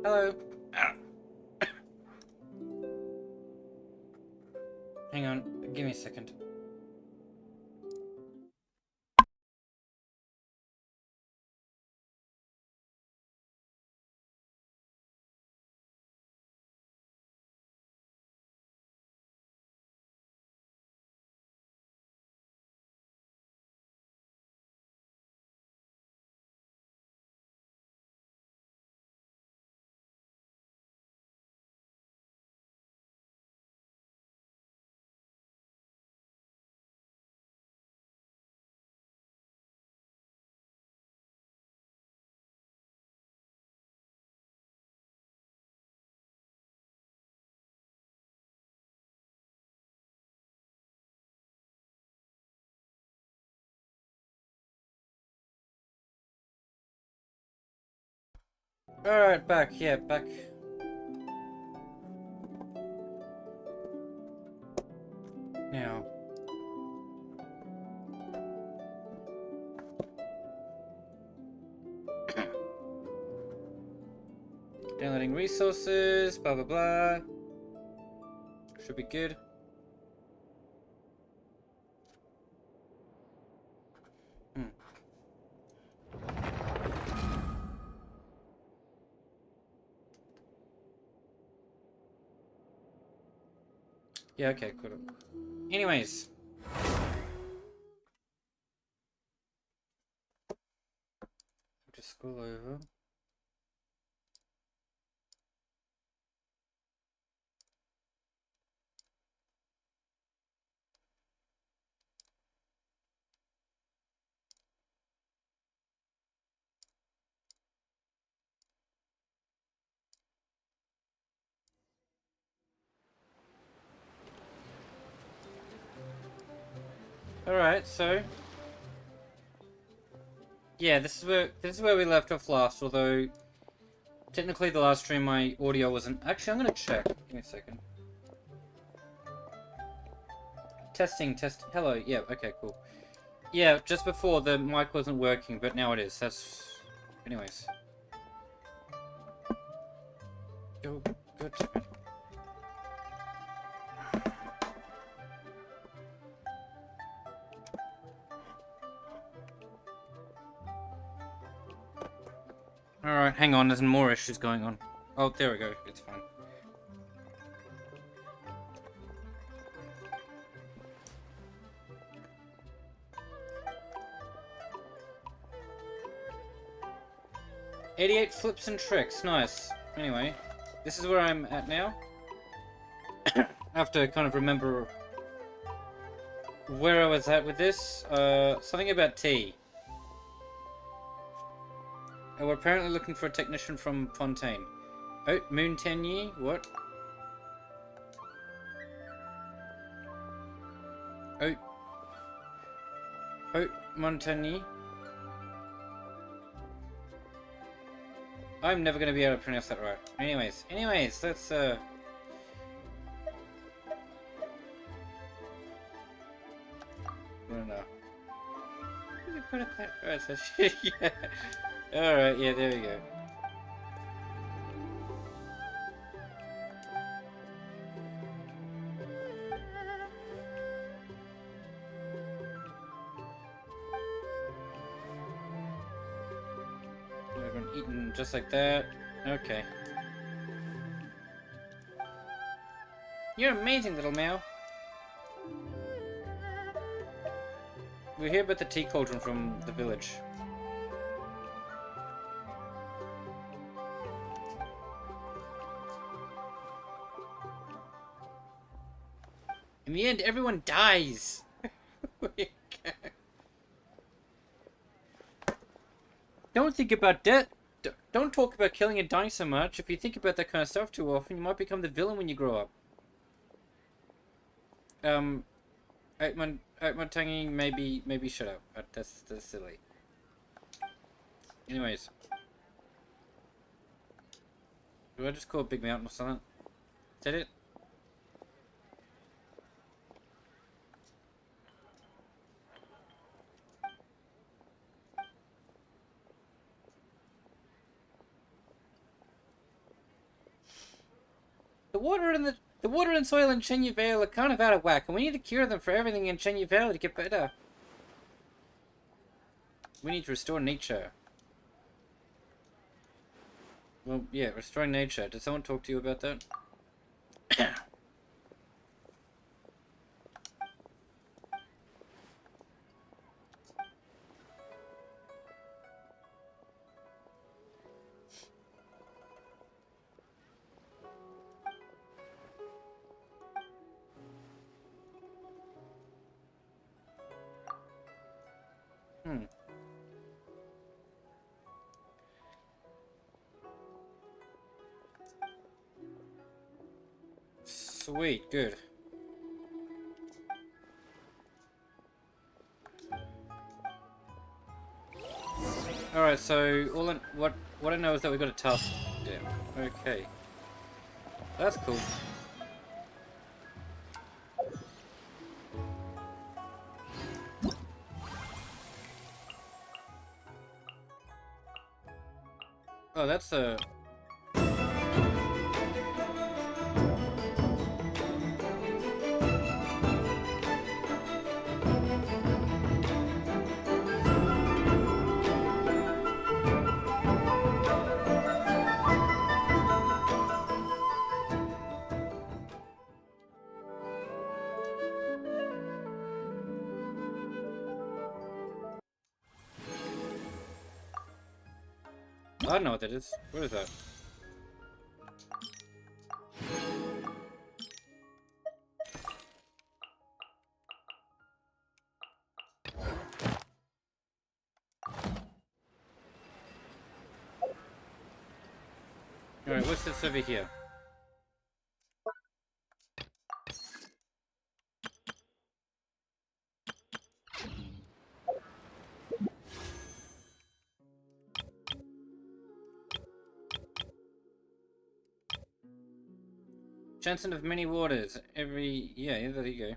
Hello. Ah. Hang on, give me a second. Alright, back. Yeah, back. Now. Downloading resources, blah blah blah. Should be good. Yeah, okay, cool. Anyways. Just scroll over. Alright, so yeah, this is where we left off last, although technically the last stream my audio wasn't. Actually, I'm gonna check. Give me a second. Testing, test. Hello, yeah, okay, cool. Yeah, just before the mic wasn't working, but now it is. That's. Anyways. Oh, good. Alright, hang on, there's more issues going on. Oh, there we go, it's fine. "88 flips and tricks, nice. Anyway, this is where I'm at now. I have to kind of remember where I was at with this. Something about tea. Oh, we're apparently looking for a technician from Fontaine. Oh, Montagny? What? Oh. Oh, Montagny? I'm never gonna be able to pronounce that right. Anyways, let's, I don't know. Yeah. Alright, yeah, there we go. Everyone eating just like that. Okay. You're amazing, little Meow. We hear about the tea cauldron from the village. In the end, everyone dies. Don't think about death. Don't talk about killing and dying so much. If you think about that kind of stuff too often, you might become the villain when you grow up. Outmontangy, maybe shut up. That's silly. Anyways. Do I just call it Big Mountain or something? Is that it? The water and soil in Cheney Vale are kind of out of whack, and we need to cure them for everything in Cheney Vale to get better. We need to restore nature. Well, yeah, restoring nature. Did someone talk to you about that? Sweet, good. Alright, so what I know is that we've got a task down. Okay. That's cool. Oh, that's a... I don't know what that is. What is that? Alright, what's this over here? Chanson of many waters. Yeah, there you go.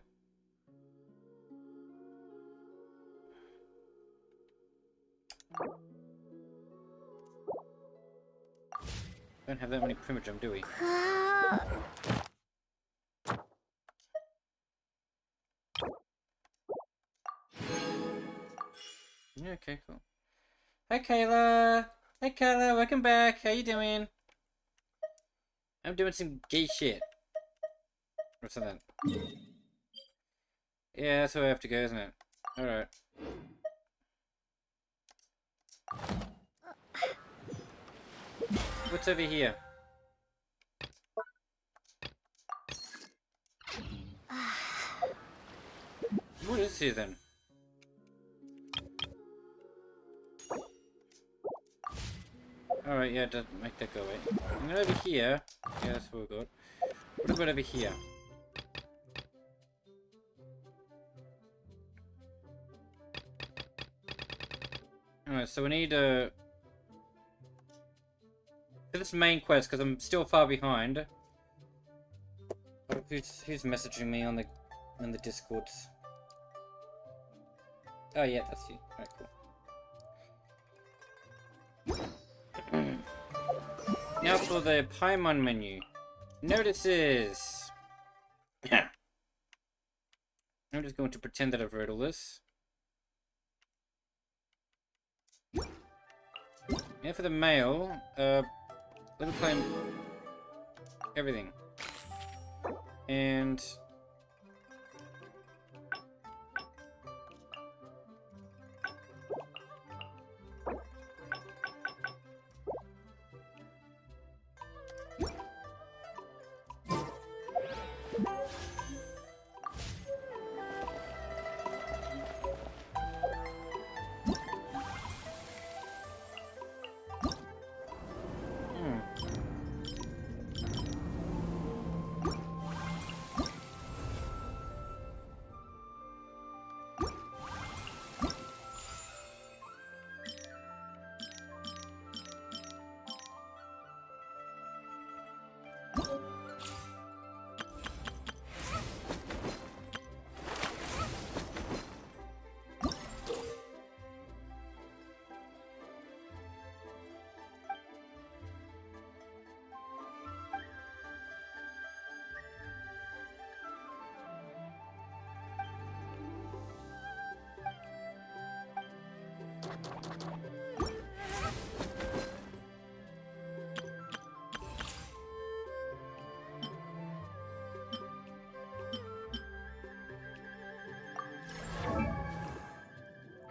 Don't have that many primogem, do we? Yeah, okay, cool. Hi, Kayla! Hey, Kayla, welcome back. How you doing? I'm doing some gay shit. Or something. Yeah, that's where I have to go, isn't it? Alright. What's over here? What is here then? Alright, yeah, doesn't make that go away. And then over here... Yeah, that's what we got. What about over here? Alright, so we need for this main quest, because I'm still far behind. Who's messaging me on the Discords? Oh yeah, that's you. Alright, cool. Now for the Paimon menu. Notices! I'm just going to pretend that I've read all this. Now for the mail, let me claim everything. And...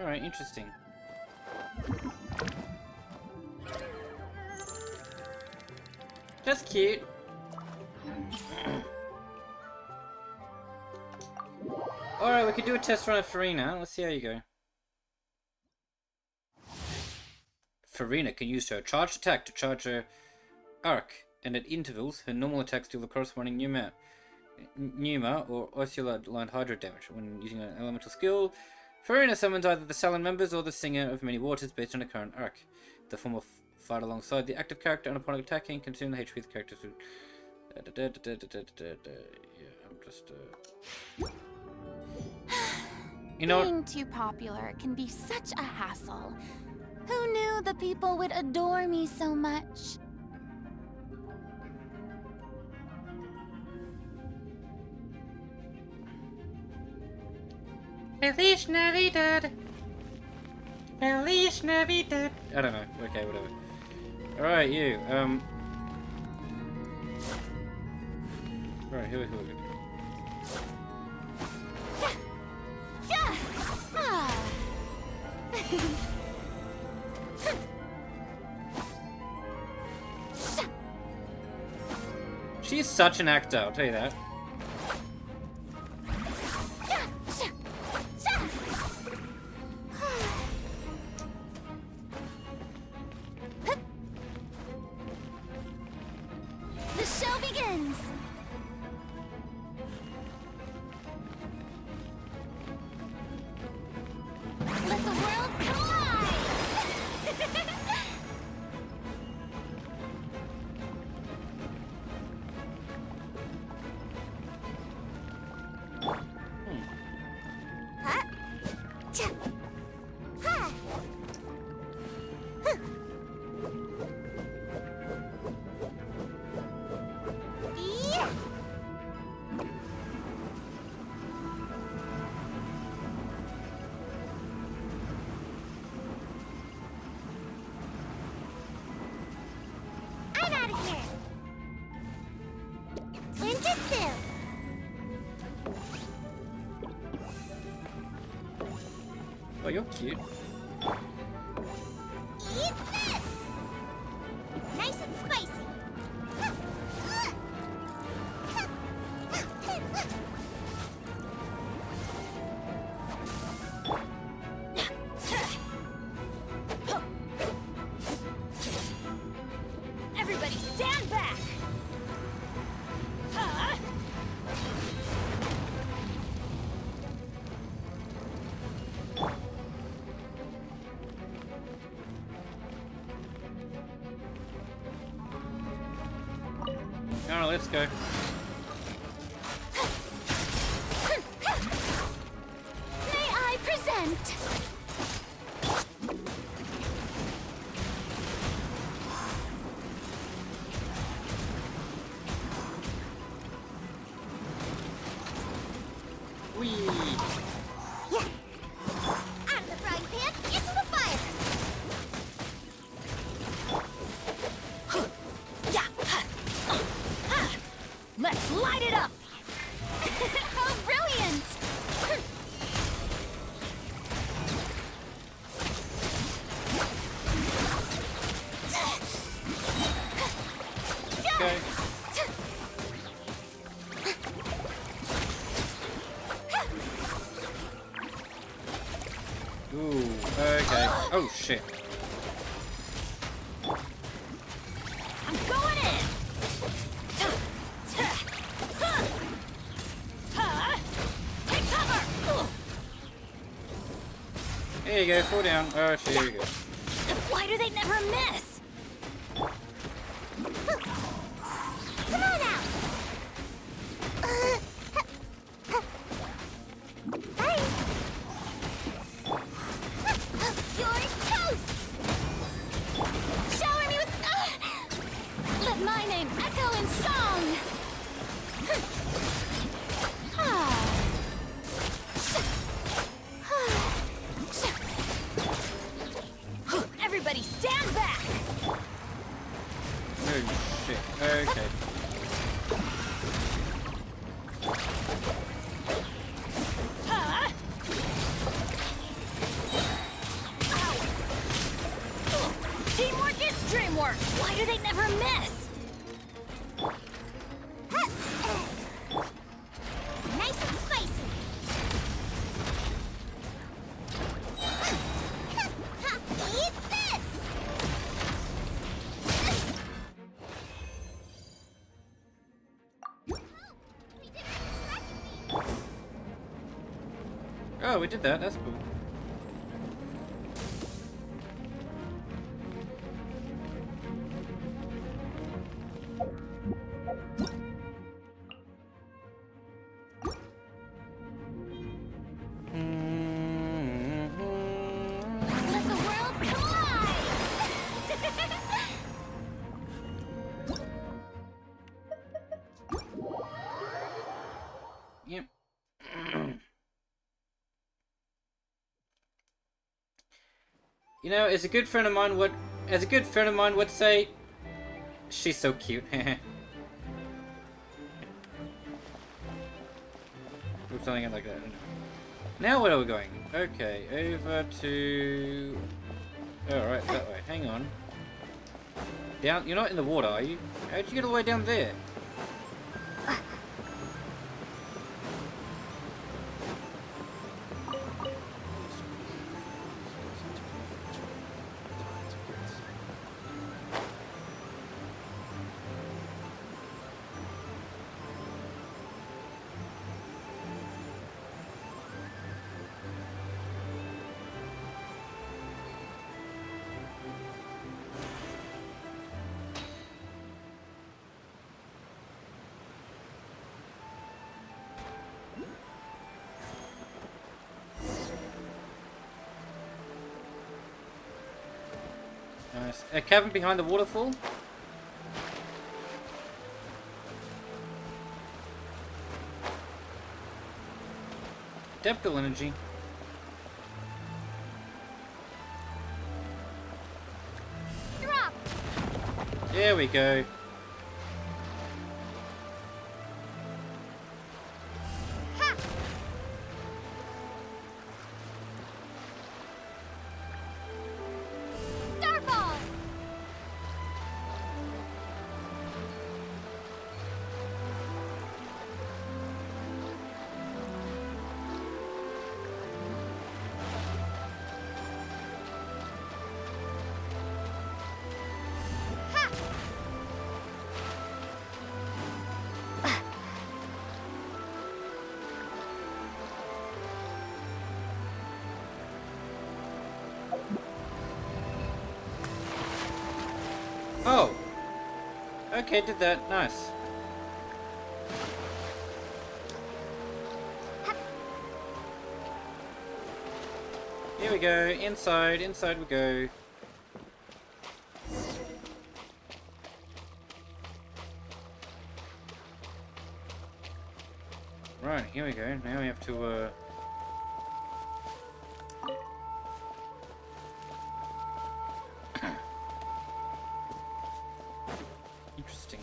Alright, interesting. That's cute. Alright, we could do a test run of Farina. Let's see how you go. Farina can use her charged attack to charge her arc, and at intervals, her normal attacks deal the corresponding Pneuma or Ursula line Hydro damage. When using an elemental skill, Farina summons either the Salon members or the Singer of Many Waters based on a current arc. The form of fight alongside the active character, and upon attacking, consume the HP of the characters who. Yeah, I'm just. You know. Being too popular can be such a hassle. Who knew the people would adore me so much? Feliz Navidad. Feliz Navidad. I don't know. Okay, whatever. Alright, you. Right, here we go. She's such an actor, I'll tell you that. The show begins! Let the world collide! I'm out of here! Ninjutsu! Oh, you're cute. Eat this! Nice and spicy! Everybody stand back! Alright, let's go. May I present? Whee! Yeah. Out of the frying pan, into the fire! Let's light it up! How brilliant! Okay. Ooh, okay. Oh shit. I'm going in! Take cover! There you go, fall down. Oh shit, here you go. Why do they never miss? Come on out! Bye! You're toast! Shower me with... Let my name echo in song! Everybody stand back! Why do they never miss? Nice and spicy. Eat this! Oh, we did that. That's cool. Let the world collide! Yep. You know, as a good friend of mine would say, she's so cute. Or something like that. I don't know. Now where are we going? Okay, over to... Alright, that way. Hang on. Down... You're not in the water, are you? How'd you get all the way down there? Nice. A cabin behind the waterfall? Depthful energy. Drop! There we go. Ha! Starball! Ha! Oh! Okay, did that. Nice. Here we go. Inside. Inside we go. Right, here we go. Now we have to, Interesting.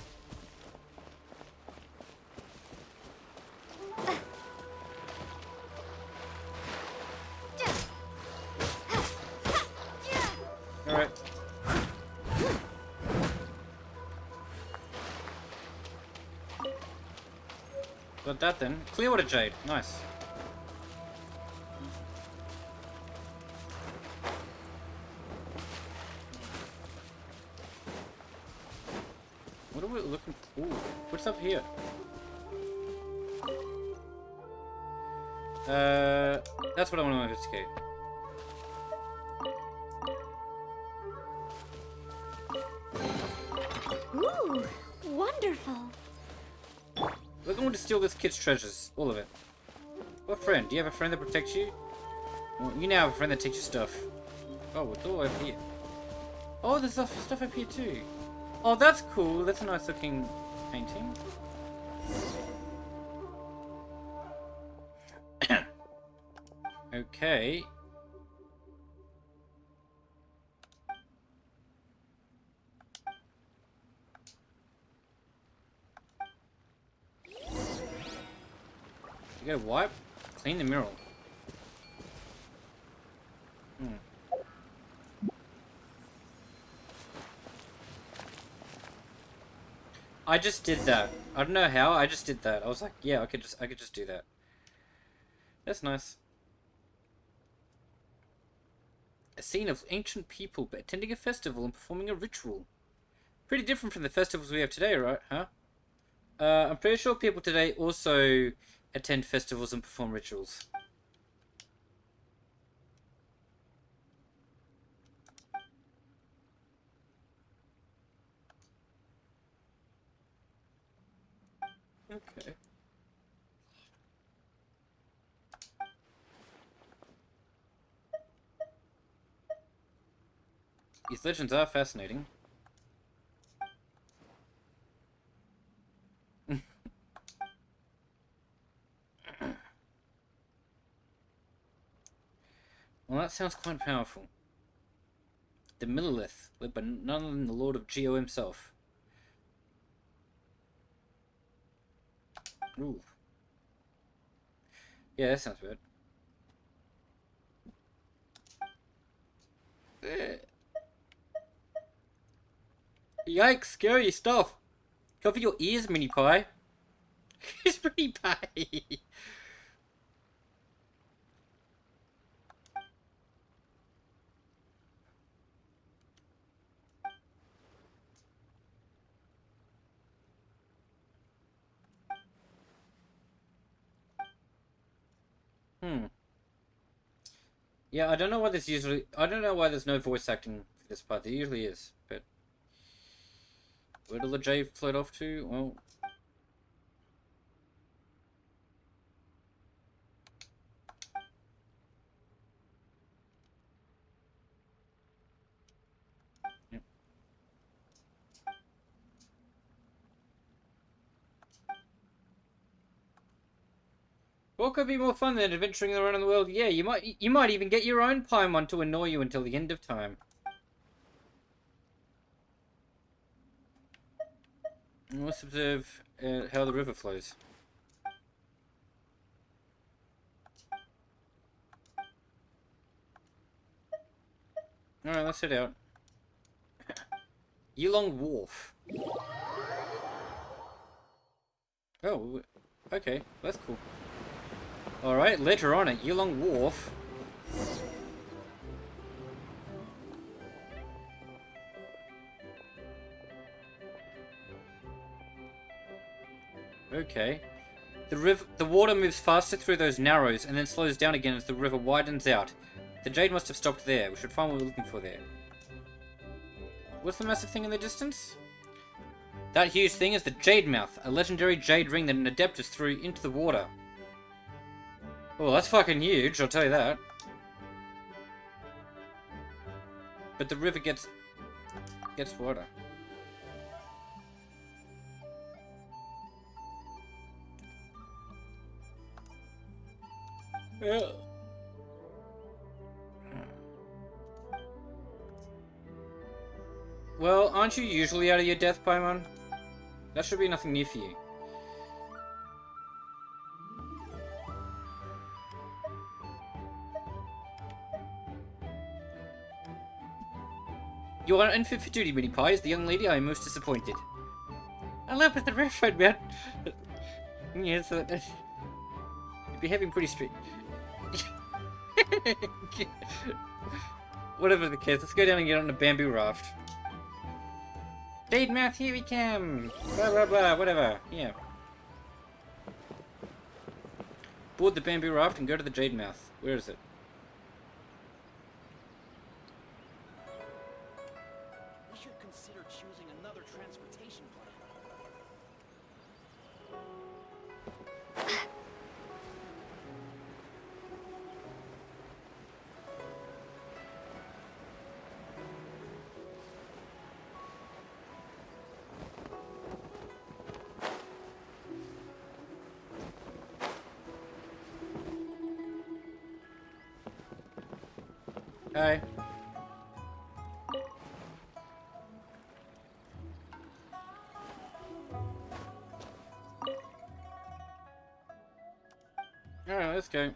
Alright. Got that then. Clearwater Jade. Nice. What are we looking for? Ooh, what's up here? That's what I want to investigate. Ooh, wonderful. We're going to steal this kid's treasures. All of it. What friend? Do you have a friend that protects you? Well, you now have a friend that takes your stuff. Oh, it's all over here. Oh, there's stuff up here too. Oh, that's cool. That's a nice looking painting. Okay. You gotta wipe, clean the mural. I just did that. I don't know how, I just did that. I was like, yeah, I could just do that. That's nice. A scene of ancient people attending a festival and performing a ritual. Pretty different from the festivals we have today, right? Huh? I'm pretty sure people today also attend festivals and perform rituals. Okay. These legends are fascinating. Well, that sounds quite powerful. The Millilith, led by none other than the Lord of Geo himself. Ooh. Yeah, that sounds bad. Yikes, scary stuff. Cover your ears, Mini Pie. It's Mini Pie. Yeah, I don't know why there's usually... I don't know why there's no voice acting for this part. There usually is, but... Where did the J float off to? Well... Yep. What could be more fun than adventuring around the world? Yeah, you might even get your own Paimon to annoy you until the end of time. And let's observe how the river flows. Alright, let's head out. Yulong Wharf. Oh, okay, that's cool. Alright, later on at Yulong Wharf. Okay. The water moves faster through those narrows and then slows down again as the river widens out. The jade must have stopped there. We should find what we're looking for there. What's the massive thing in the distance? That huge thing is the Jade Mouth, a legendary jade ring that an Adeptus threw into the water. Oh, that's fucking huge, I'll tell you that. But the river gets water. Yeah. Well, aren't you usually out of your death, Paimon? That should be nothing new for you. You are unfit for duty, Mini Pie. As the young lady, I am most disappointed. I love with the river, man. Yes, you'd be having pretty straight. Whatever the case, let's go down and get on a bamboo raft. Jade Mouth, here we come! Blah blah blah, whatever. Yeah. Board the bamboo raft and go to the Jade Mouth. Where is it? We should consider choosing another transportation plan. Hi. Alright, let's go.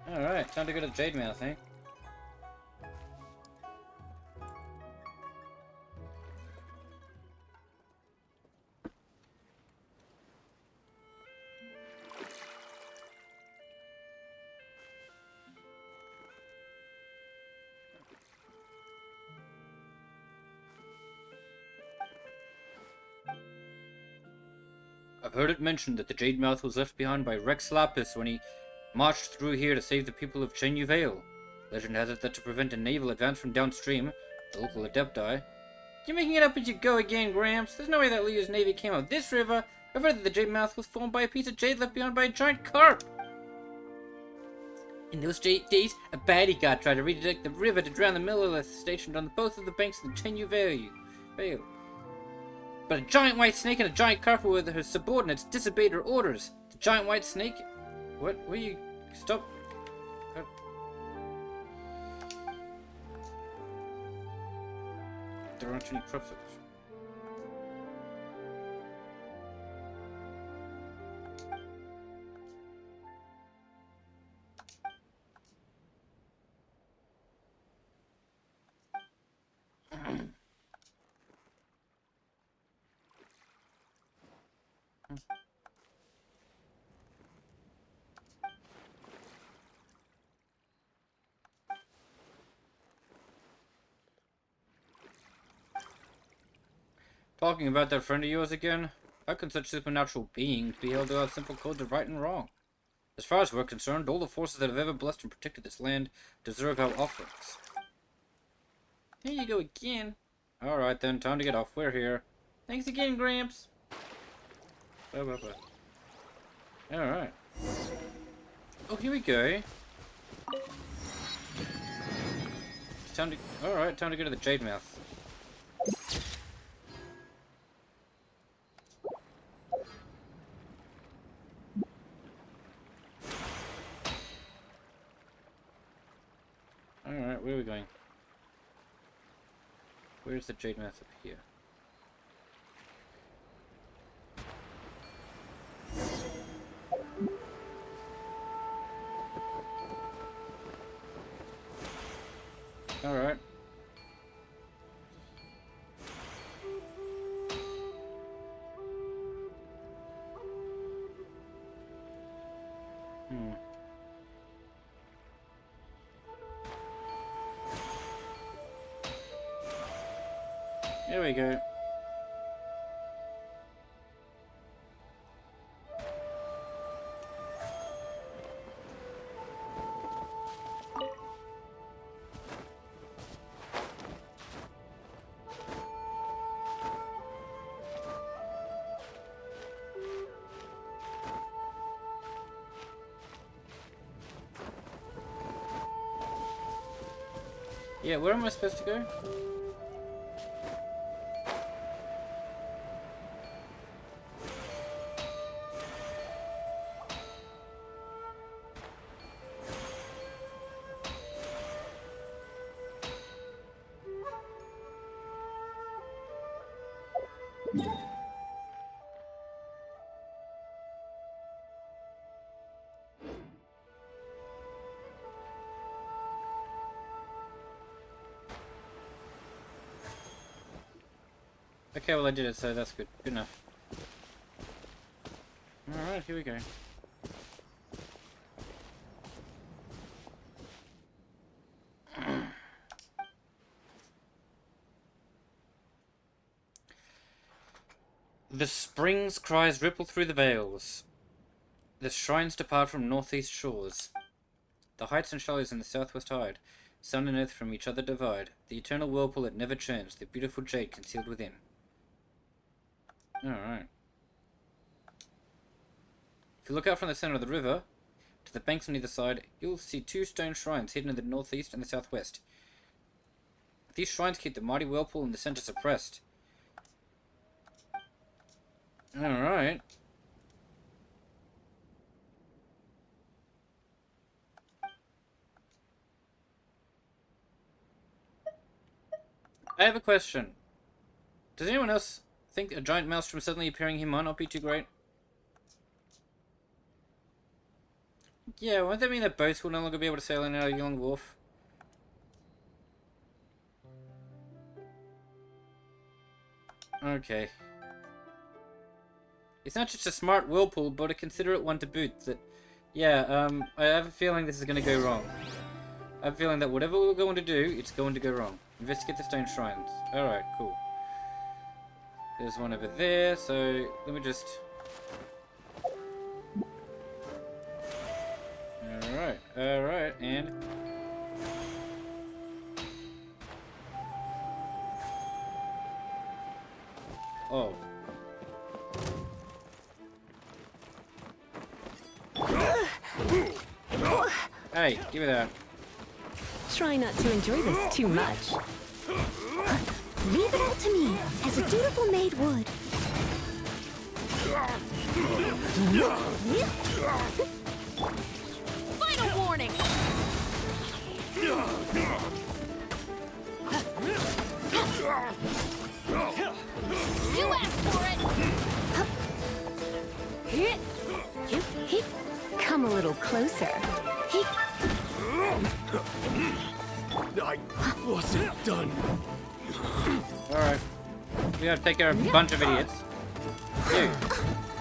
Alright, time to go to the Jade Mouth, eh? heard it mentioned that the Jade Mouth was left behind by Rex Lapis when he marched through here to save the people of Chenyu Vale. Legend has it that to prevent a naval advance from downstream, the local adepti... You're making it up as you go again, Gramps. There's no way that Leo's navy came out this river. I've heard that the Jade Mouth was formed by a piece of jade left behind by a giant carp. In those days, a bodyguard tried to redirect the river to drown the Millilith stationed on both of the banks of the Chenyu Vale. But a giant white snake and a giant carp were her subordinates disobeyed her orders. The giant white snake... What? Will you... Stop... There aren't any crops. Talking about that friend of yours again? How can such supernatural beings be held to have simple codes of right and wrong? As far as we're concerned, all the forces that have ever blessed and protected this land deserve our offerings. Here you go again. Alright then, time to get off. We're here. Thanks again, Gramps. Alright. Oh, here we go. It's time to... Alright, time to go to the Jade Mouth. Alright, where are we going? Where's the Jade Mouth up here? Alright. There we go. Yeah, where am I supposed to go? Okay, well I did it, so that's good. Good enough. Alright, here we go. The spring's cries ripple through the vales. The shrines depart from northeast shores. The heights and shallows in the southwest hide. Sun and earth from each other divide. The eternal whirlpool that never churns. The beautiful jade concealed within. Alright. If you look out from the center of the river, to the banks on either side, you'll see two stone shrines hidden in the northeast and the southwest. These shrines keep the mighty whirlpool in the center suppressed. Alright. I have a question. Does anyone else think a giant maelstrom suddenly appearing here might not be too great? Yeah, won't that mean that boats will no longer be able to sail in and out of Yellow Wharf? Okay. It's not just a smart whirlpool, but a considerate one to boot. That, yeah, I have a feeling this is going to go wrong. I have a feeling that whatever we're going to do, it's going to go wrong. Investigate the stone shrines. Alright, cool. There's one over there, so let me just Hey, give me that. Try not to enjoy this too much. Leave it all to me, as a dutiful maid would. Final warning! You asked for it! Come a little closer. I wasn't done. Alright. We gotta take care of a bunch of idiots. You.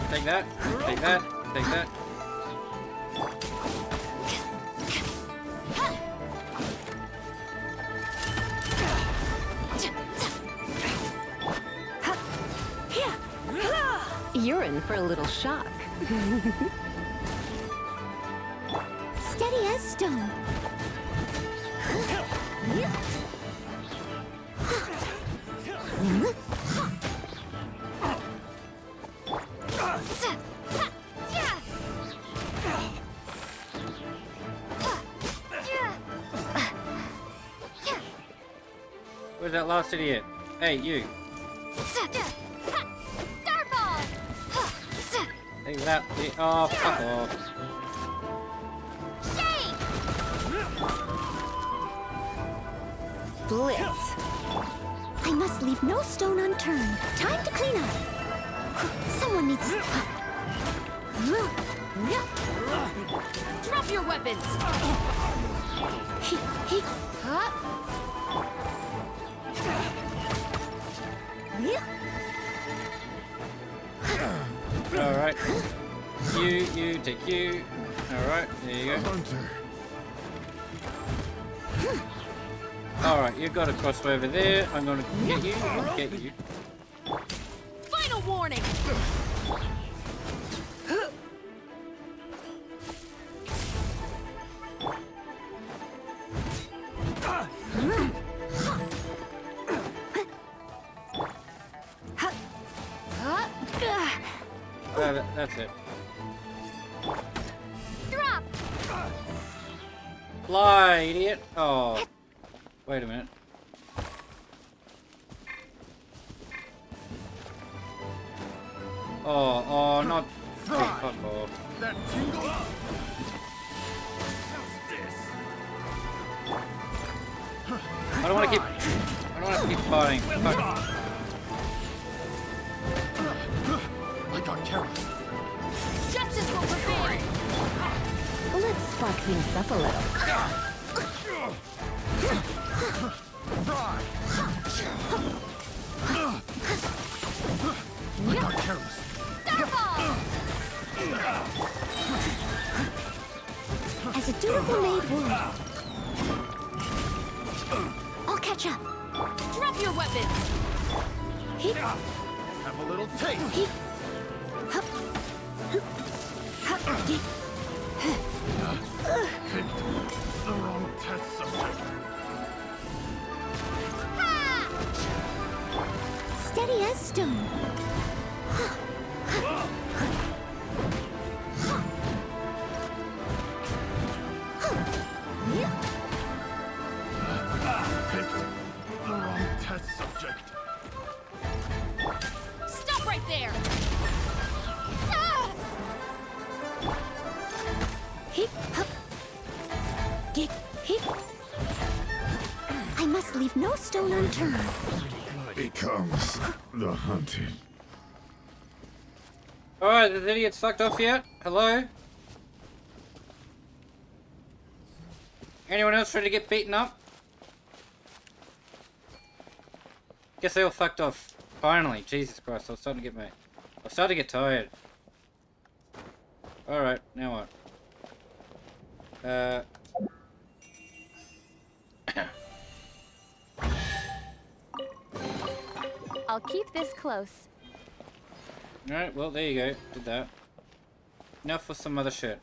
Take that. Take that. Take that. You're in for a little shock. Steady as stone. Where's that last idiot? Hey, you. Starball! Take that. Oh, fuck off. Shake! Blitz. I must leave no stone unturned. Time to clean up. Someone needs... Drop your weapons! Alright. You, take you. Alright, there you go. Hunter. Alright, you've got to cross over there. I'm gonna get you. Get you. Final warning! That's it. Drop! Fly, idiot! Oh. Wait a minute. Oh, not... Oh, fuck off. That tingle. I don't want to keep fighting. Fuck. I got careless. Justice will prevail! Let's spark things up a little. Fry. I got careless. As a dutiful maid would. I'll catch up. Drop your weapons! Have a little taste. Picked the wrong test subject. Steady as stone. Picked the wrong test subject. Stop right there! Hip, hop. Get, hip. I must leave no stone unturned. Becomes the hunted. Alright, the idiot's fucked off yet? Hello? Anyone else ready to get beaten up? Guess they all fucked off. Finally, Jesus Christ, I was starting to get tired. Alright, now what? I'll keep this close. Alright, well, there you go. Did that. Now for some other shit.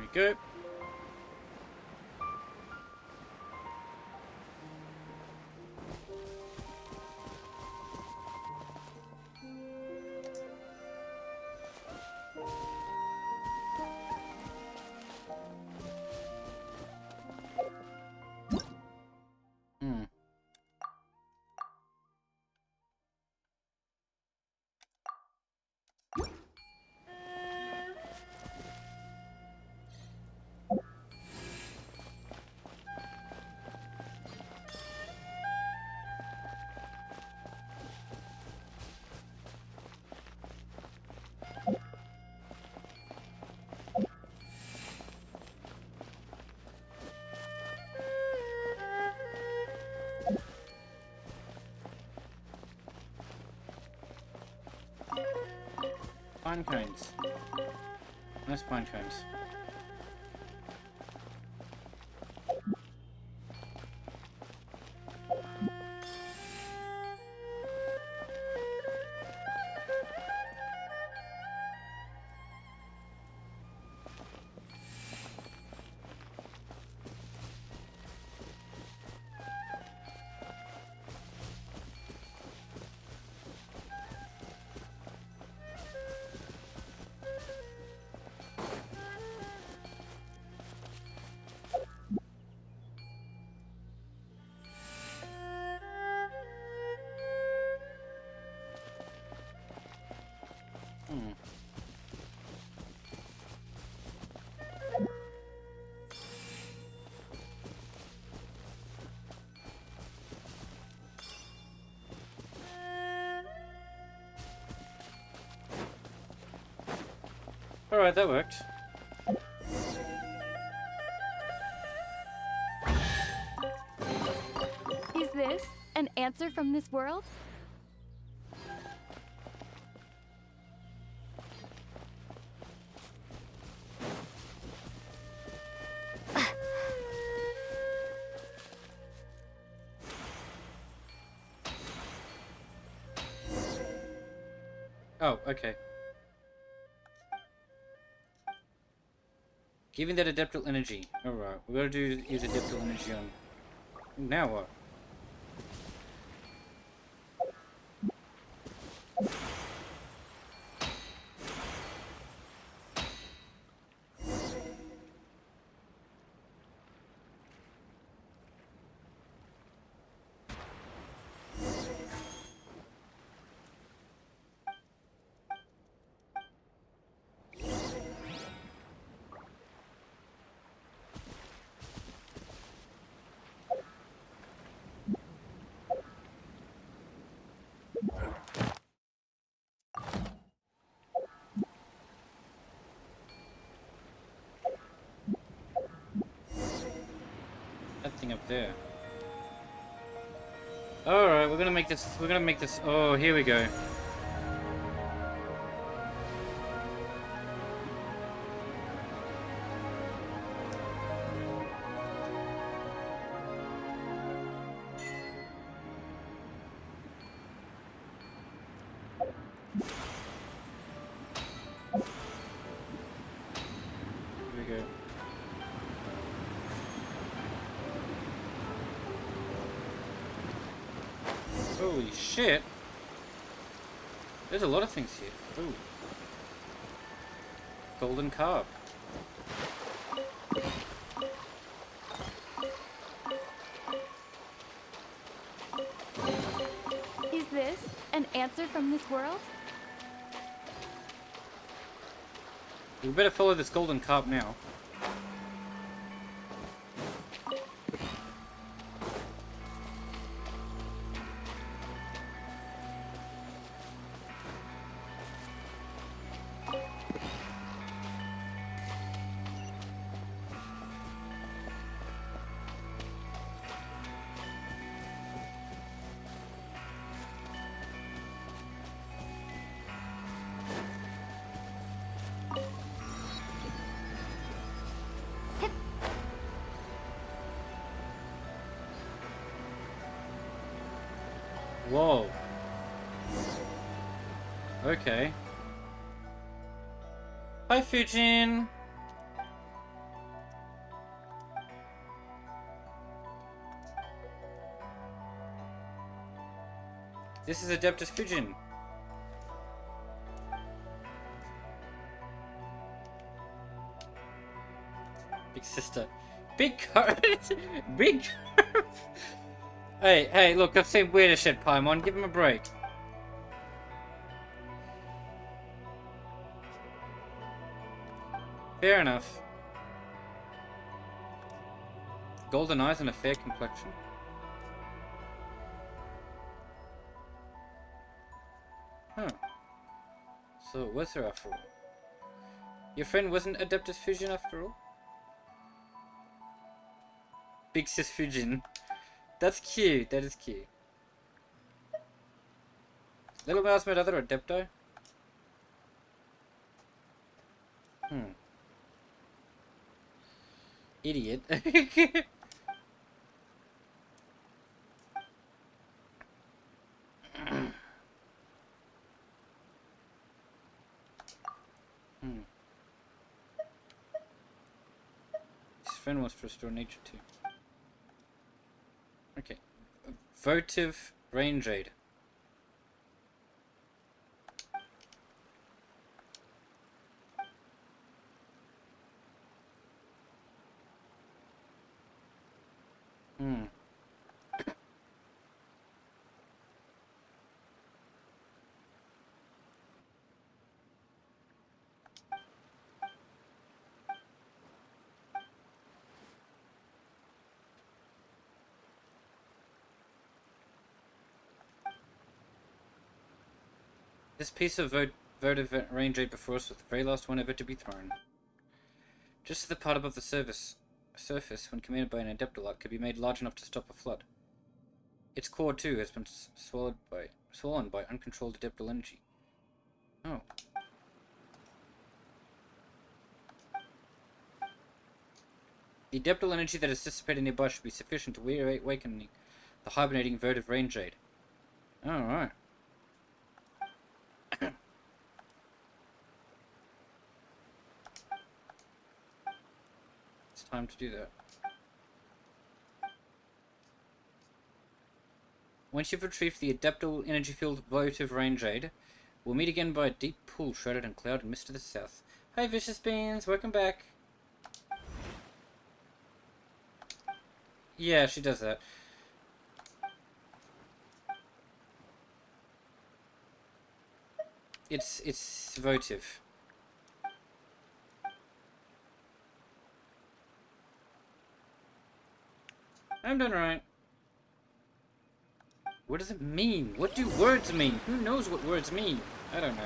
we go. Hmm. Pine cones. Nice pine cones. Hmm. Alright, that worked. Is this an answer from this world? Oh, okay. Giving that adeptal energy. Alright, we gotta do is adeptal energy on. Now what? That thing up there. Alright, we're gonna make this, oh, here we go. Here we go. Holy shit! There's a lot of things here. Ooh. Golden carp. Is this an answer from this world? We better follow this golden carp now. Whoa. Okay. Hi, Fujin. This is Adeptus Pigeon. Big sister. Big card. Big card. Hey, look, I've seen weirder shit, Paimon. Give him a break. Fair enough. Golden eyes and a fair complexion. Huh. So it was her after all. Your friend wasn't Adeptus Fusion after all? Big sis Fusion. That's cute. That is cute. Little Mouse met other Adepti? Idiot. His friend wants to restore nature too. Okay. Votive Range Aid. This piece of votive range aid before us was the very last one ever to be thrown. Just the part above the surface, when commanded by an Adeptolite, could be made large enough to stop a flood. Its core, too, has been swollen by uncontrolled Adeptal energy. Oh. The Adeptal energy that is dissipated nearby should be sufficient to reawaken the hibernating votive range aid. Alright. It's time to do that. Once you've retrieved the Adeptal energy field votive range aid, we'll meet again by a deep pool shrouded in cloud and mist to the south. Hi, Vicious Beans! Welcome back! Yeah, she does that. It's votive. I'm doing right. What does it mean? What do words mean? Who knows what words mean? I don't know.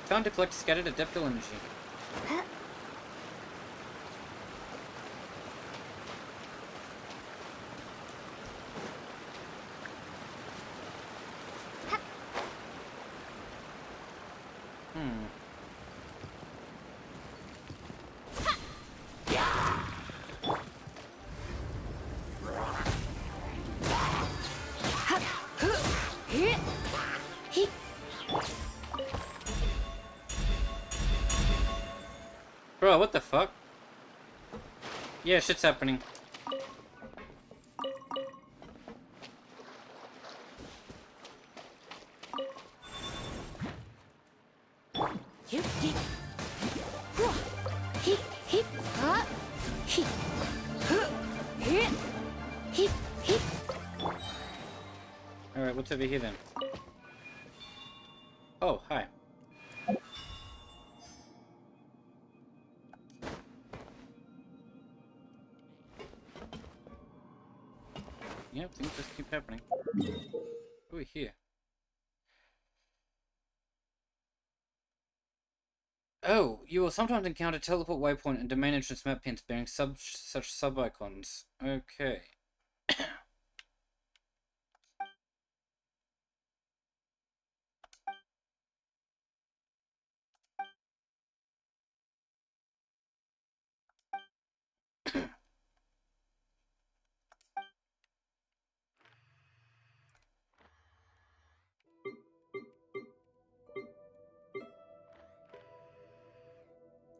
Can't deflect scattered Adeptal energy. Bro, what the fuck? Yeah, shit's happening. Alright, what's over here then? Oh, hi. Yep, things just keep happening. Over here. Oh, you will sometimes encounter teleport waypoint and domain entrance map pins bearing such sub-icons. Okay.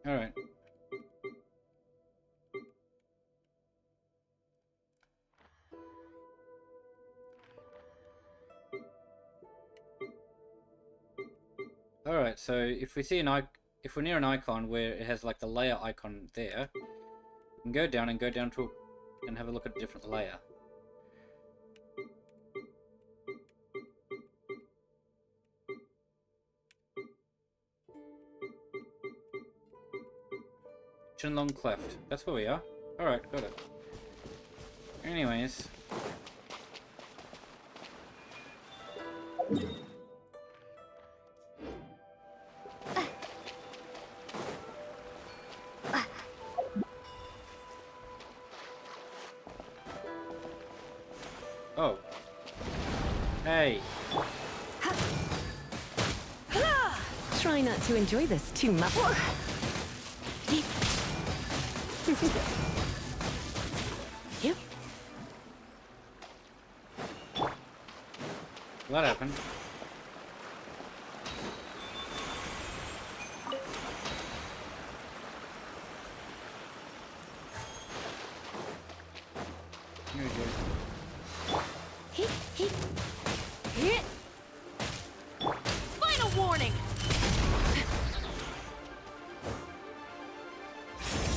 Alright. Alright, so if we see if we're near an icon where it has like the layer icon there, we can go down to and have a look at a different layer. Chinlong Cleft. That's where we are. Alright, got it. Anyways. Oh. Hey. Try not to enjoy this too much. Yep. What happened? Here we go. Final warning!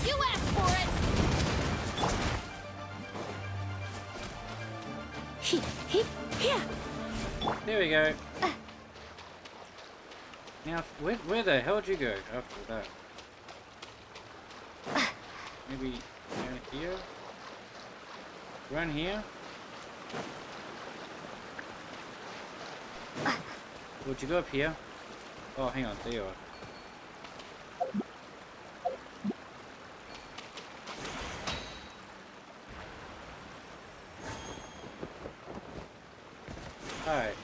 You asked for it! There we go. Now, where the hell did you go after that? Maybe down here? Run here? Would you go up here? Oh, hang on, there you are. Alright.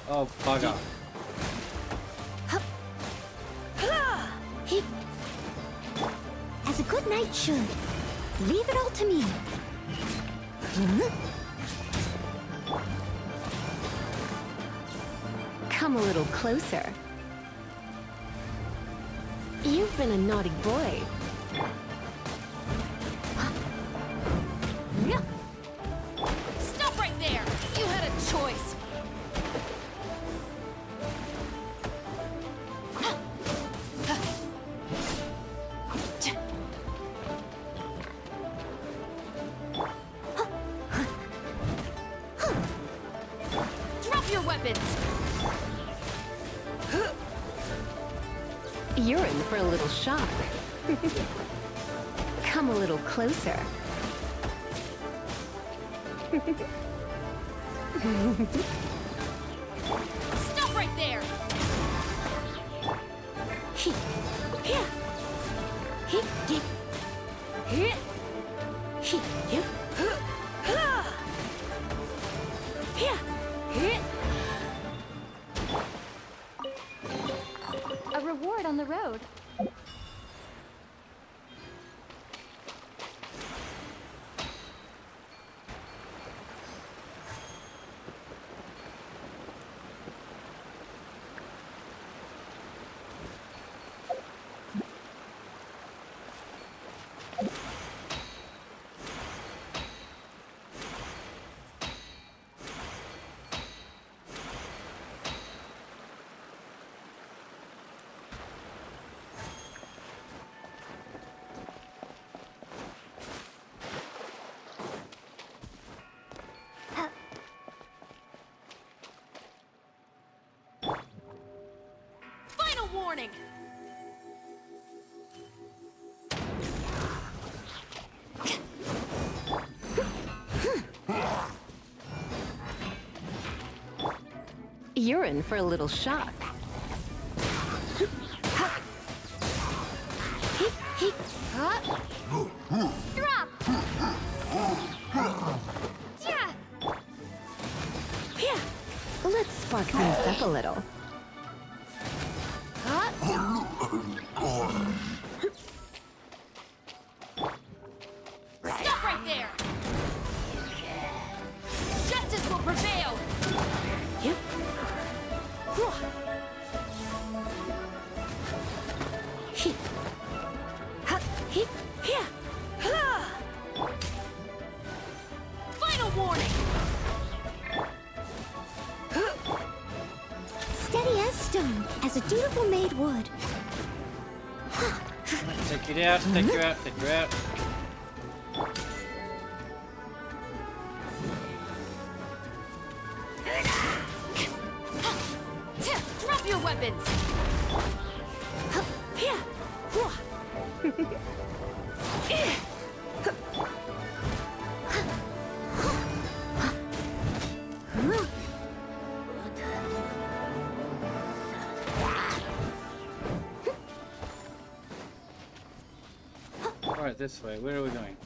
Oh, bugger. As a good knight should. Leave it all to me. Come a little closer. You've been a naughty boy. Stop right there! You had a choice! Drop your weapons! You're in for a little shock. Come a little closer. Stop right there! A reward on the road. Final warning! You're in for a little shock. Drop! Yeah! Let's spark things up a little. Stop right there! Justice will prevail! Yep. Final warning! fine, as a dutiful maid would. Take it out, take you out, take you out. Drop your weapons! Alright, this way. Where are we going?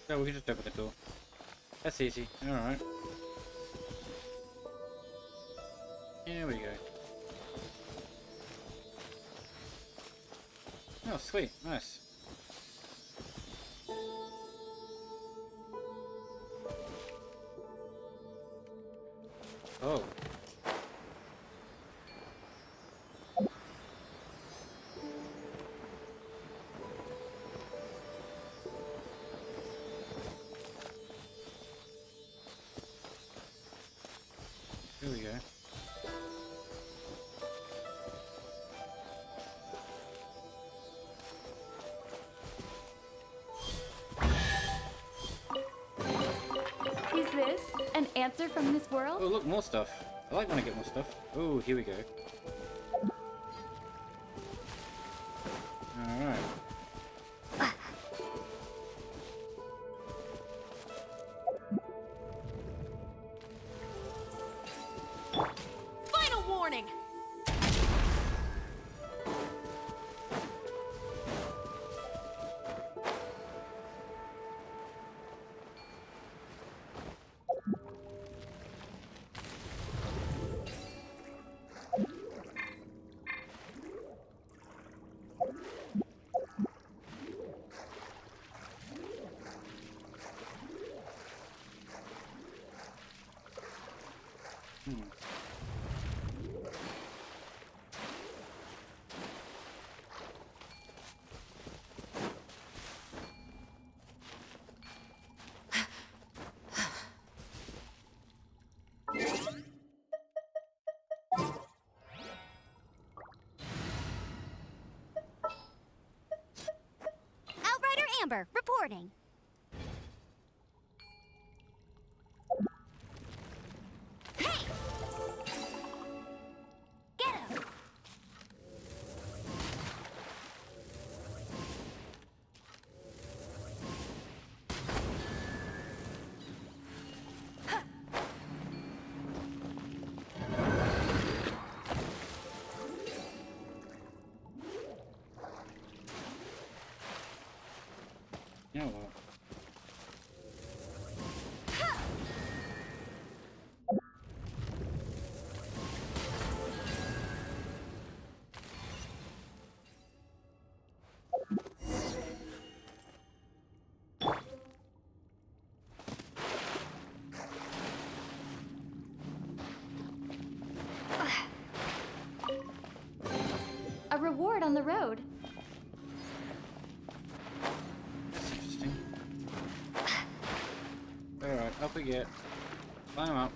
No, we can just open the door. That's easy. Alright. Here we go. Oh, sweet. Nice. Oh. Here we go. Is this an answer from this world? Oh, look, more stuff. I like when I get more stuff. Oh, here we go. Alright. Final warning! Outrider Amber, reporting. Hey! Get him! You know what? A reward on the road. That's interesting. Alright, up we get. Climb up.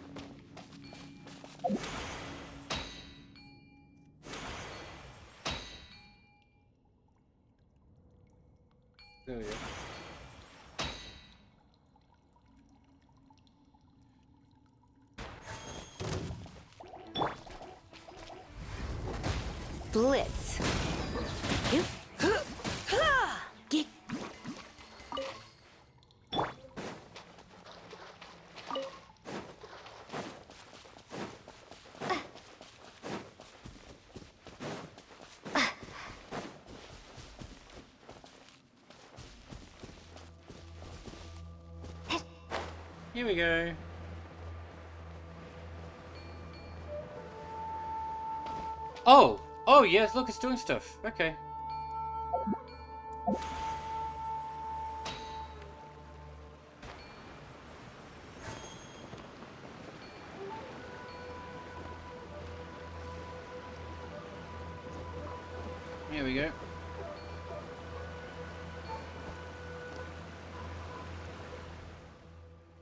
There we go. Blitz. Get. Here we go. Oh! Oh, yes, look, it's doing stuff. Okay. Here we go.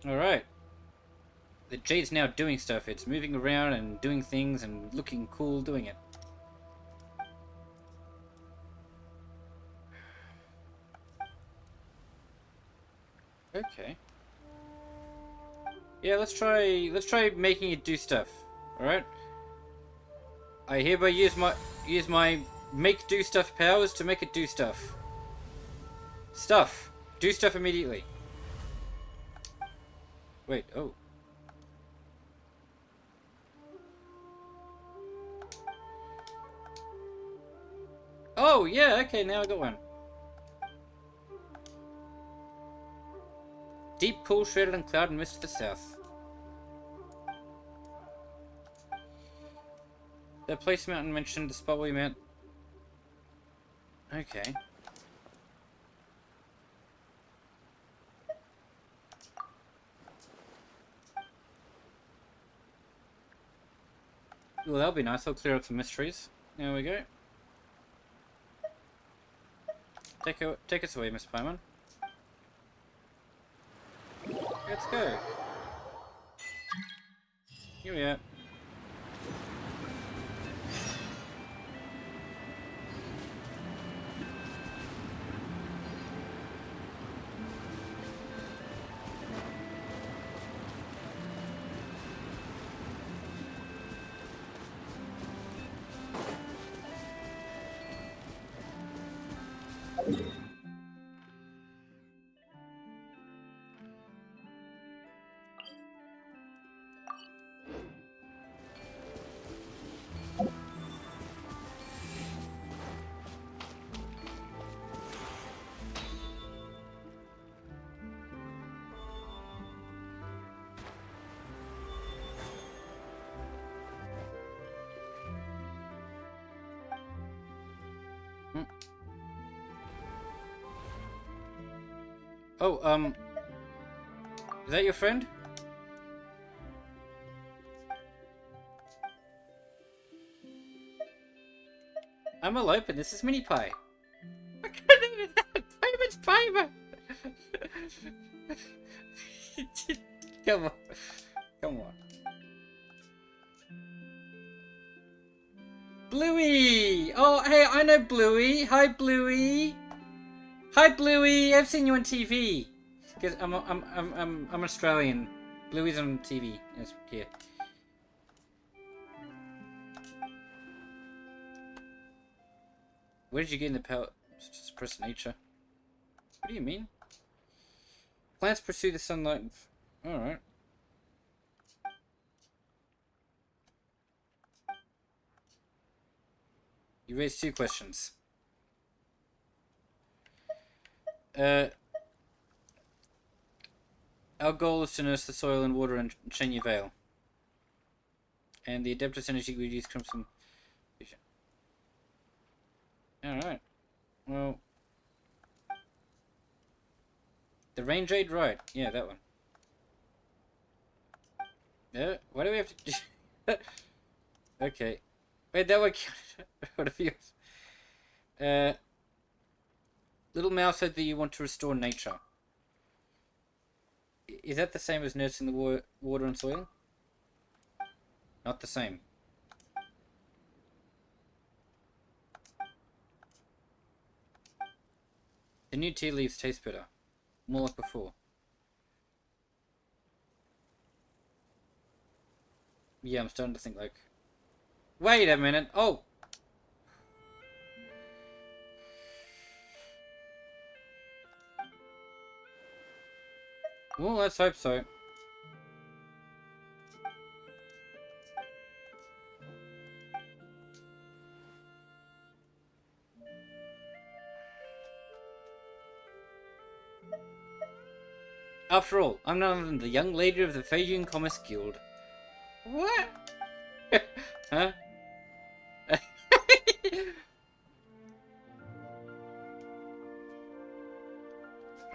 Alright. The Jade's now doing stuff. It's moving around and doing things and looking cool doing it. Okay. Yeah, let's try making it do stuff. Alright? I hereby use my make do stuff powers to make it do stuff. Stuff. Do stuff immediately. Wait, oh. Oh, yeah, okay, now I got one. Deep pool shrouded in cloud and mist to the south. The place mountain mentioned, the spot we met. Okay. Well, that'll be nice. I'll clear up some mysteries. There we go. Take us away, Miss Pieman. Let's go. Here we are. Oh, is that your friend? I'm all open. This is Mini Pie. What kind of name is that? Pieman's Pieman! Come on. Come on. Bluey! Oh, hey, I know Bluey. Hi, Bluey. Hi, Bluey. I've seen you on TV. Because I'm Australian. Bluey's on TV. Yes, here. Where did you get in the power? Suppress nature. What do you mean? Plants pursue the sunlight. Alright. You raised two questions. Our goal is to nurse the soil and water in Shenya Vale. And the Adeptus energy we use comes from vision. Alright. Well. The Rain Jade, right. Yeah, that one. Why do we have to do... Okay. Wait, that one counted. What if you... Little Mouse said that you want to restore nature. Is that the same as nursing the water and soil? Not the same. The new tea leaves taste better. More like before. Yeah, I'm starting to think like... Wait a minute! Oh! Well, let's hope so. After all, I'm none other than the young lady of the Feijing Commerce Guild. What? Huh? What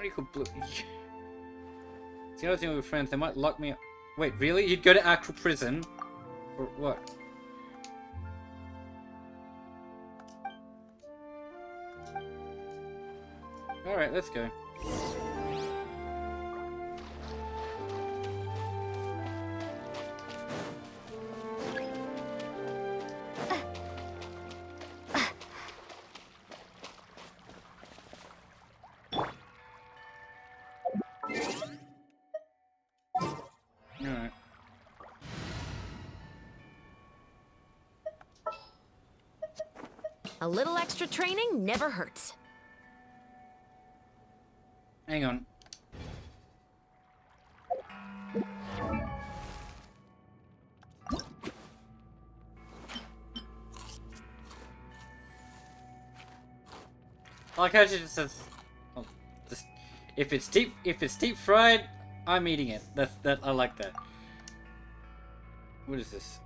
do you call blue? It's the other thing with friends, they might lock me up. Wait, really? You'd go to actual prison? For what? Alright, let's go. Alright. A little extra training never hurts. Hang on. I like how she just says, oh, just, if it's deep fried, I'm eating it. That I like that. What is this?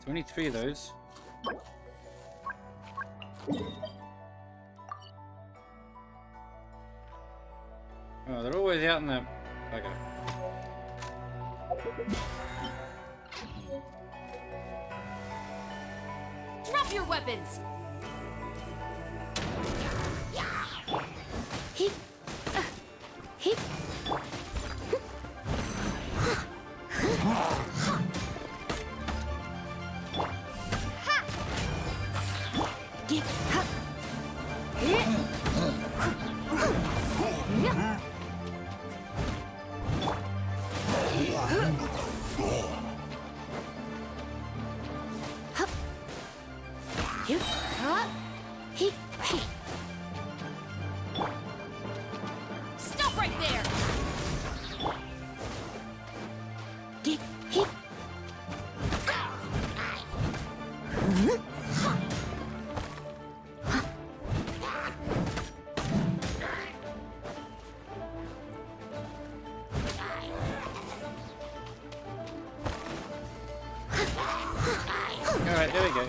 Only 3 of those. Oh, they're always out in the... Okay. Drop your weapons! He. He. Get up. Stop right there! Get hit. Alright, there we go.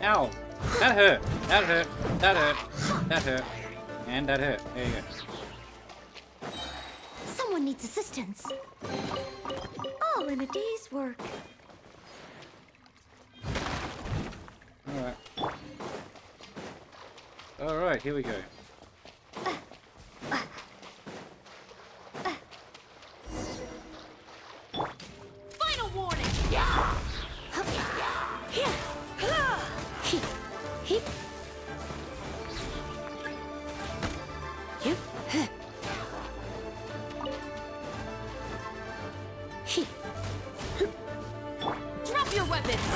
Ow! That hurt! That hurt! That hurt! That hurt! And that hurt. There you go. Someone needs assistance. All in a day's work. Alright. Alright, here we go. Final warning! Drop your weapons!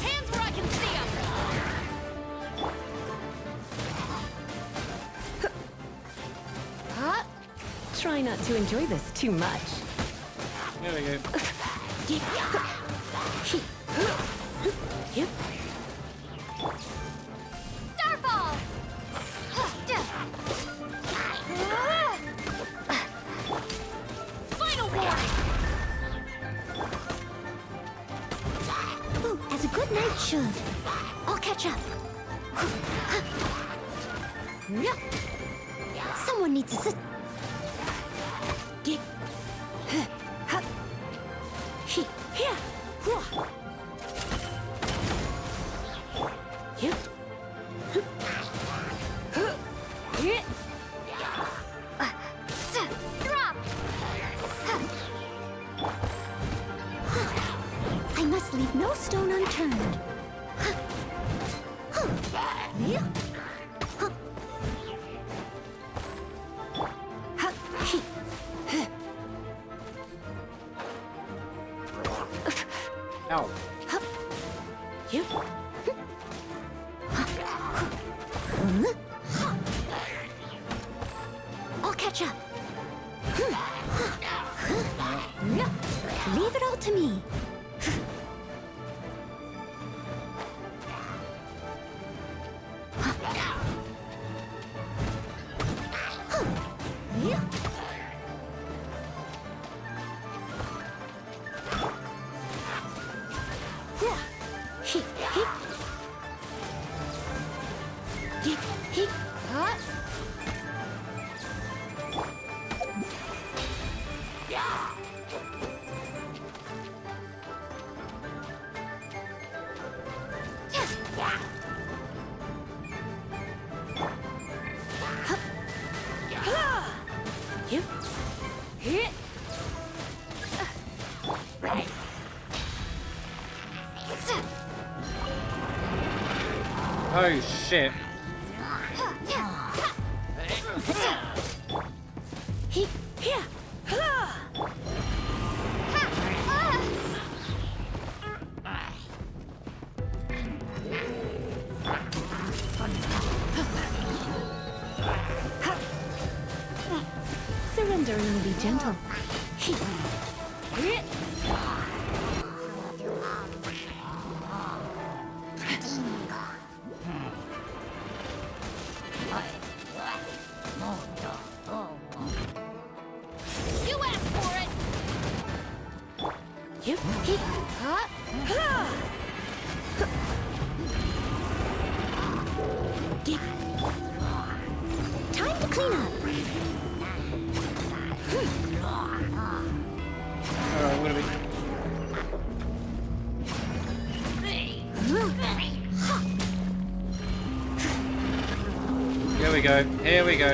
Hands where I can see them! Try not to enjoy this too much. There we go. Starfall! Final warning! Ooh, as a good knight should. I'll catch up. Someone needs to sit. Drop! I must leave no stone unturned. I'll catch up. Leave it all to me. Oh shit. Surrendering will be gentle. You asked for it! Time to clean up. Alright, what are we? Here we go. Here we go.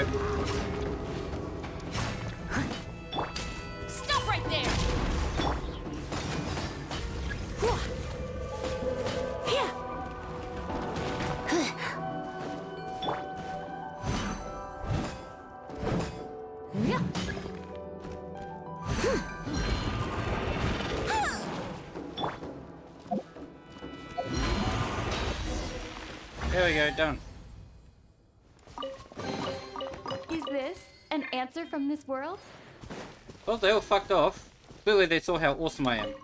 Stop right there! There we go, done. Is this an answer from this world? Well, they all fucked off. Clearly they saw how awesome I am.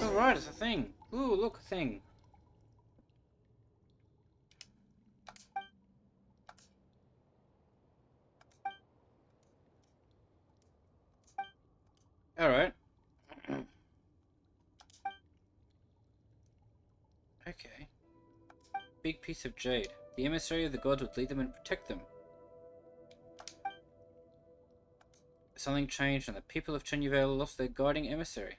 Alright, it's a thing. Ooh, look, a thing. Alright. Okay. Big piece of jade. The emissary of the gods would lead them and protect them. Something changed and the people of Chenyvale lost their guiding emissary.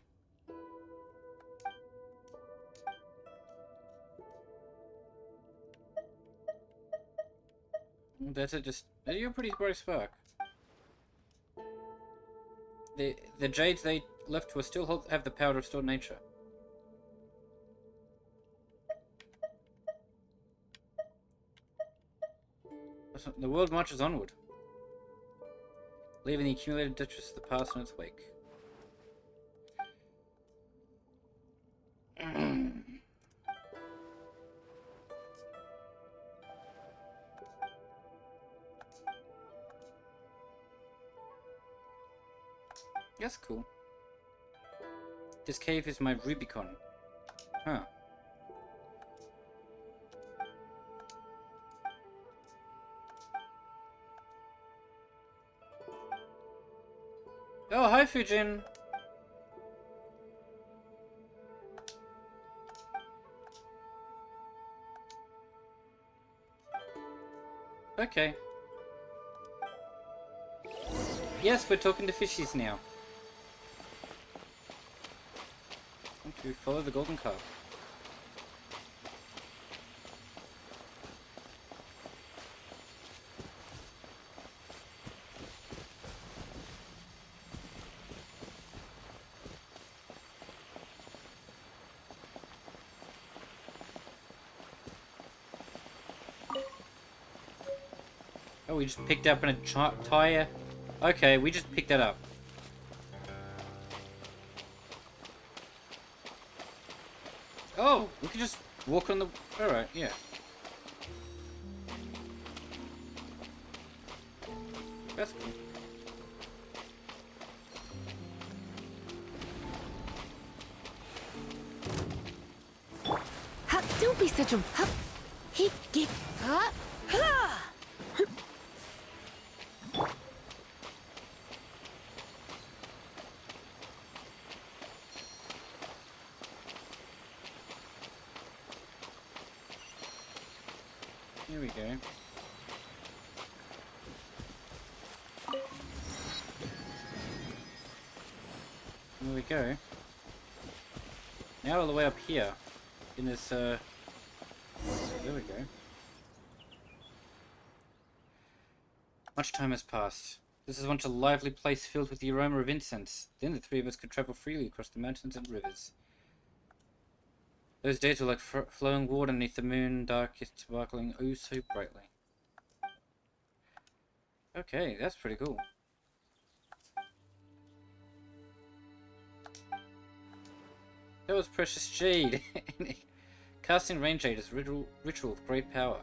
That's it, just... You're a pretty bright spark. The jades they left will still have the power to restore nature. The world marches onward, leaving the accumulated detritus of the past in its wake. That's cool. This cave is my Rubicon. Huh. Oh, hi, Fujin! Okay. Yes, we're talking to fishies now. To follow the golden carp. Oh, we just picked up an tire. Okay, we just picked that up. Oh, we can just walk on the... Alright, yeah. That's cool. Ha, don't be such a... Ha, he, get... Ha, ha. Here we go. Here we go. Now all the way up here. In this, there we go. Much time has passed. This is once a lively place filled with the aroma of incense. Then the three of us could travel freely across the mountains and rivers. Those days were like flowing water beneath the moon, dark yet sparkling oh so brightly. Okay, that's pretty cool. That was precious jade. Casting rain jade is a ritual of great power.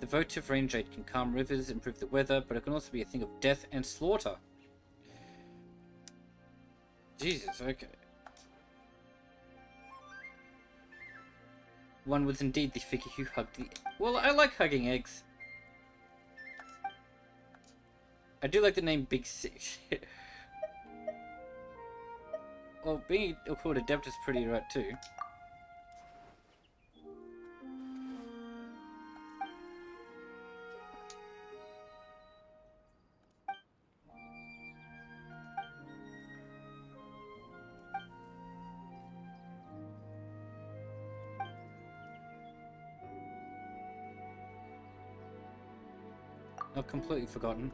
The votive rain jade can calm rivers, improve the weather, but it can also be a thing of death and slaughter. Jesus, okay. One was indeed the figure who hugged the... Well, I like hugging eggs. I do like the name Big Six. Well, being called Adept is pretty right too. Not completely forgotten.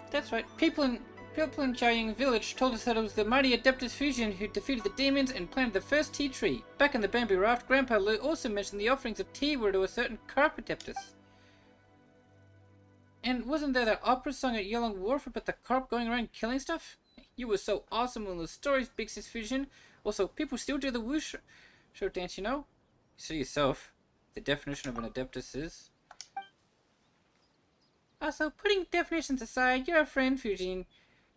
That's right. People in Jiaying Village told us that it was the mighty Adeptus Fusion who defeated the demons and planted the first tea tree. Back in the bamboo raft, Grandpa Lou also mentioned the offerings of tea were to a certain carp Adeptus. And wasn't there that opera song at Yellow Wharf about the carp going around killing stuff? You were so awesome in those stories, Big Sis Fusion. Also, people still do the whoosh show dance, you know? You see yourself. The definition of an Adeptus is... Also, putting definitions aside, you're a friend, Fujin.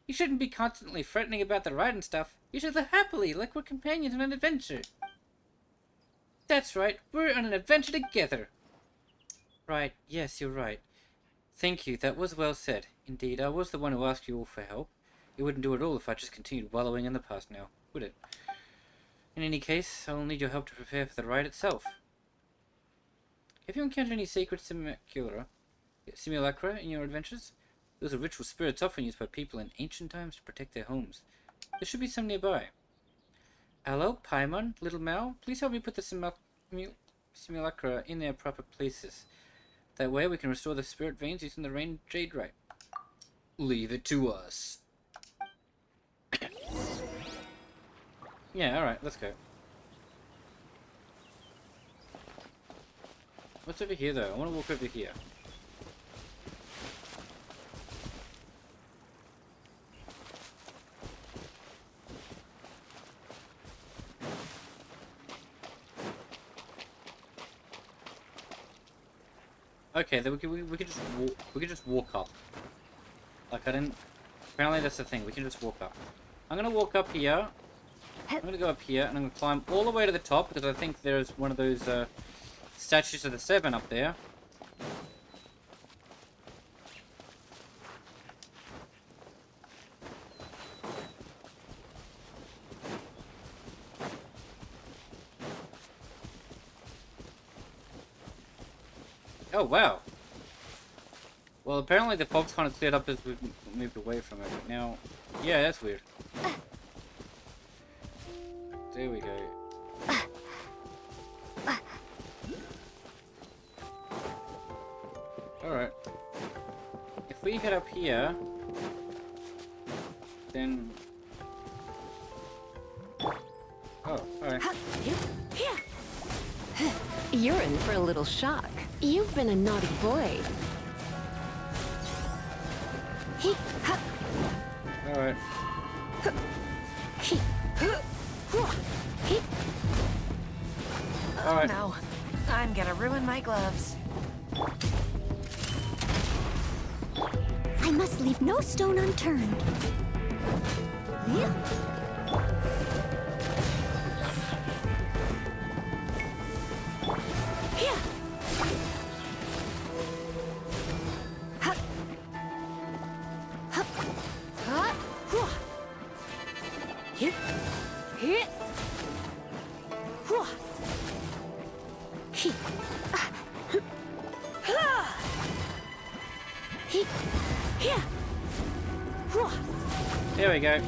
You shouldn't be constantly fretting about the ride and stuff. You should live happily, like we're companions on an adventure. That's right, we're on an adventure together. Right, yes, you're right. Thank you, that was well said. Indeed, I was the one who asked you all for help. It wouldn't do at all if I just continued wallowing in the past now, would it? In any case, I'll need your help to prepare for the ride itself. Have you encountered any sacred simulacra in your adventures? Those are ritual spirits often used by people in ancient times to protect their homes. There should be some nearby. Hello, Paimon, little Mal. Please help me put the simulacra in their proper places. That way we can restore the spirit veins using the rain jade right. Leave it to us. Yeah, alright, let's go. What's over here, though? I want to walk over here. Okay, then we could just walk up. Like I didn't. Apparently that's the thing. We can just walk up. I'm gonna walk up here. I'm gonna go up here and I'm gonna climb all the way to the top because I think there's one of those statues of the Seven up there. Oh, wow. Well, apparently the fog's kind of cleared up as we've moved away from it. But now, yeah, that's weird. There we go. Alright. If we head up here, then... Oh, alright. You're in for a little shock. You've been a naughty boy. Alright. Oh no, I'm gonna ruin my gloves. I must leave no stone unturned. There we go.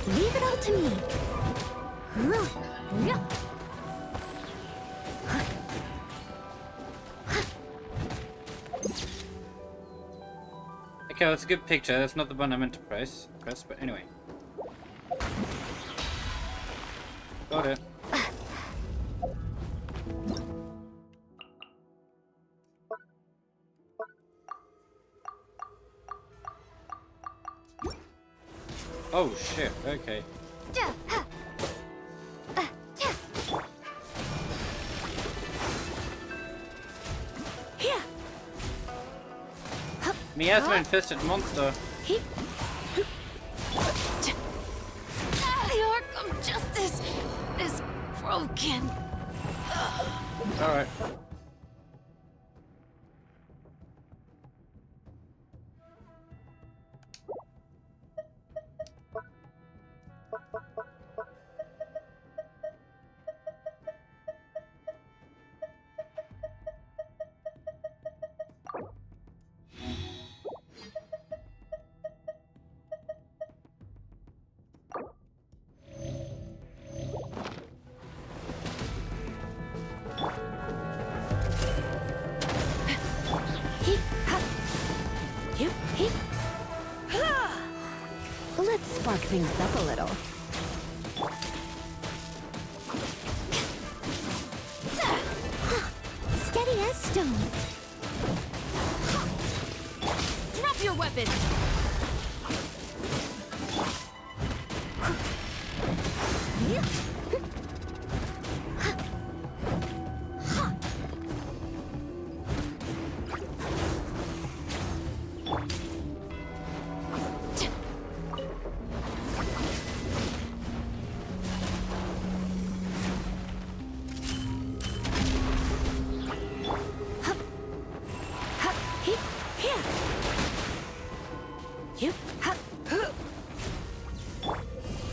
Leave it all to me. Okay, that's a good picture. That's not the one I meant to press, but anyway. Got it. Oh shit, okay. Miasma-infested monster. The arc of justice is broken. Alright. Let's spark things up a little. Steady as stone. Drop your weapons!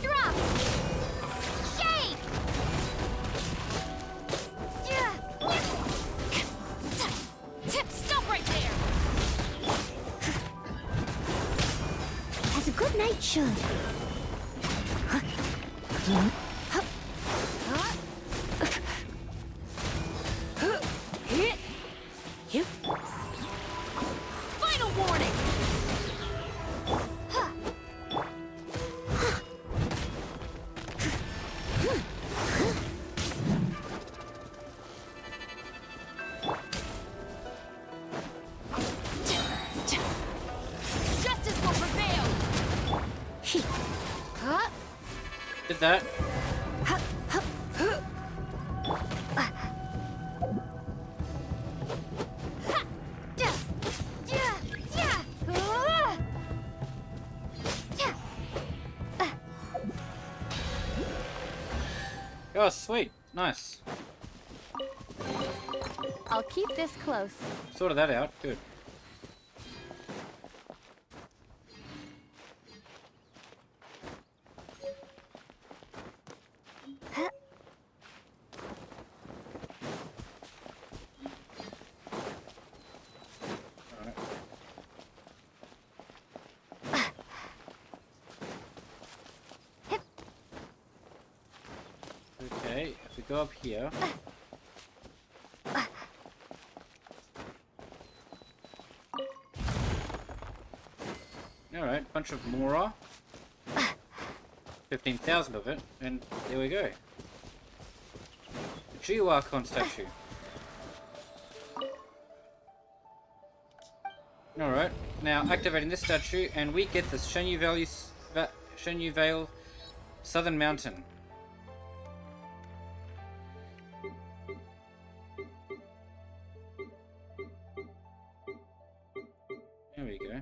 Drop! Shake! Stop right there! As a good knight should. Final warning! Justice will prevail! Did that. Oh, sweet. Nice. I'll keep this close. Sorted that out. Good. Alright. go up here. Alright, bunch of Mora. 15,000 of it, and there we go. Geoarchon statue. Alright, now activating this statue, and we get the Shenyu Vale Southern Mountain. There we go.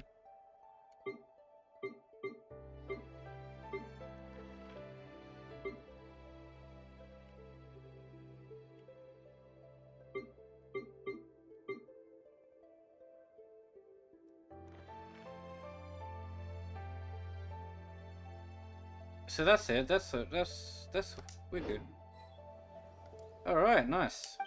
So that's it. That's we're good. All right, nice.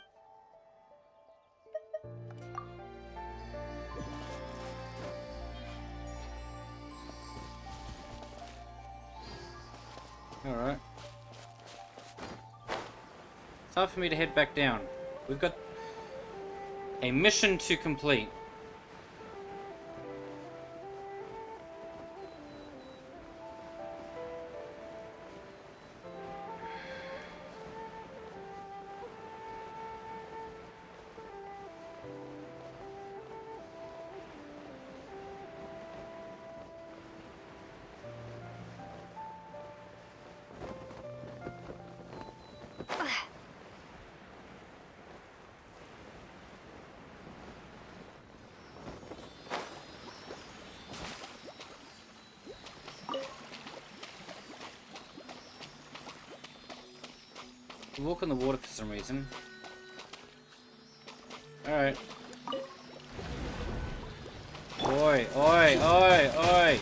All right. Time for me to head back down. We've got a mission to complete. Walk on the water for some reason. Alright. Oi, oi, oi, oi!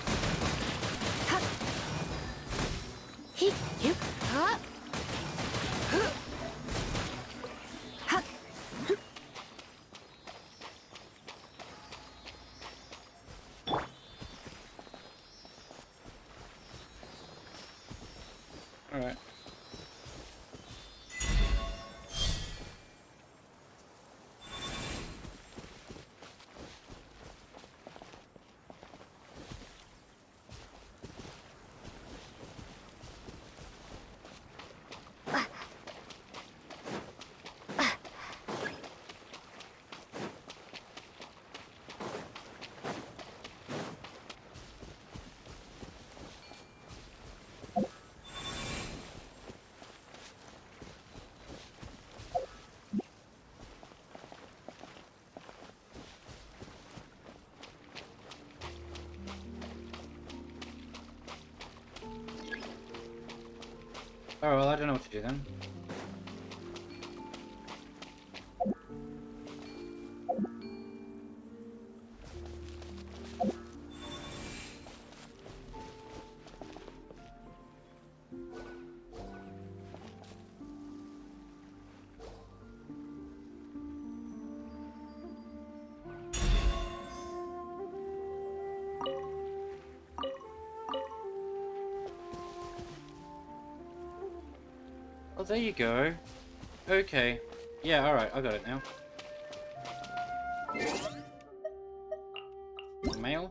Alright. Oh, well, I don't know what to do then. Oh, there you go. Okay. Yeah, alright, I got it now. Mail?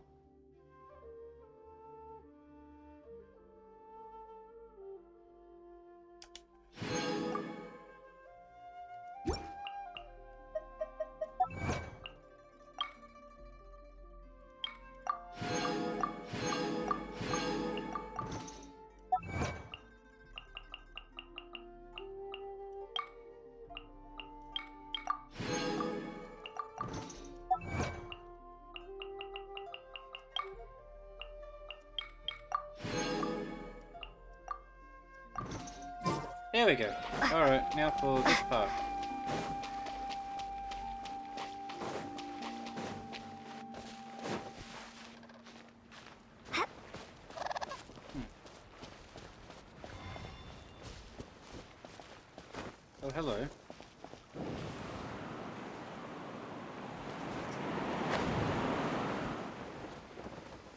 There we go. Alright, now for this part. Oh, hello.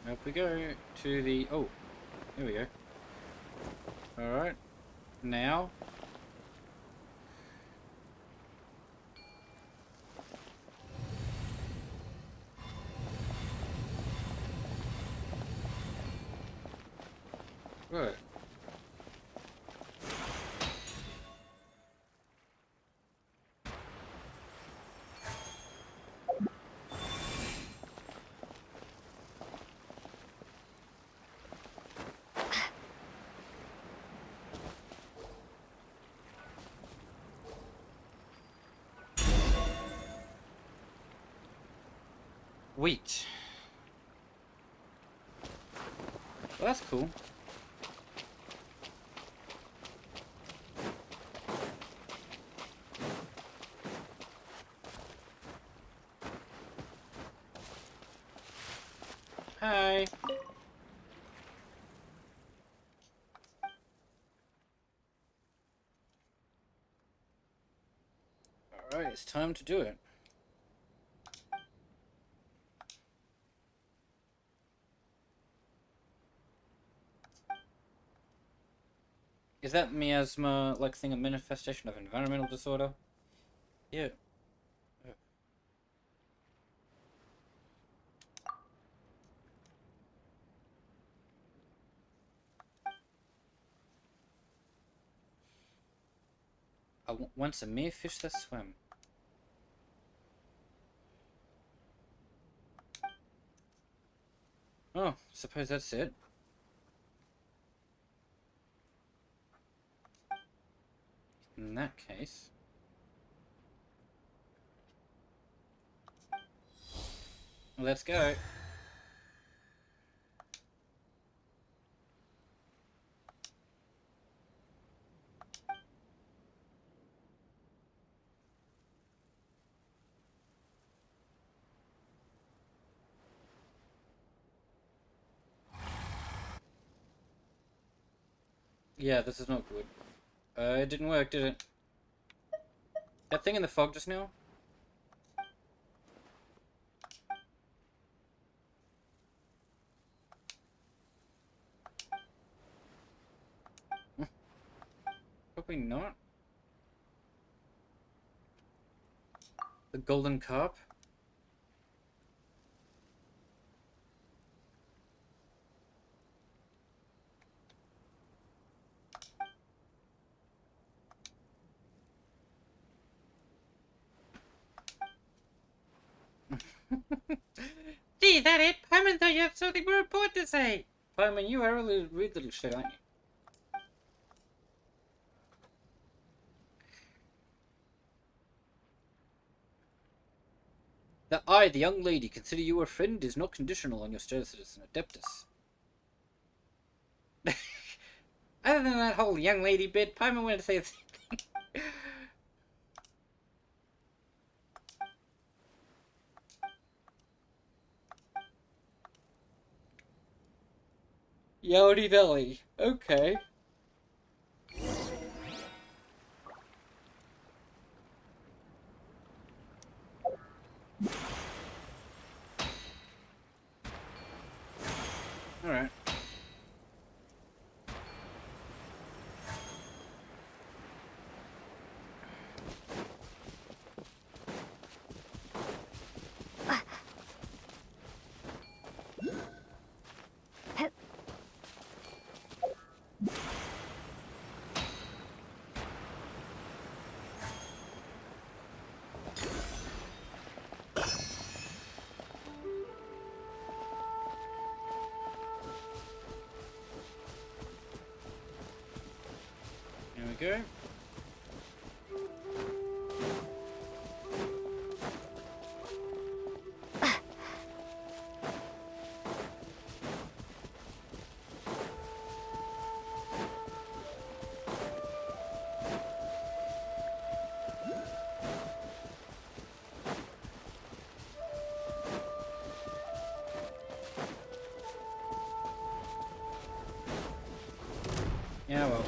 Now if we go to the... Oh, there we go. Alright. Now, Right. Wheat. Well, that's cool. Hi. Alright, it's time to do it. Is that miasma like thing a manifestation of environmental disorder? Yeah. Once a mere fish that swam. Oh, suppose that's it. In that case... let's go. Yeah, this is not good. It didn't work, did it? That thing in the fog just now? Probably not. The golden carp? Gee, that it? Paimon thought you had something more important to say. Paimon, you are a little rude little shit, aren't you? That I, the young lady, consider you a friend is not conditional on your status as an adeptus. Other than that whole young lady bit, Paimon wanted to say the same thing. Yodi Valley. Okay. Alright. Here we go. Yeah, well.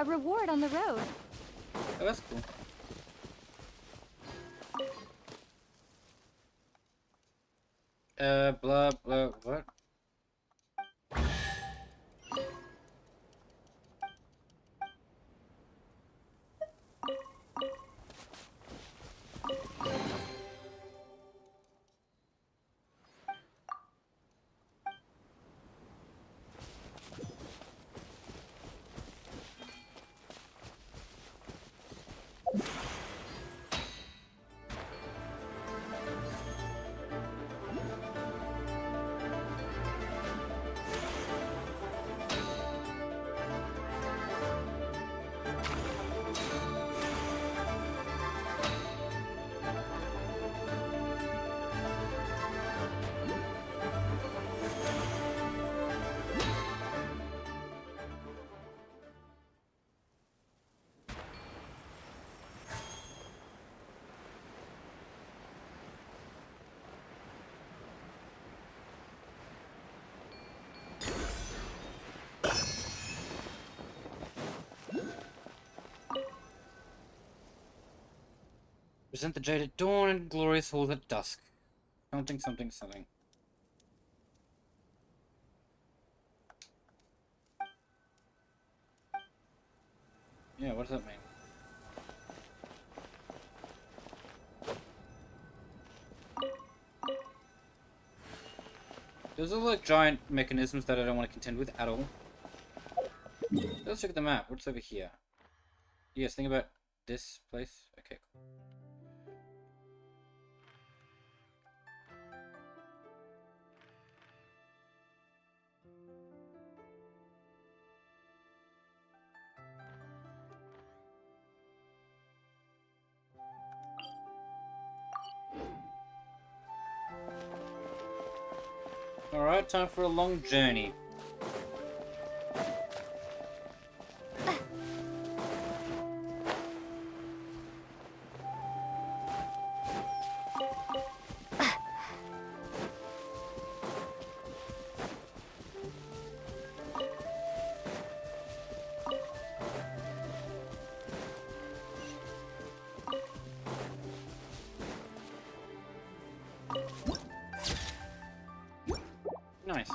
reward on the road. Oh, that's cool. Blah, blah, what? Present the jaded dawn and glorious halls at dusk. Something, something, something. Yeah, what does that mean? Those are like giant mechanisms that I don't want to contend with at all. Let's look at the map. What's over here? Yes, think about this place. Okay, cool. Alright, time for a long journey. Nice.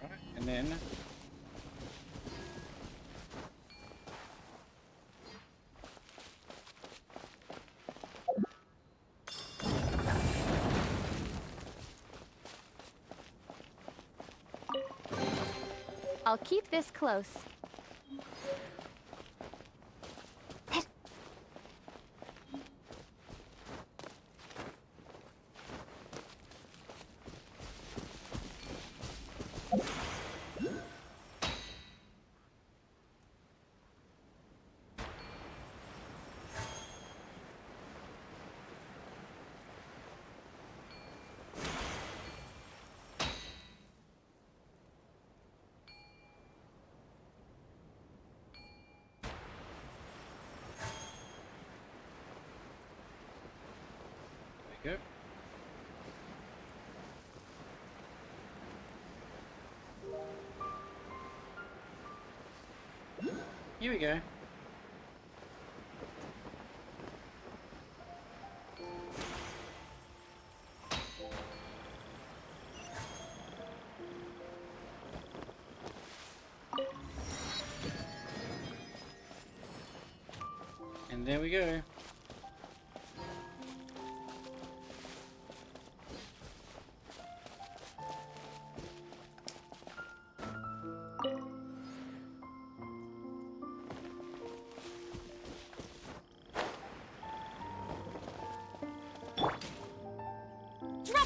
Alright, and then... I'll keep this close. There we go. Here we go. And there we go.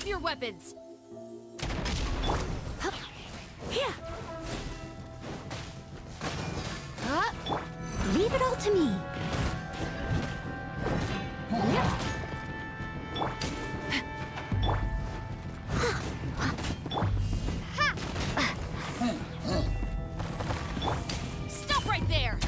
Drop your weapons! Leave it all to me. Stop right there!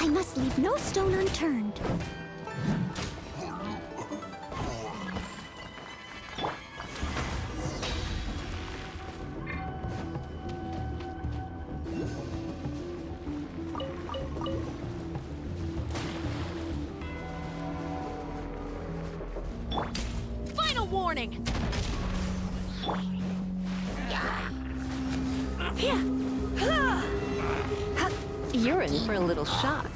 I must leave no stone unturned. Final warning! You're in for a little shock.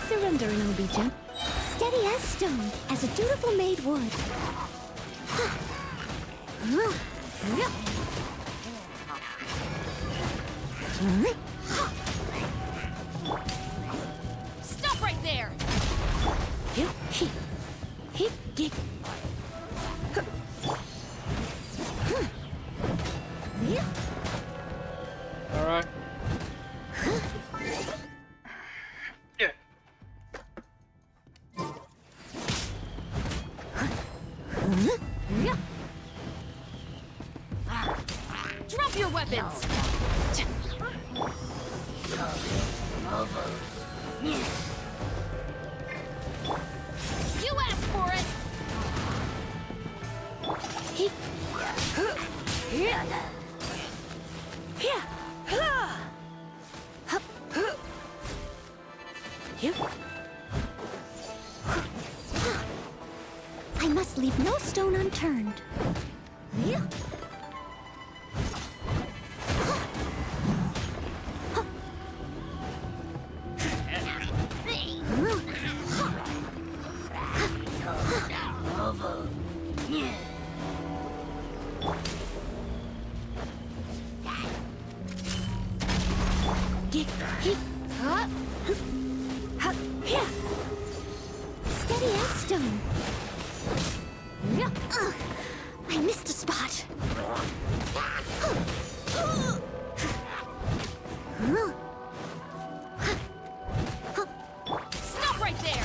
Surrender and I'll be gentle. Steady as stone, as a dutiful maid would. Stop right there! Alright. Yeah. Drop your weapons! You asked for it! I must leave no stone unturned. Steady as stone. I missed a spot. Stop right there!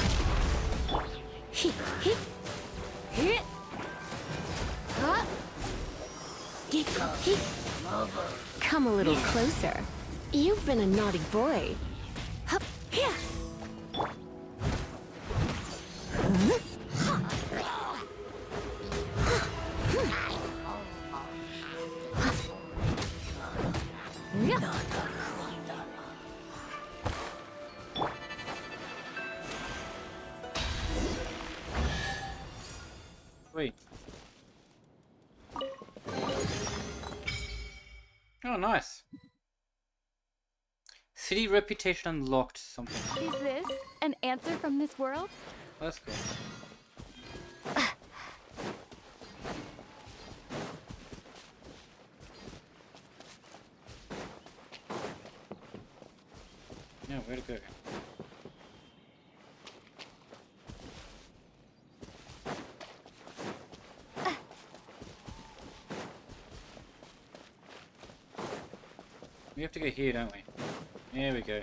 Come a little closer. You've been a naughty boy. Wait. Oh, nice. City reputation unlocked something. Is this an answer from this world? That's cool. Yeah, way to go. We have to go here, don't we? There we go.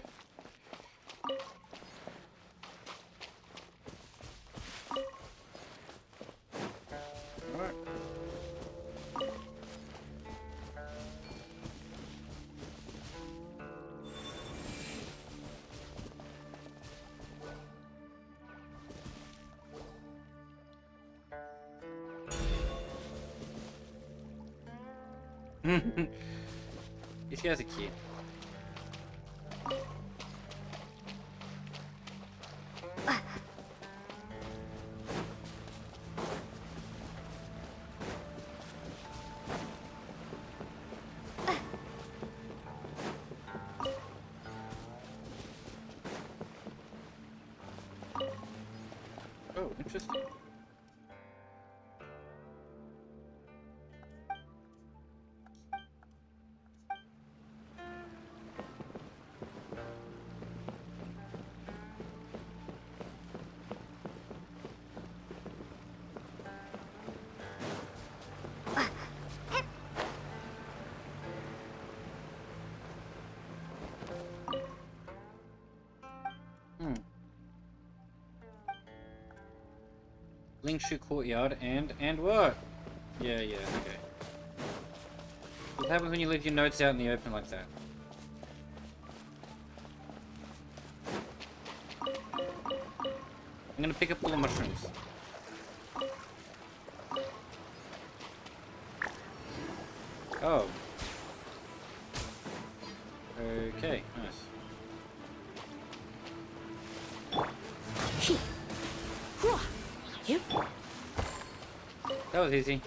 These guys are cute. Oh, interesting. Lingshu Courtyard and what? Yeah, okay. What happens when you leave your notes out in the open like that? I'm gonna pick up all the mushrooms. Oh. Okay, nice. That was easy.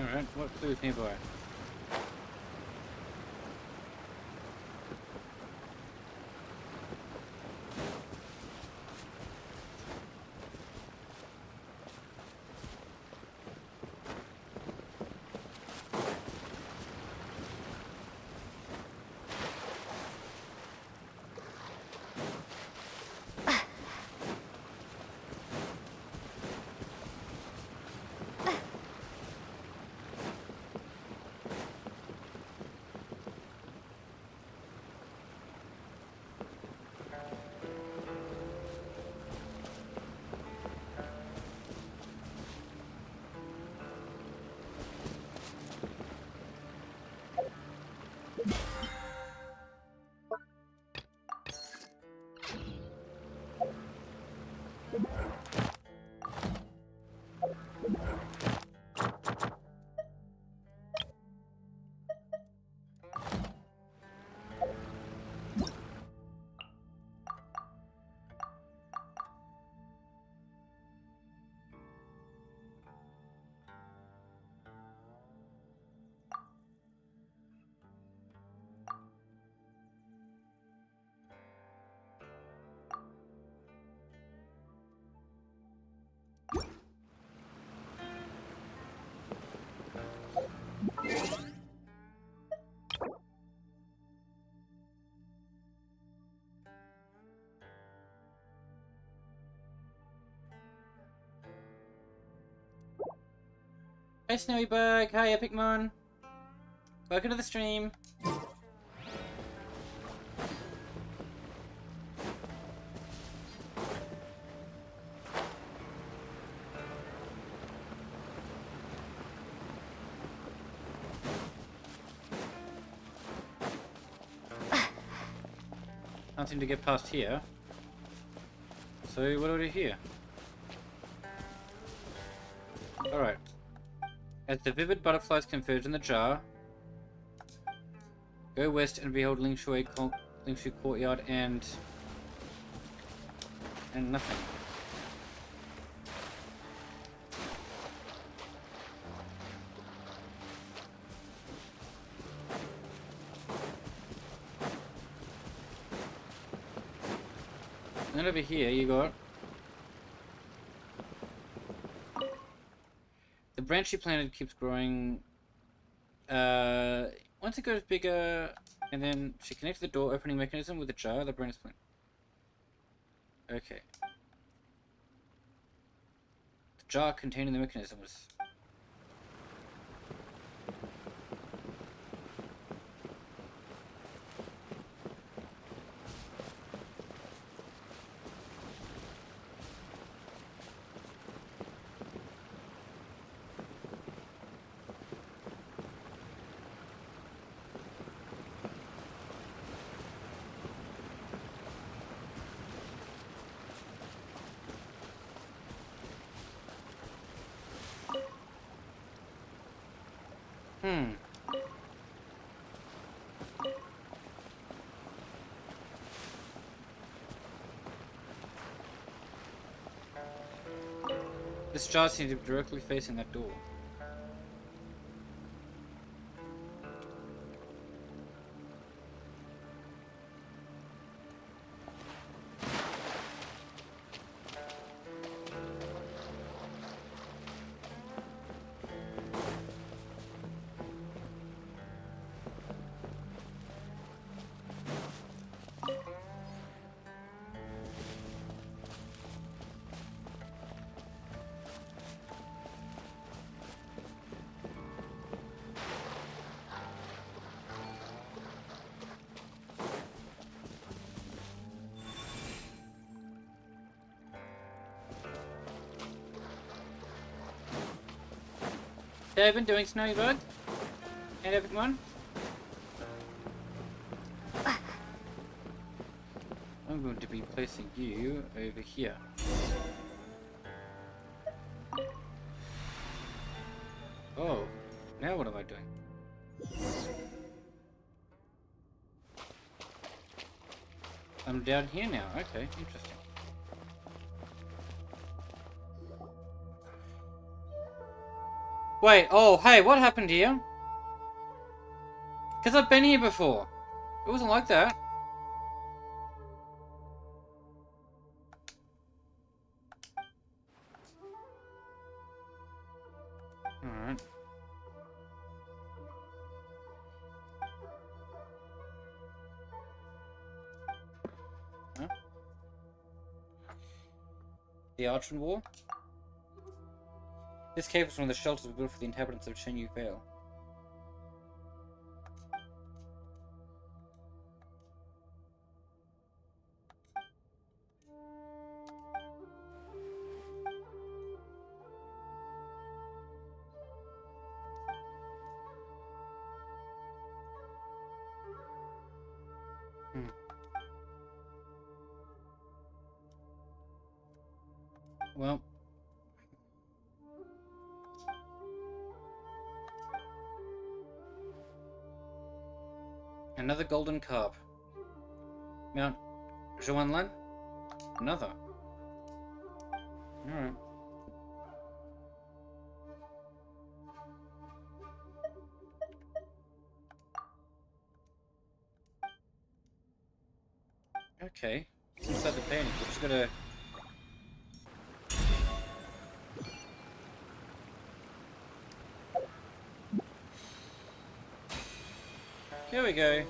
Alright, what clues nearby? Hi Snowy Bug, hi Epicmon. Welcome to the stream. Can't seem to get past here. So what do we do here? Alright. As the vivid butterflies converge in the jar, go west and behold Lingshu Courtyard and nothing. And then over here you got the branch you planted keeps growing. Once it goes bigger, and then she connects the door opening mechanism with a jar. The branch plant. Okay. The jar containing the mechanism was. This jar seems to be directly facing that door. I've been doing Snowy Bug and everyone. I'm going to be placing you over here. Oh, now what am I doing? I'm down here now. Okay, interesting. Wait, oh, hey, what happened here? Because I've been here before. It wasn't like that. Alright. Huh? The Archon War? This cave was one of the shelters we built for the inhabitants of Shenyu Vale. Well. Another golden carp. Mount Zhuanlan? Another. Alright. Okay. Inside the painting, we're just gonna... Here we go.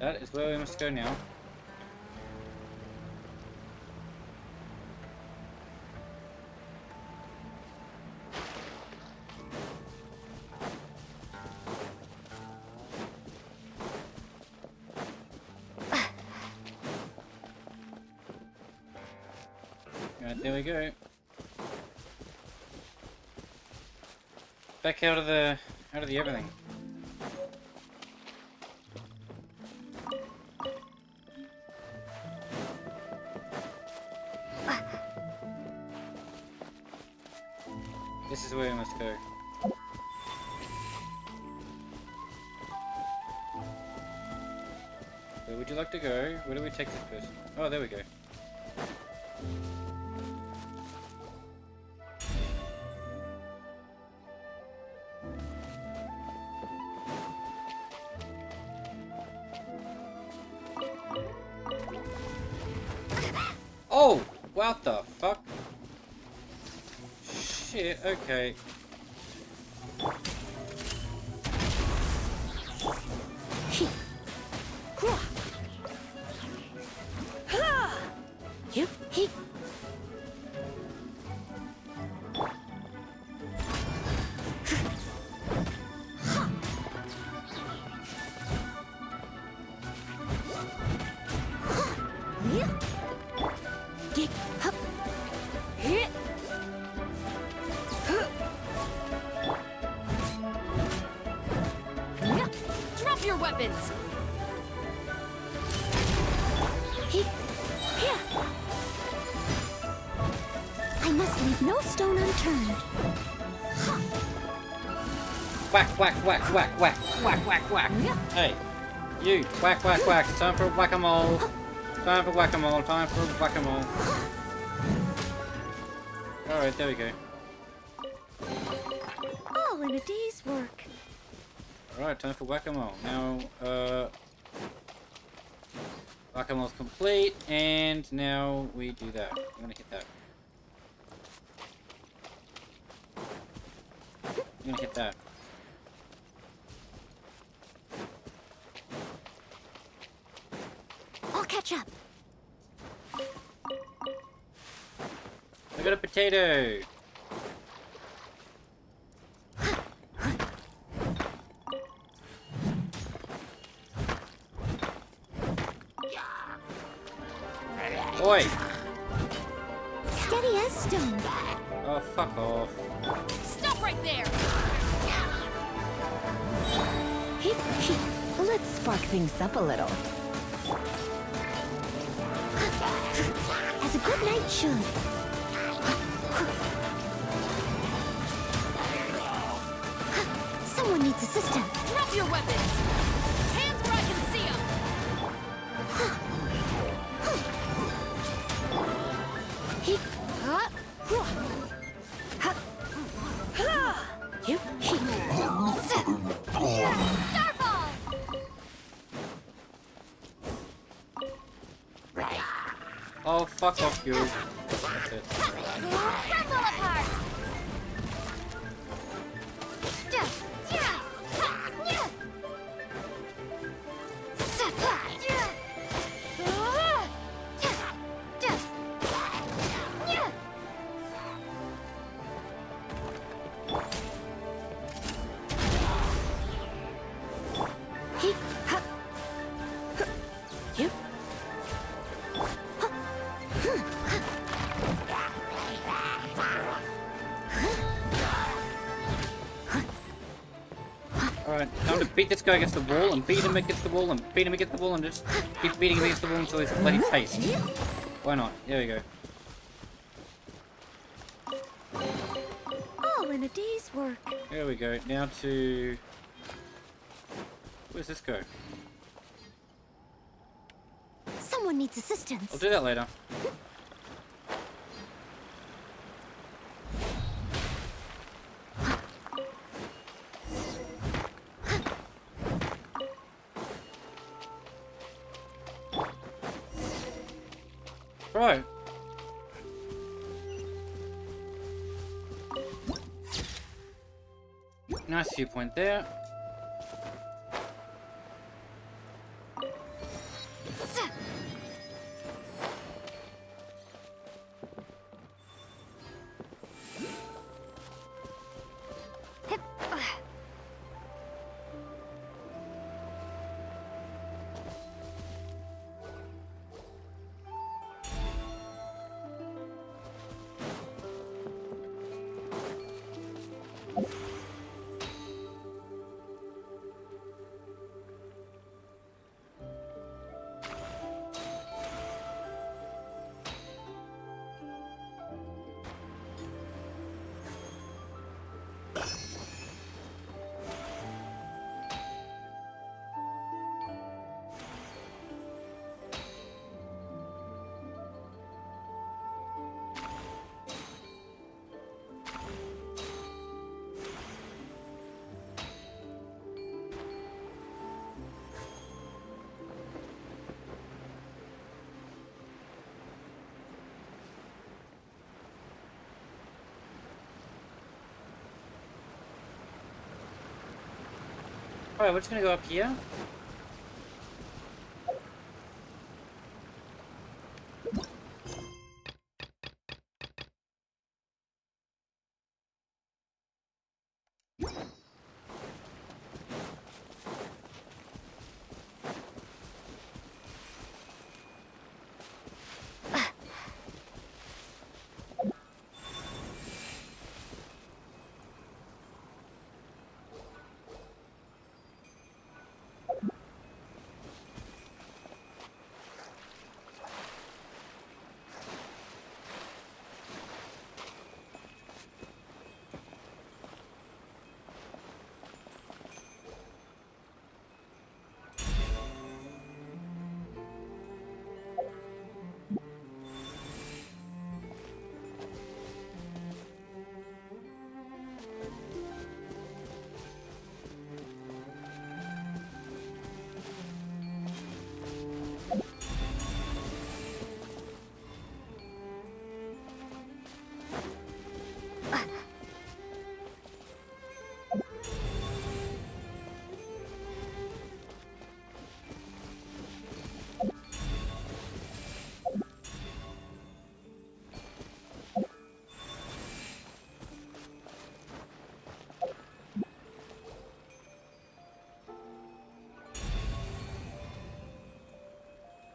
That is where we must go now. Right, there we go. Back out of the everything. This is where we must go. Where would you like to go? Where do we take this person? Oh, there we go. Oh! What the fuck? Shit, okay. Drop your weapons! I must leave no stone unturned. Whack, whack, whack, whack, whack, whack, whack, whack. Hey, you, whack, whack, whack. It's time for whack-a-mole. Time for whack-a-mole. Time for whack-a-mole. Alright, there we go. All in a day's work. Alright, time for whack-a-mole. Now, whack-a-mole's complete, and now we do that. I'm gonna hit that. I'm gonna hit that. I'll catch up. I got a potato! Oi! Steady as stone. Oh, fuck off. Stop right there! Let's spark things up a little. As a good knight should. Someone needs assistance. Drop your weapons! Hands where I can see them! Starfall! Oh, fuck off, you. That's it. Crumble apart! Alright, time to beat this guy against the wall, and beat him against the wall, and beat him against the wall, and just keep beating him against the wall until he's bloody paste. Why not? There we go. All in a day's work. There we go. Now to... Where's this go? Someone needs assistance. I'll do that later. Right. Nice viewpoint there. Alright, we're just gonna go up here.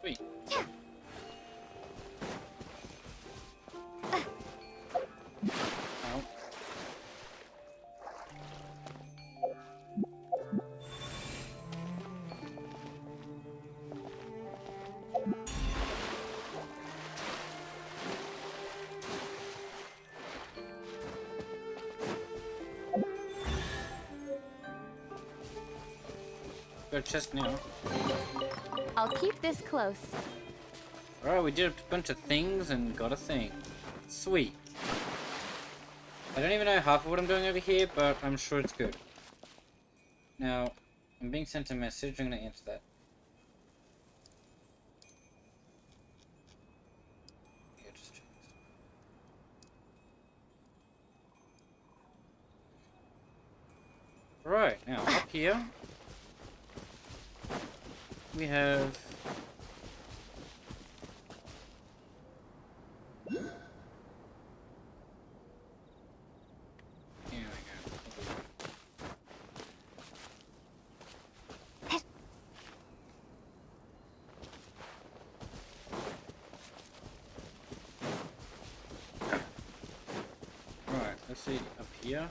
Wait. Ow. Got a chest now. I'll keep this close. Alright, we did a bunch of things and got a thing. Sweet. I don't even know half of what I'm doing over here, but I'm sure it's good. Now, I'm being sent a message, I'm gonna answer that. Yeah, just check this. Right, now up here we have here we go. Right, let's see up here.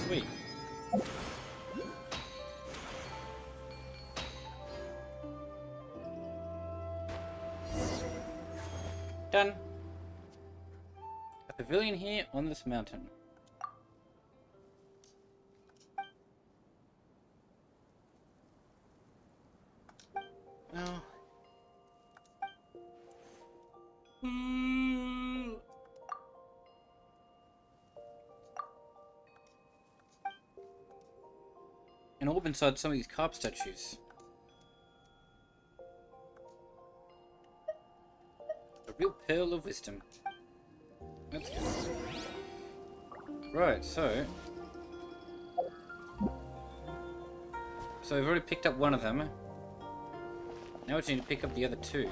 Sweet. Done. A pavilion here on this mountain. Well. An orb inside some of these carp statues. A real pearl of wisdom. That's good. Right, so we've already picked up one of them. Now we just need to pick up the other two.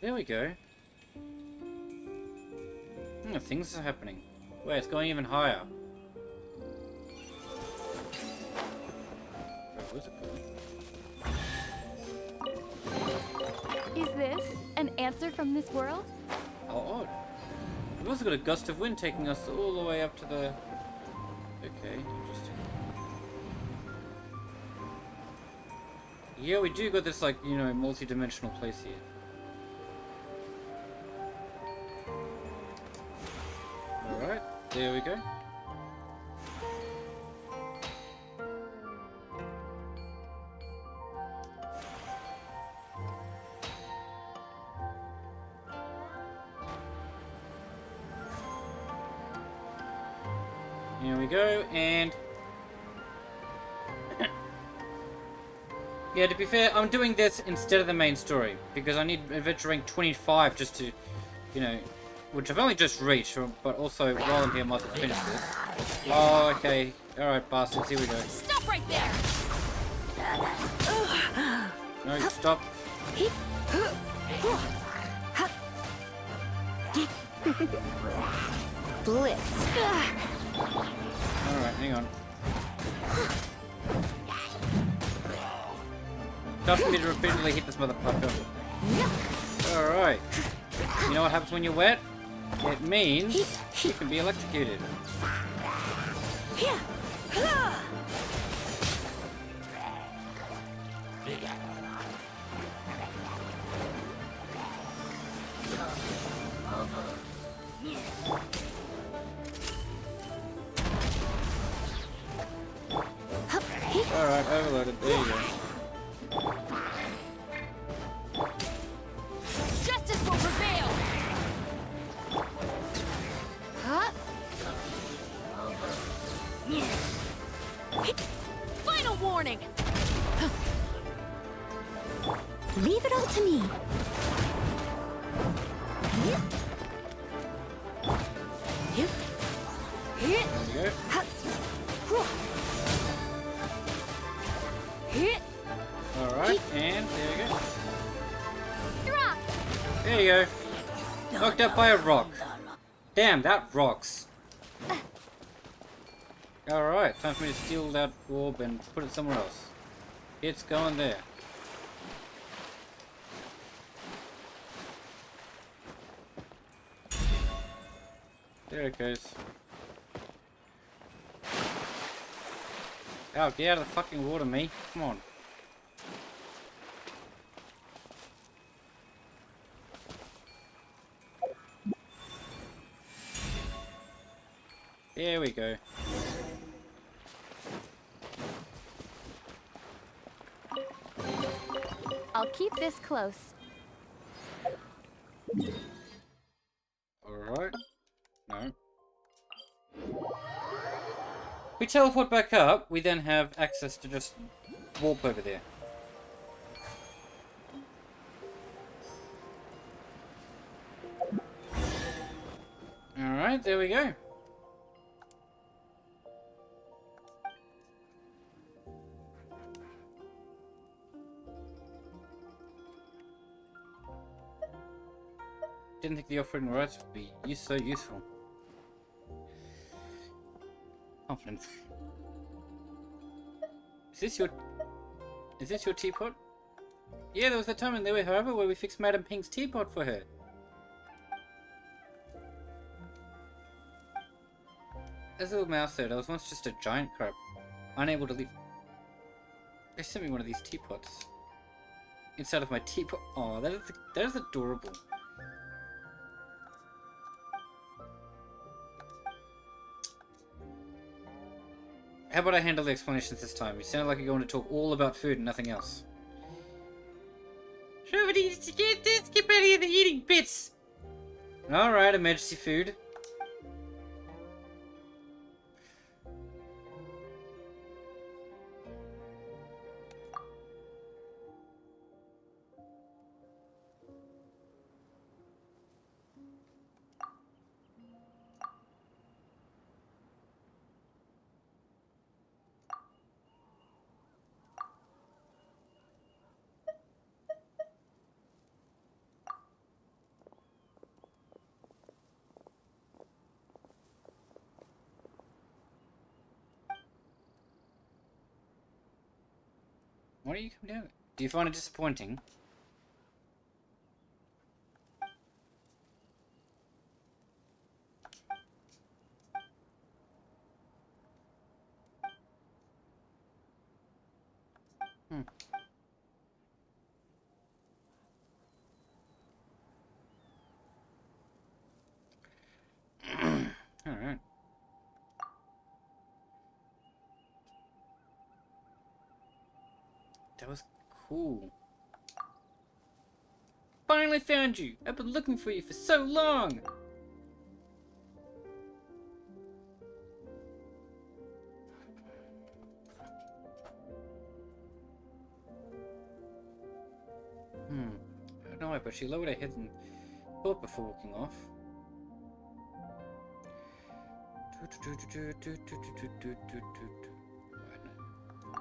There we go. Things are happening. Wait, it's going even higher. Where's it going? Is this an answer from this world? How odd. We've also got a gust of wind taking us all the way up to the... Okay, interesting. Yeah, we do got this, like, you know, multi-dimensional place here. Alright, there we go. Here we go, and... yeah, to be fair, I'm doing this instead of the main story, because I need adventure rank 25 just to, you know, which I've only just reached, but also while I'm here I must finish this. Oh, okay. Alright, bastards, here we go. Stop right there! No, stop. Blitz. Alright, hang on. Tough for me to repeatedly hit this motherfucker. Alright. You know what happens when you're wet? It means you can be electrocuted. Alright, overloaded. There you go. Justice will prevail! Huh? Final warning! Leave it all to me. There you go. Alright, and there you go. Drop! There you go. Knocked out by a rock. Damn, that rocks. Alright, time for me to steal that orb and put it somewhere else. It's going there. There it goes. Oh, get out of the fucking water, me. Come on. There we go. I'll keep this close. Alright. No. We teleport back up, we then have access to just warp over there. Alright, there we go. Didn't think the offering rights would be so useful. Confidence. Is this your teapot? Yeah, there was a time in there, however, where we fixed Madam Pink's teapot for her. As a little mouse said, I was once just a giant crab, unable to leave. They sent me one of these teapots. Inside of my teapot. Oh, that is adorable. How about I handle the explanations this time? You sound like you're going to talk all about food and nothing else. Rubie, did you get this? Get out of here, the eating bits! Alright, emergency food. Why do you come down? Do you find it disappointing? Alright. That was cool. Finally found you! I've been looking for you for so long! I don't know why, but she lowered her head and thought before walking off.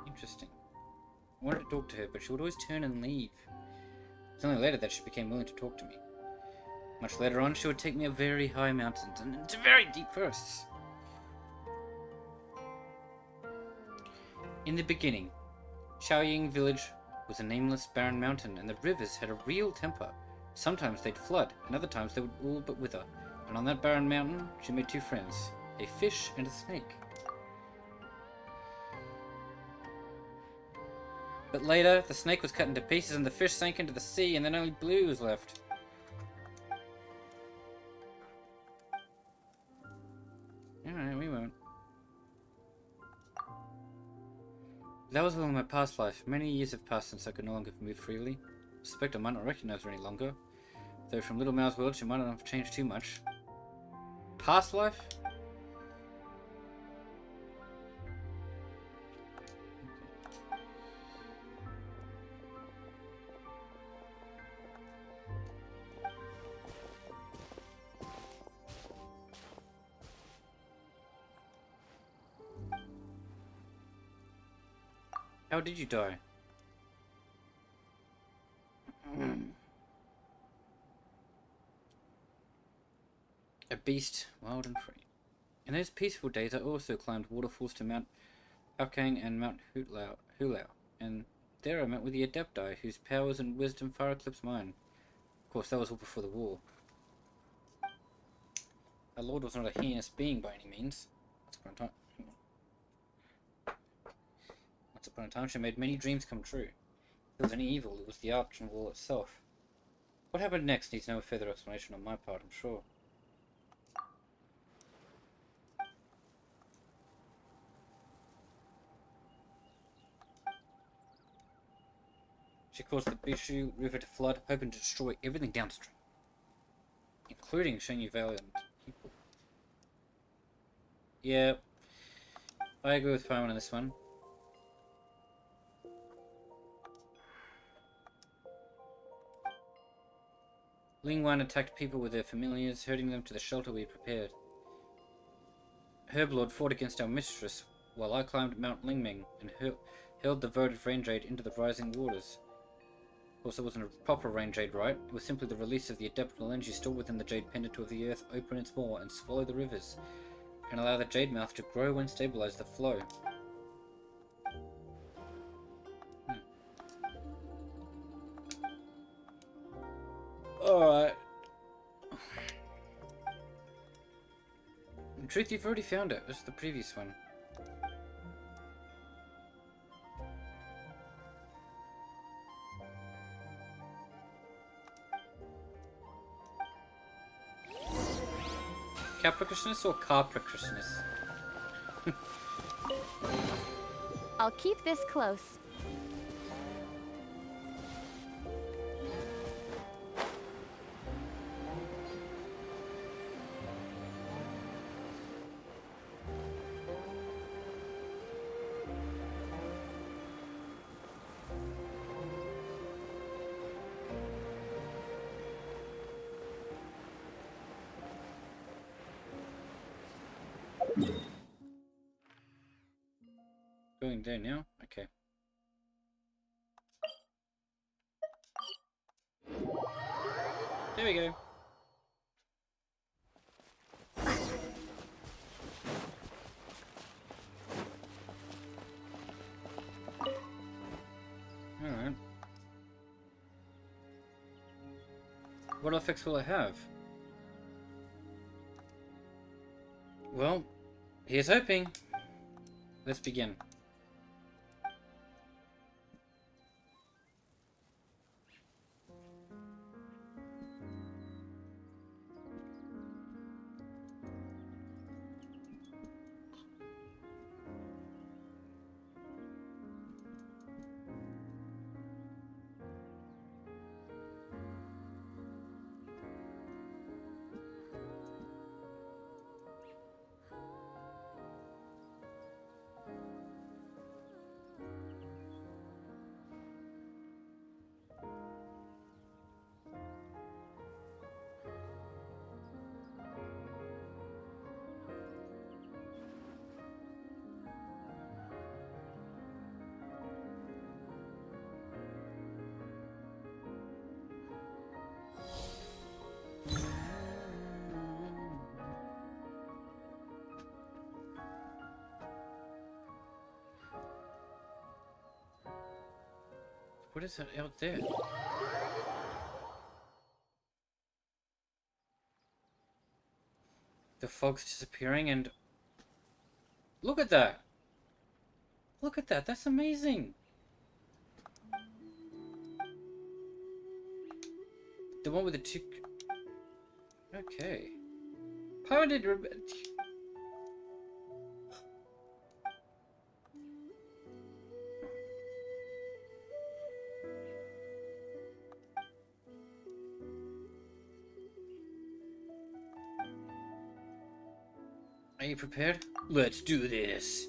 Interesting. I wanted to talk to her, but she would always turn and leave. It was only later that she became willing to talk to me. Much later on, she would take me up very high mountains and into very deep forests. In the beginning, Xiaoying village was a nameless, barren mountain, and the rivers had a real temper. Sometimes they'd flood, and other times they would all but wither. And on that barren mountain, she made two friends, a fish and a snake. But later, the snake was cut into pieces and the fish sank into the sea, and then only Blue was left. Alright, we won't. That was all in my past life. Many years have passed since I could no longer move freely. I suspect I might not recognize her any longer. Though from Little Mao's world, she might not have changed too much. Past life? How did you die? A beast, wild and free. In those peaceful days, I also climbed waterfalls to Mount Akang and Mount Hulao, and there I met with the Adepti, whose powers and wisdom far eclipsed mine. Of course, that was all before the war. Our lord was not a heinous being by any means. Once upon a time, she made many dreams come true. If there was any evil, it was the Archon Wall itself. What happened next needs no further explanation on my part, I'm sure. She caused the Bishu River to flood, hoping to destroy everything downstream, including Shenyu Valley and people. Yeah, I agree with Fireman on this one. Ling Wan attacked people with their familiars, herding them to the shelter we had prepared. Herblord fought against our mistress, while I climbed Mount Lingming and hurled the votive rain jade into the rising waters. Of course, it wasn't a proper rain jade, right? It was simply the release of the adaptable energy stored within the jade pendant of the earth open its maw and swallow the rivers, and allow the jade mouth to grow and stabilize the flow. Alright. In truth, you've already found it. It's the previous one. Capriciousness or capriciousness? I'll keep this close. Going there now? Okay. There we go. What effects will it have? Well, here's hoping. Let's begin. What is that out there? The fog's disappearing and... Look at that! Look at that, that's amazing! The one with the two... Okay. Pirated... Are you prepared? Let's do this!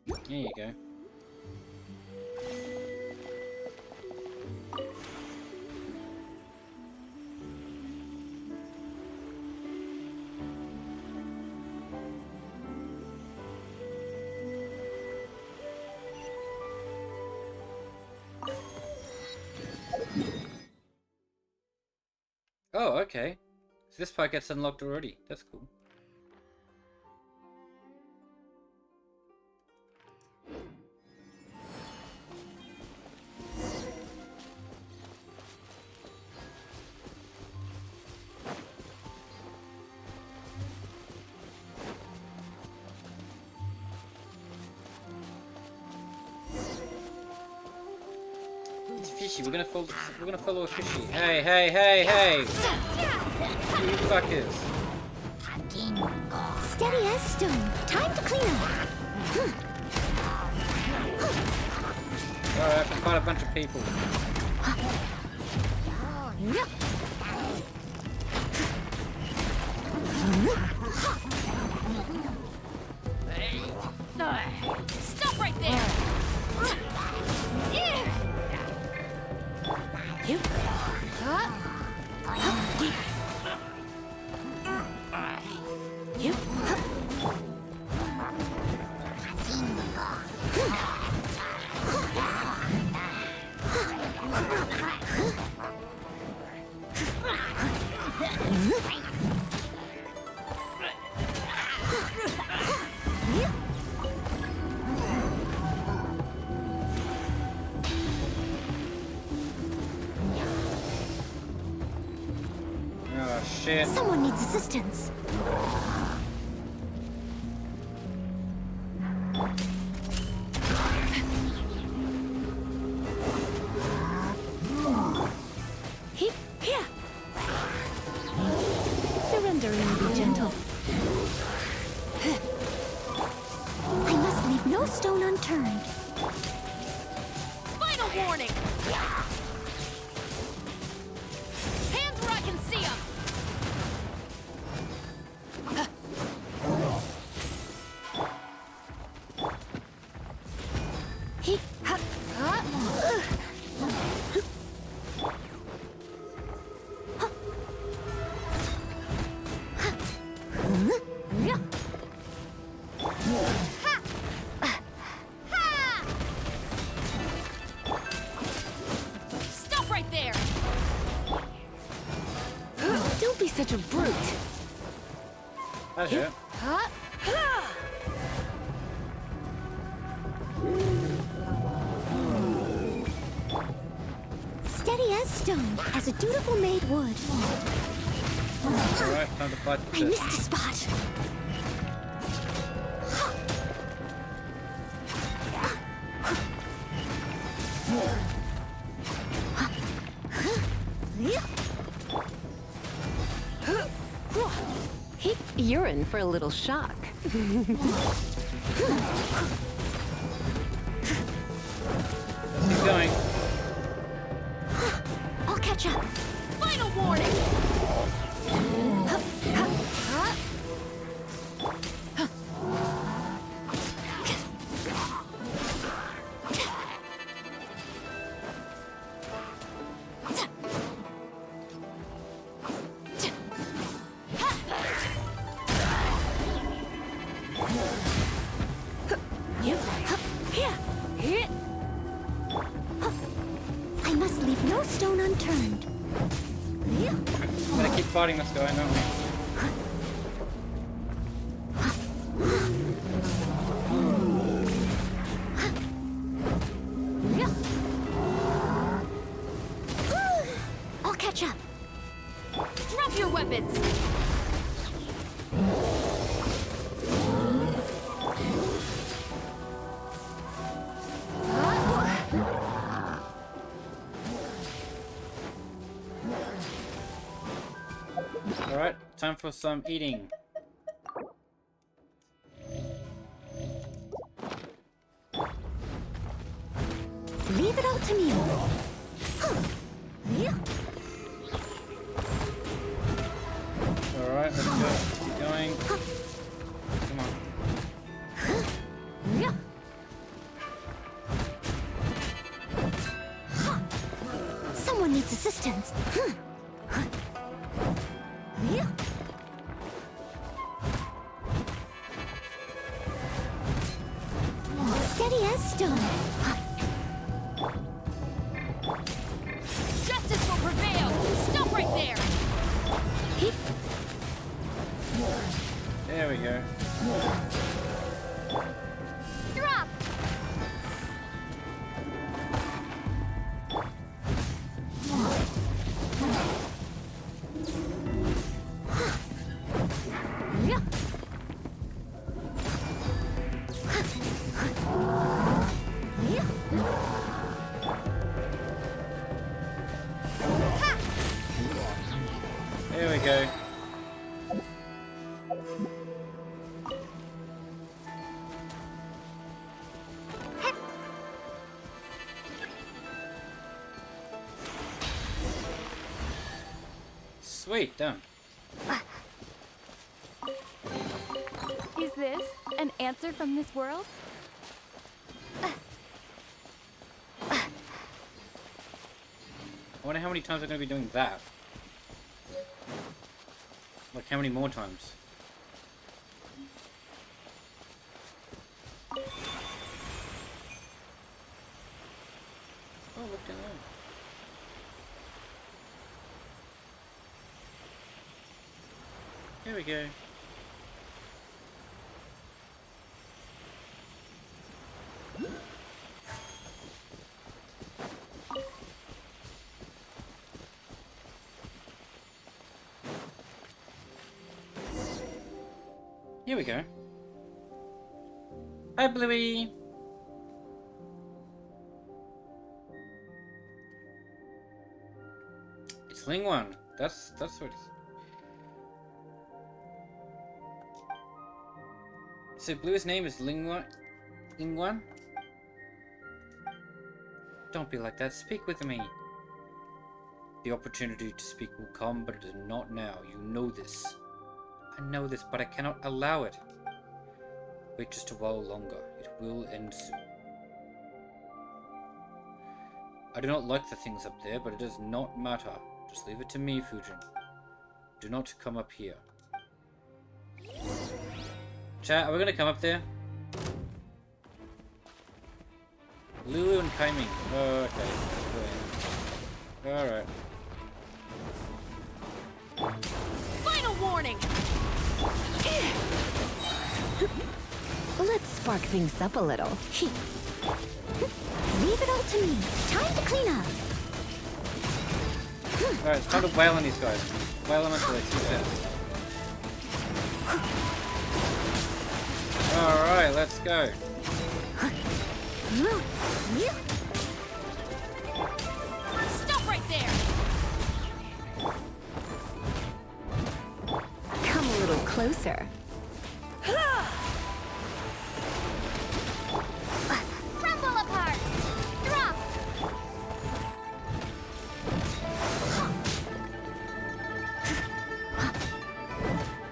There you go. Oh, okay. So this part gets unlocked already. That's cool. It's fishy. We're gonna follow a fishy. Hey, hey, hey, hey! You fuckers. Steady as stone. Time to clean up. Alright, I can fight a bunch of people. Stop right there! You. You. Oh shit. Someone needs assistance. Here. Surrender and be gentle. I must leave no stone unturned. Final warning! Hands where I can see them! He. Ha. Ha. Stop right there! Don't be such a brute. That's it. Ha. Steady as stone, as a dutiful maid would. Alright, time to fight I the missed a spot. You're in for a little shock. Keep going. I'll catch up. Final warning! I must leave no stone unturned. I'm gonna keep fighting this guy, don't we? I'll catch up. Drop your weapons! Alright, time for some eating. Leave it all to me. Alright, let's go. Keep going. Come on. Someone needs assistance. Steady as stone. Justice will prevail! Stop right there! There we go. Drop! There we go. Sweet, done. Is this an answer from this world? I wonder how many times I'm going to be doing that. Like, how many more times? Oh, look at that. There we go. Here we go. Hi, Bluey. It's Lingwan. That's what it's. So Bluey's name is Lingwan. Lingwan. Don't be like that. Speak with me. The opportunity to speak will come, but it is not now. You know this. I know this, but I cannot allow it. Wait just a while longer. It will end soon. I do not like the things up there, but it does not matter. Just leave it to me, Fujin. Do not come up here. Chat, are we gonna come up there? Lulu and Kaiming. Oh, okay. Alright. Final warning! Let's spark things up a little. Leave it all to me. Time to clean up. Alright, it's time to wail on these guys. Wail them until they success. Alright, let's go. Stop right there! Come a little closer. Crumble apart! Drop!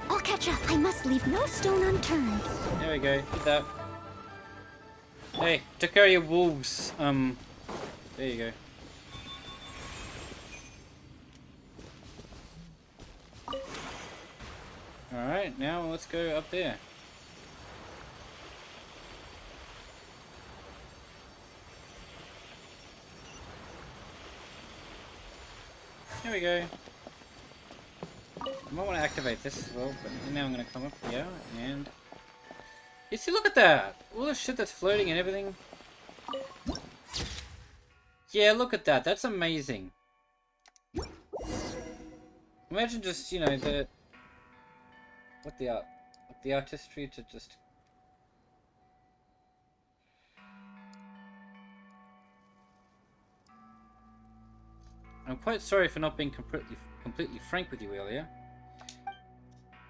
I'll catch up. I must leave no stone unturned. There we go, did that. Hey, took care of your wolves. There you go. Alright, now let's go up there. There we go. I might want to activate this as well, but now I'm going to come up here and... You see, look at that! All the shit that's floating and everything. Yeah, look at that. That's amazing. Imagine just, you know, the artistry to just... I'm quite sorry for not being completely frank with you earlier.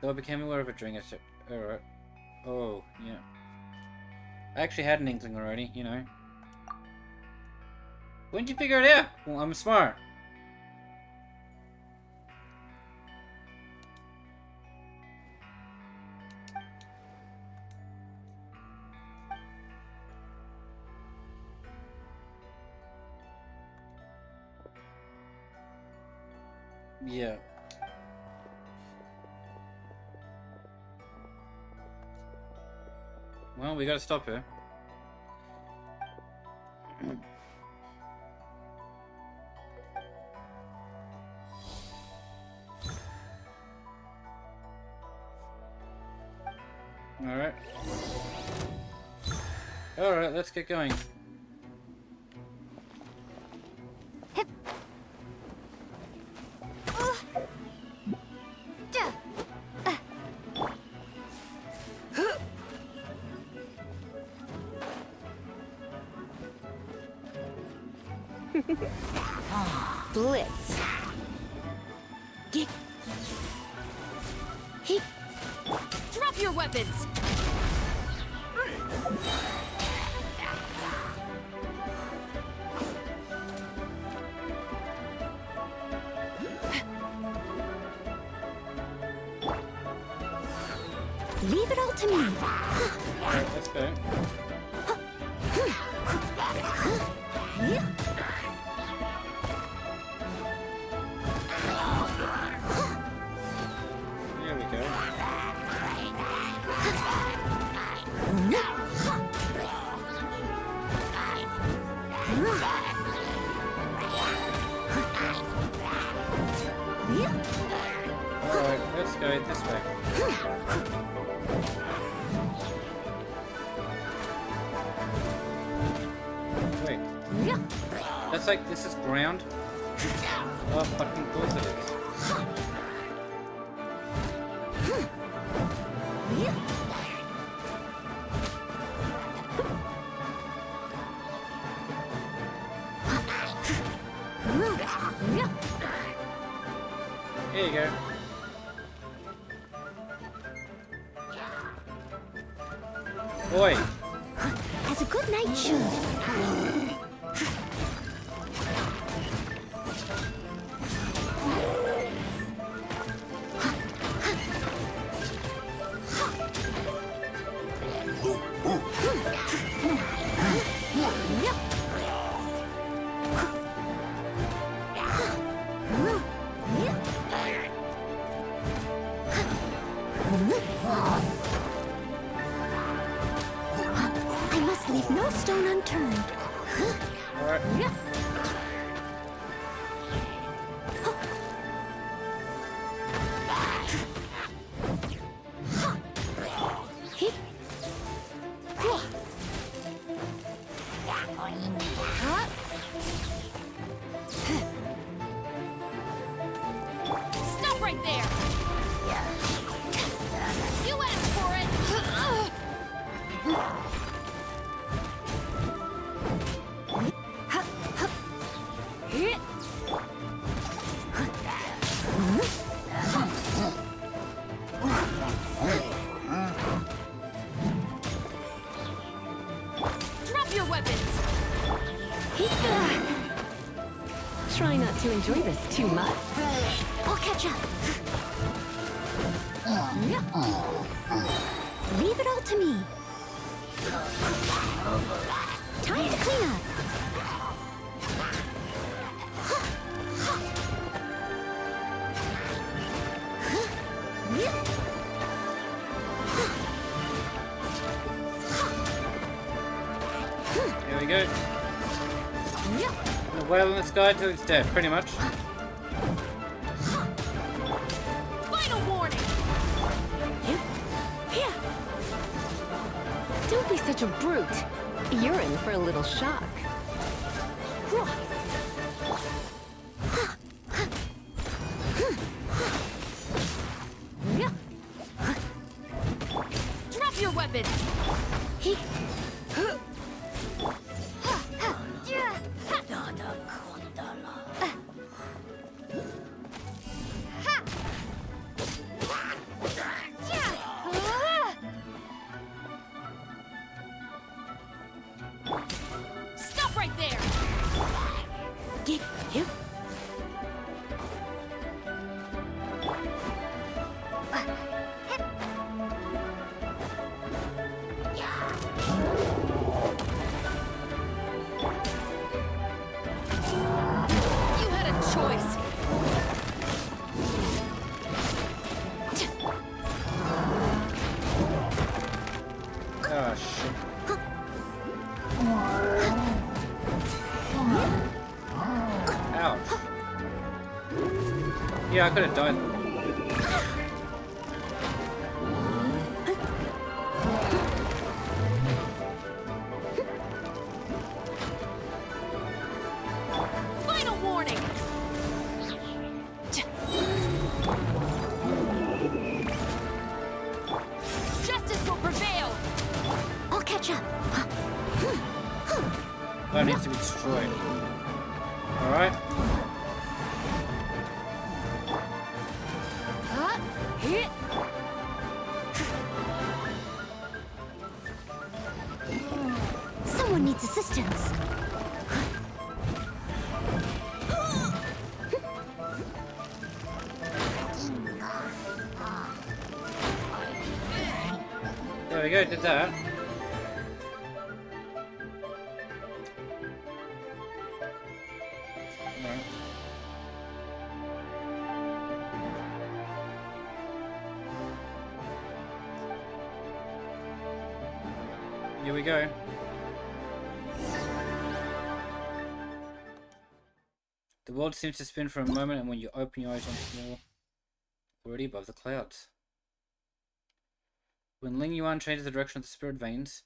Though I became aware of it during a... Alright. Oh, yeah. I actually had an inkling already, you know. When did you figure it out? Well, I'm smart. Yeah. Well, we gotta stop her. Alright. Alright, let's get going. Blitz. Drop your weapons! Leave it all to me. Alright, let's go. There we go. Alright, let's go this way. Wait. That's like, this is ground? Oh, fucking course it is. Here you go. Boy. As a good knight should. I must leave no stone unturned. Alright. weapons! Try not to enjoy this too much. I'll catch up. Leave it all to me. Time to clean up. Here we go. The whale in the sky till it's dead, pretty much. Final warning! Don't be such a brute. You're in for a little shock. Drop your weapons! Stop right there! You had a choice. Oh shit. Ouch. Yeah, I could have died. Final warning! Justice will prevail! I'll catch up. That needs to be destroyed. Alright. Someone needs assistance. There we go, did that. Alright. Here we go. The world seems to spin for a moment, and when you open your eyes once more, already above the clouds. When Ling Yuan changes the direction of the spirit veins,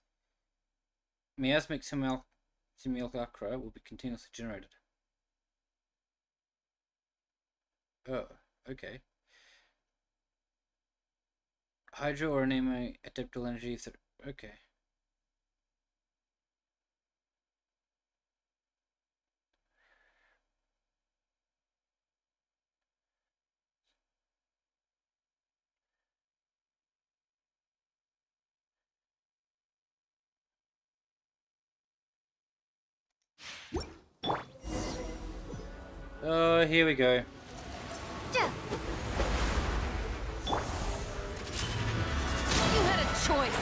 miasmic simulacra will be continuously generated. Oh, okay. Hydro or anemo adaptable energy if okay. Oh, here we go. You had a choice.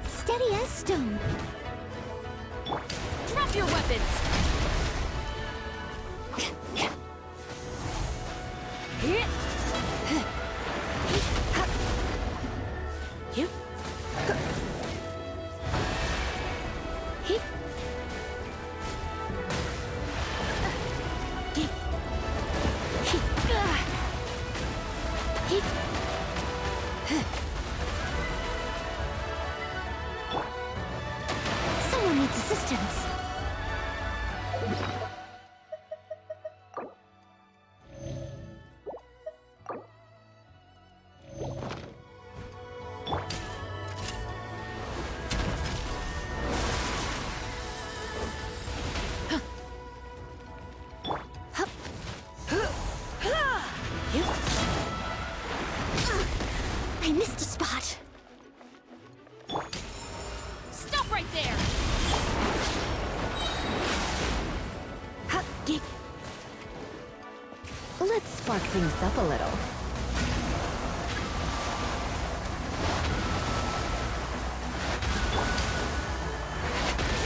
Steady as stone. Drop your weapons. spark things up a little.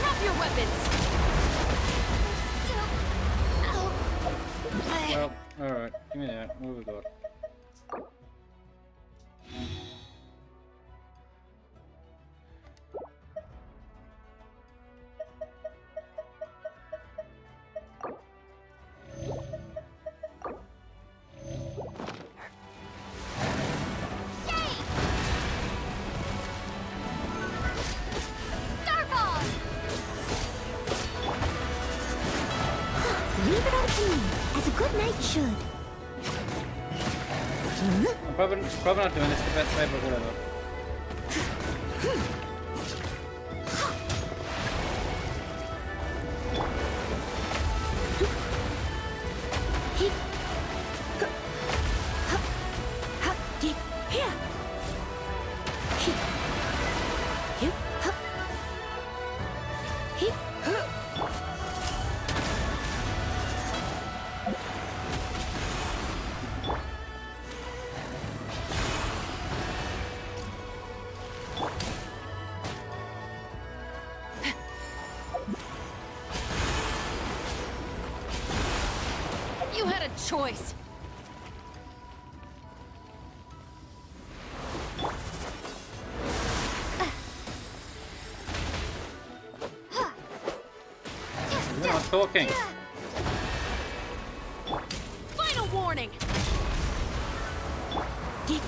Drop your weapons! Well, alright, give me that. What have we got? Leave it all to me, as a good knight should. I'm probably not doing this the best way, but whatever. You had a choice. We're not talking. Final warning! This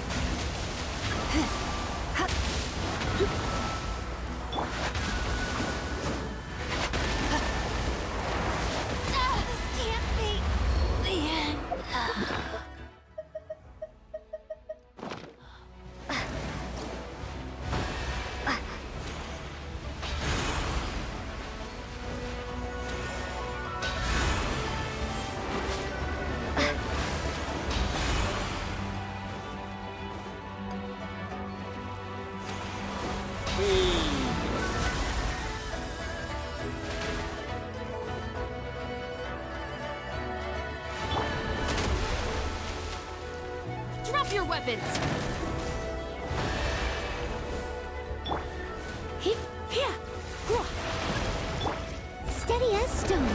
can't be the end. Drop your weapons! Steady as stone.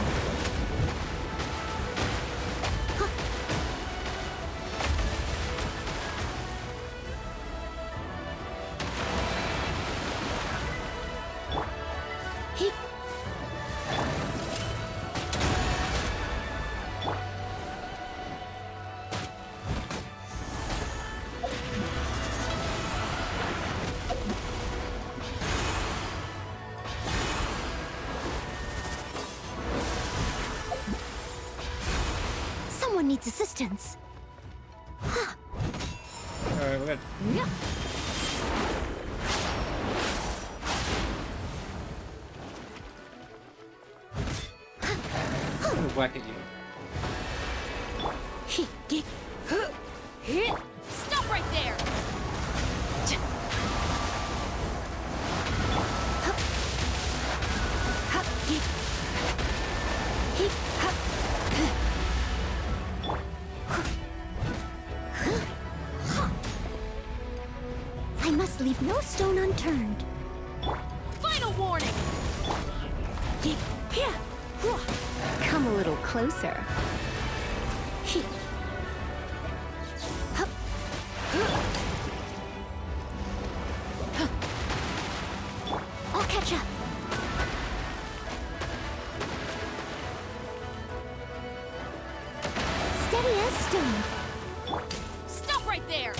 Someone needs assistance. Alright, we're good. We'll whack at you. Stop right there! I must leave no stone unturned. Final warning! Come a little closer. I'll catch up. Steady as stone. Stop right there!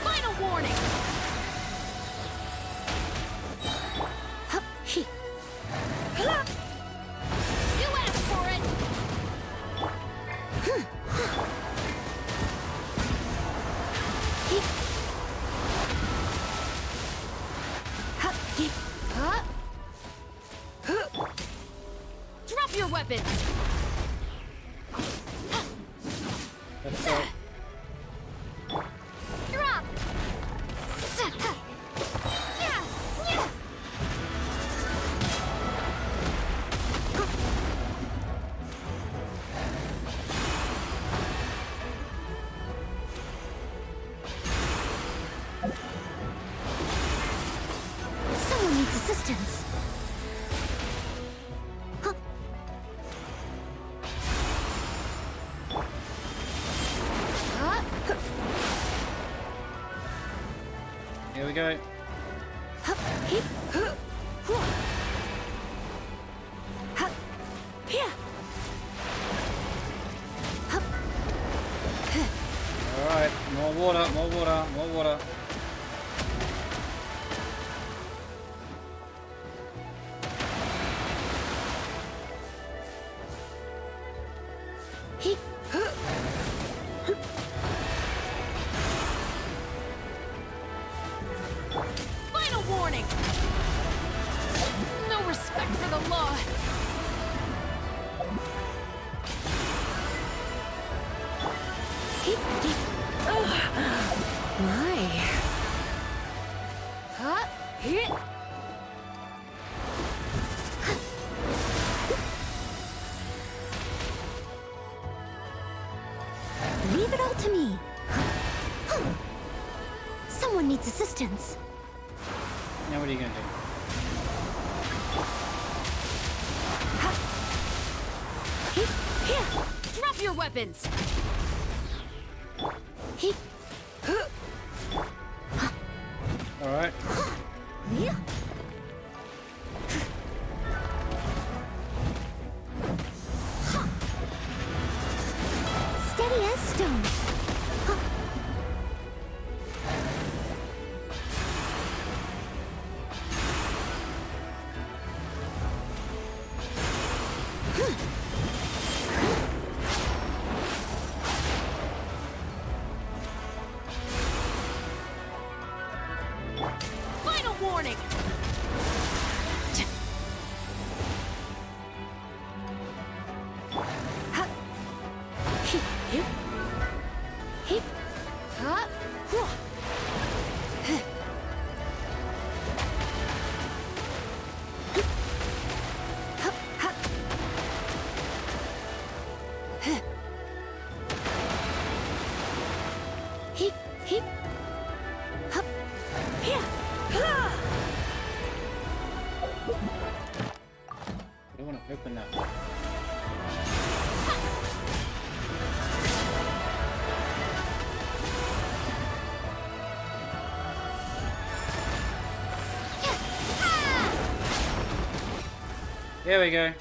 Final warning! go. Drop. Someone needs assistance. Here we go. Alright, more water, more water, more water. Final warning! No respect for the law. My. Leave it all to me. Someone needs assistance. Now what are you gonna do? Drop your weapons! Alright. Steady as stone. Final warning! I don't want to open that. There we go.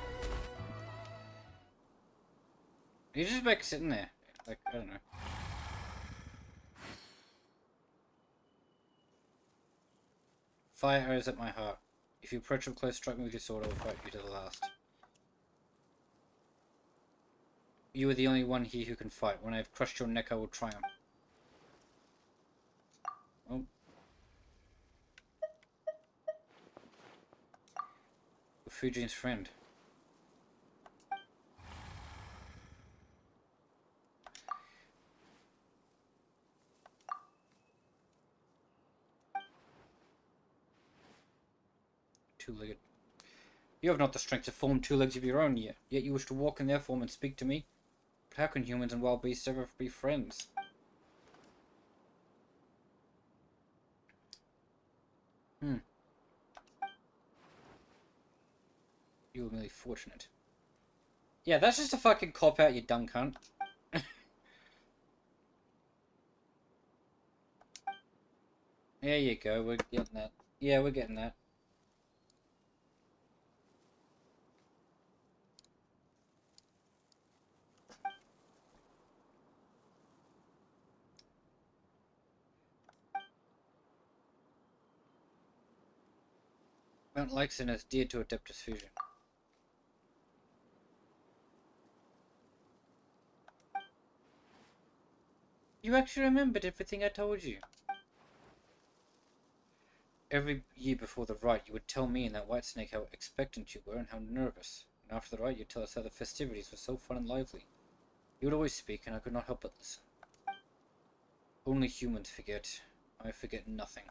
You just make it sitting there. Like, I don't know. Fire arrows at my heart. If you approach up close, strike me with your sword, I will fight you to the last. You are the only one here who can fight. When I have crushed your neck, I will triumph. Oh. Fujian's friend. Two-legged. You have not the strength to form two legs of your own yet you wish to walk in their form and speak to me? But how can humans and wild beasts ever be friends? You were merely fortunate. Yeah, that's just a fucking cop-out, you dumb cunt. There you go, we're getting that. Yeah, we're getting that. Mount Lyxon is dear to Adeptus Fusion. You actually remembered everything I told you. Every year before the rite, you would tell me and that white snake how expectant you were and how nervous. And after the rite, you'd tell us how the festivities were so fun and lively. You would always speak, and I could not help but listen. Only humans forget. I forget nothing.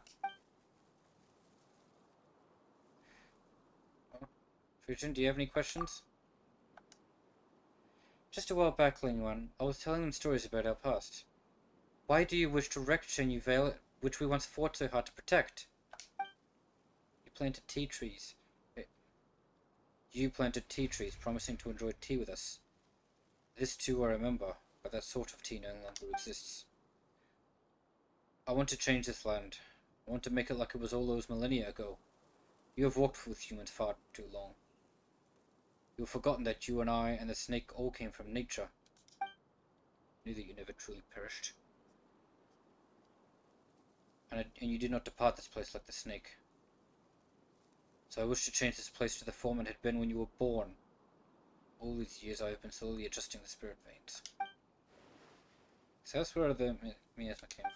Fusion, do you have any questions? Just a while back, Lingwan, I was telling them stories about our past. Why do you wish to wreck Shenyu Vale, which we once fought so hard to protect? You planted tea trees. You planted tea trees, promising to enjoy tea with us. This too I remember, but that sort of tea no longer exists. I want to change this land. I want to make it like it was all those millennia ago. You have walked with humans far too long. You have forgotten that you and I and the snake all came from nature. Knew that you never truly perished. And you did not depart this place like the snake. So I wish to change this place to the form it had been when you were born. All these years I have been slowly adjusting the spirit veins. So that's where the miasma came from.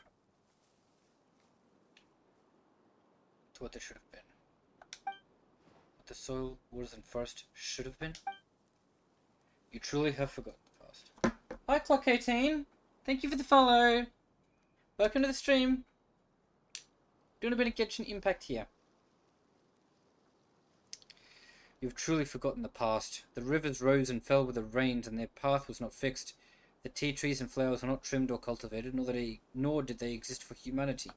To what they should have been. What the soil wasn't first should have been. You truly have forgotten the past. Hi Clock 18! Thank you for the follow! Welcome to the stream! Doing a bit of Genshin Impact here. You've truly forgotten the past. The rivers rose and fell with the rains, and their path was not fixed. The tea trees and flowers were not trimmed or cultivated, nor did they exist for humanity.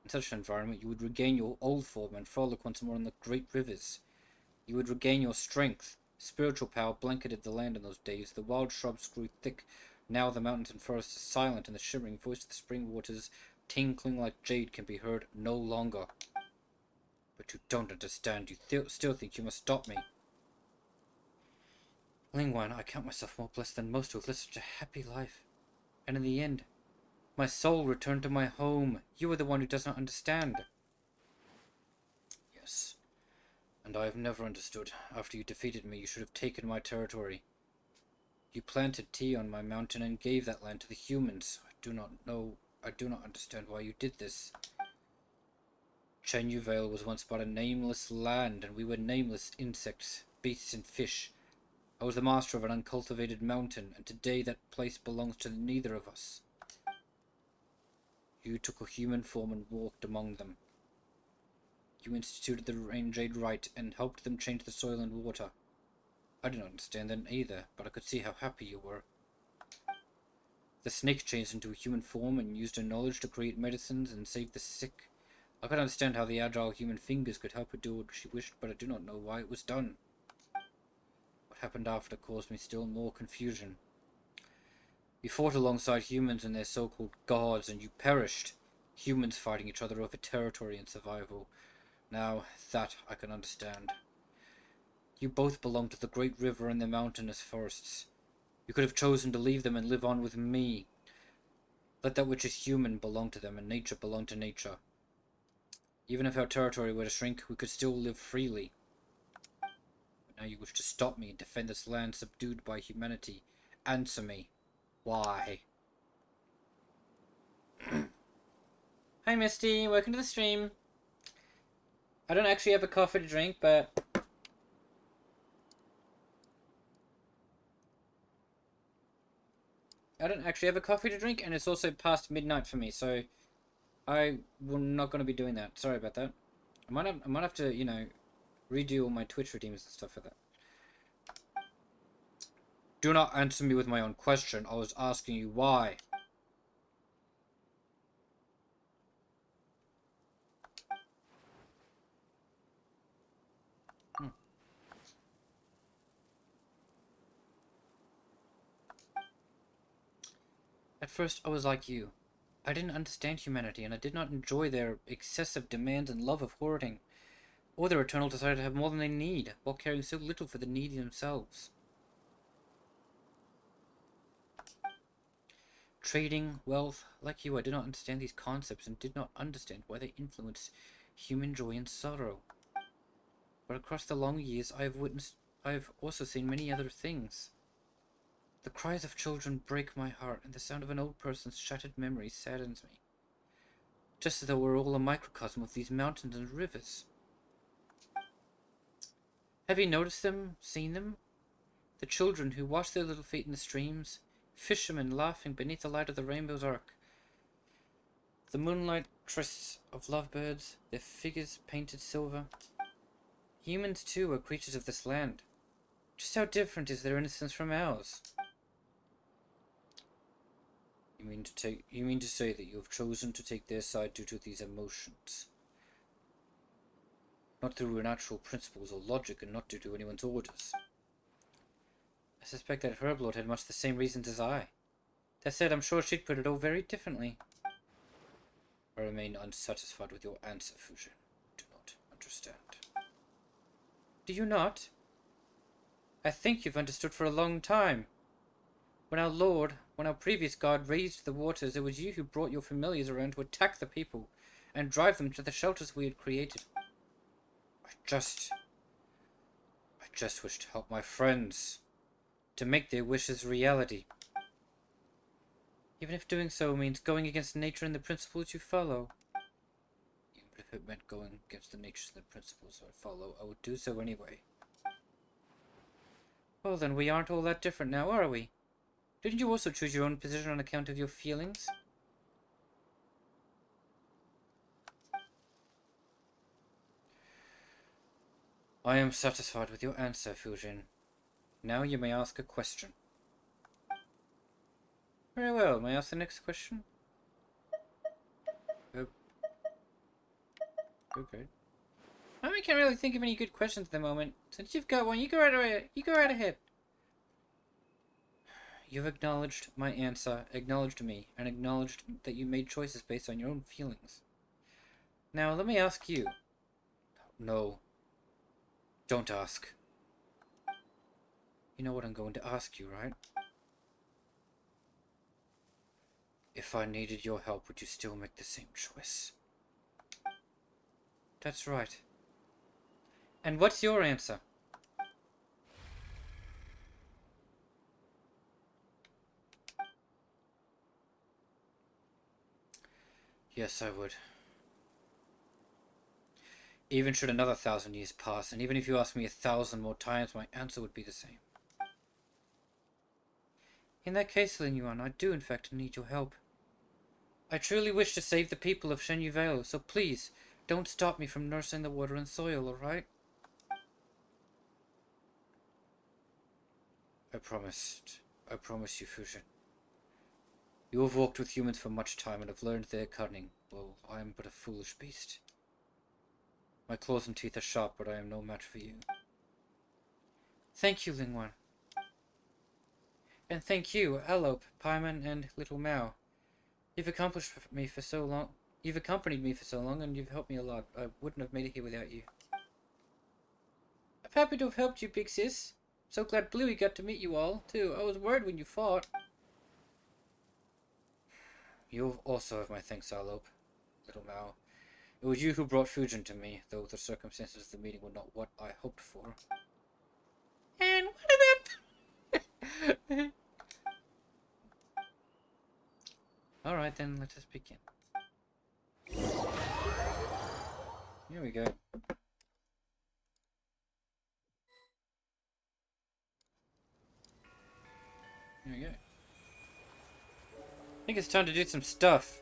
In such an environment, you would regain your old form and frolic once more on the great rivers. You would regain your strength. Spiritual power blanketed the land in those days. The wild shrubs grew thick. Now the mountains and forests are silent, and the shimmering voice of the spring waters, tinkling like jade, can be heard no longer. But you don't understand. You still think you must stop me. Lingwan, I count myself more blessed than most who have lived such a happy life. And in the end, my soul returned to my home. You are the one who does not understand. Yes. And I have never understood. After you defeated me, you should have taken my territory. You planted tea on my mountain and gave that land to the humans. I do not understand why you did this. Shenyu Vale was once but a nameless land, and we were nameless insects, beasts, and fish. I was the master of an uncultivated mountain, and today that place belongs to neither of us. You took a human form and walked among them. You instituted the Rain Jade Rite and helped them change the soil and water. I did not understand then either, but I could see how happy you were. The snake changed into a human form and used her knowledge to create medicines and save the sick. I could understand how the agile human fingers could help her do what she wished, but I do not know why it was done. What happened after caused me still more confusion. You fought alongside humans and their so-called gods, and you perished. Humans fighting each other over territory and survival. Now, that I can understand. You both belong to the great river and the mountainous forests. You could have chosen to leave them and live on with me. Let that which is human belong to them, and nature belong to nature. Even if our territory were to shrink, we could still live freely. But now you wish to stop me and defend this land subdued by humanity. Answer me. Why? Hi Misty, welcome to the stream. I don't actually have a coffee to drink, but and it's also past midnight for me, so I'm not going to be doing that. Sorry about that. I might have to, you know, redo all my Twitch redeems and stuff for that. Do not answer me with my own question. I was asking you why. At first, I was like you. I didn't understand humanity, and I did not enjoy their excessive demands and love of hoarding, or their eternal desire to have more than they need, while caring so little for the needy themselves. Trading, wealth, like you, I did not understand these concepts and did not understand why they influence human joy and sorrow. But across the long years, I have also seen many other things. The cries of children break my heart, and the sound of an old person's shattered memory saddens me. Just as though we're all a microcosm of these mountains and rivers. Have you noticed them, seen them? The children who wash their little feet in the streams, fishermen laughing beneath the light of the rainbow's arc, The moonlight trysts of lovebirds, their figures painted silver. Humans, too, are creatures of this land. Just how different is their innocence from ours? You mean to say that you have chosen to take their side due to these emotions? Not through natural principles or logic, and not due to anyone's orders. I suspect that Herblord had much the same reasons as I. That said, I'm sure she'd put it all very differently. I remain unsatisfied with your answer, Fusion. Do not understand. Do you not? I think you've understood for a long time. When our previous god raised the waters, it was you who brought your familiars around to attack the people and drive them to the shelters we had created. I just wish to help my friends, to make their wishes reality. Even if doing so means going against nature and the principles you follow. Even if it meant going against the nature and the principles I follow, I would do so anyway. Well then, we aren't all that different now, are we? Didn't you also choose your own position on account of your feelings? I am satisfied with your answer, Fujin. Now you may ask a question. Very well, may I ask the next question? Okay. I can't really think of any good questions at the moment. Since you've got one, you go right ahead. You've acknowledged my answer, acknowledged me, and acknowledged that you made choices based on your own feelings. Now, let me ask you. No. Don't ask. You know what I'm going to ask you, right? If I needed your help, would you still make the same choice? That's right. And what's your answer? Yes, I would. Even should another 1,000 years pass, and even if you asked me 1,000 more times, my answer would be the same. In that case, Ling Yuan, I do in fact need your help. I truly wish to save the people of Shen Yuvelo, so please, don't stop me from nursing the water and soil, alright? I promise you, Fusion. You have walked with humans for much time and have learned their cunning. Well, I am but a foolish beast. My claws and teeth are sharp, but I am no match for you. Thank you, Ling Yuan. And thank you, Alop, Paimon, and Little Mao. You've accompanied me for so long, and you've helped me a lot. I wouldn't have made it here without you. I'm happy to have helped you, big sis. So glad Bluey got to meet you all, too. I was worried when you fought. You also have my thanks, Alop, Little Mao. It was you who brought Fujin to me, though the circumstances of the meeting were not what I hoped for. And what about... Alright then, let us begin. Here we go. Here we go. I think it's time to do some stuff.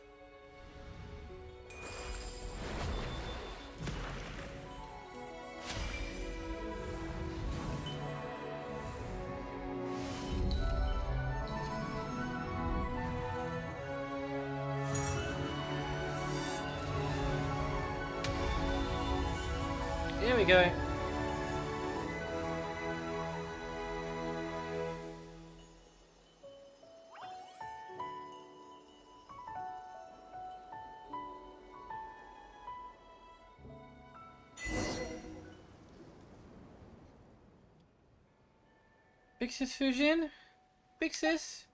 There we go. Big Sis Fujin? Big Sis?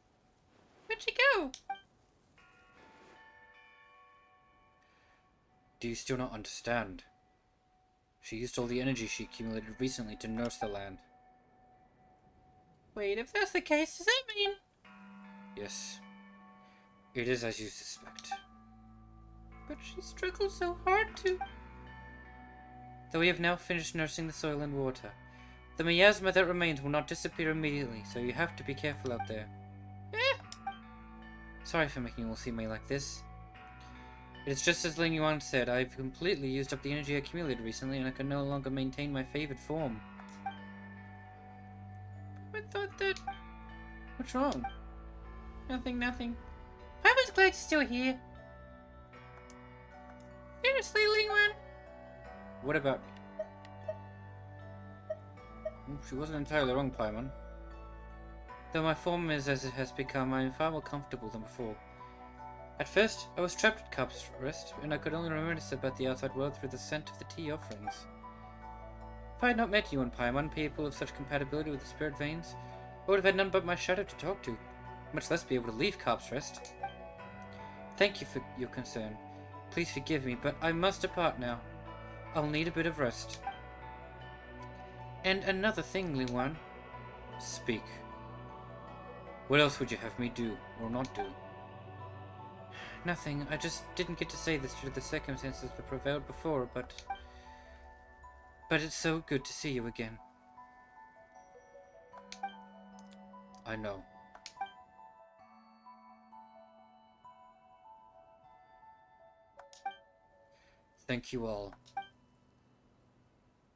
Where'd she go? Do you still not understand? She used all the energy she accumulated recently to nurse the land. Wait, if that's the case, does that mean... Yes. It is as you suspect. But she struggled so hard to... Though we have now finished nursing the soil and water, the miasma that remains will not disappear immediately, so you have to be careful out there. Sorry for making you all see me like this. It's just as Ling Yuan said, I've completely used up the energy accumulated recently and I can no longer maintain my favored form. I thought that... What's wrong? Nothing. I was glad you're still here. Seriously, Ling Yuan? What about me? She wasn't entirely wrong, Paimon. Though my form is as it has become, I am far more comfortable than before. At first, I was trapped at Carp's Rest, and I could only reminisce about the outside world through the scent of the tea offerings. If I had not met you and Paimon, people of such compatibility with the spirit veins, I would have had none but my shadow to talk to, much less be able to leave Carp's Rest. Thank you for your concern. Please forgive me, but I must depart now. I'll need a bit of rest. And another thing, Ling Yuan. Speak. What else would you have me do, or not do? Nothing. I just didn't get to say this due to the circumstances that prevailed before, but it's so good to see you again. I know. Thank you all.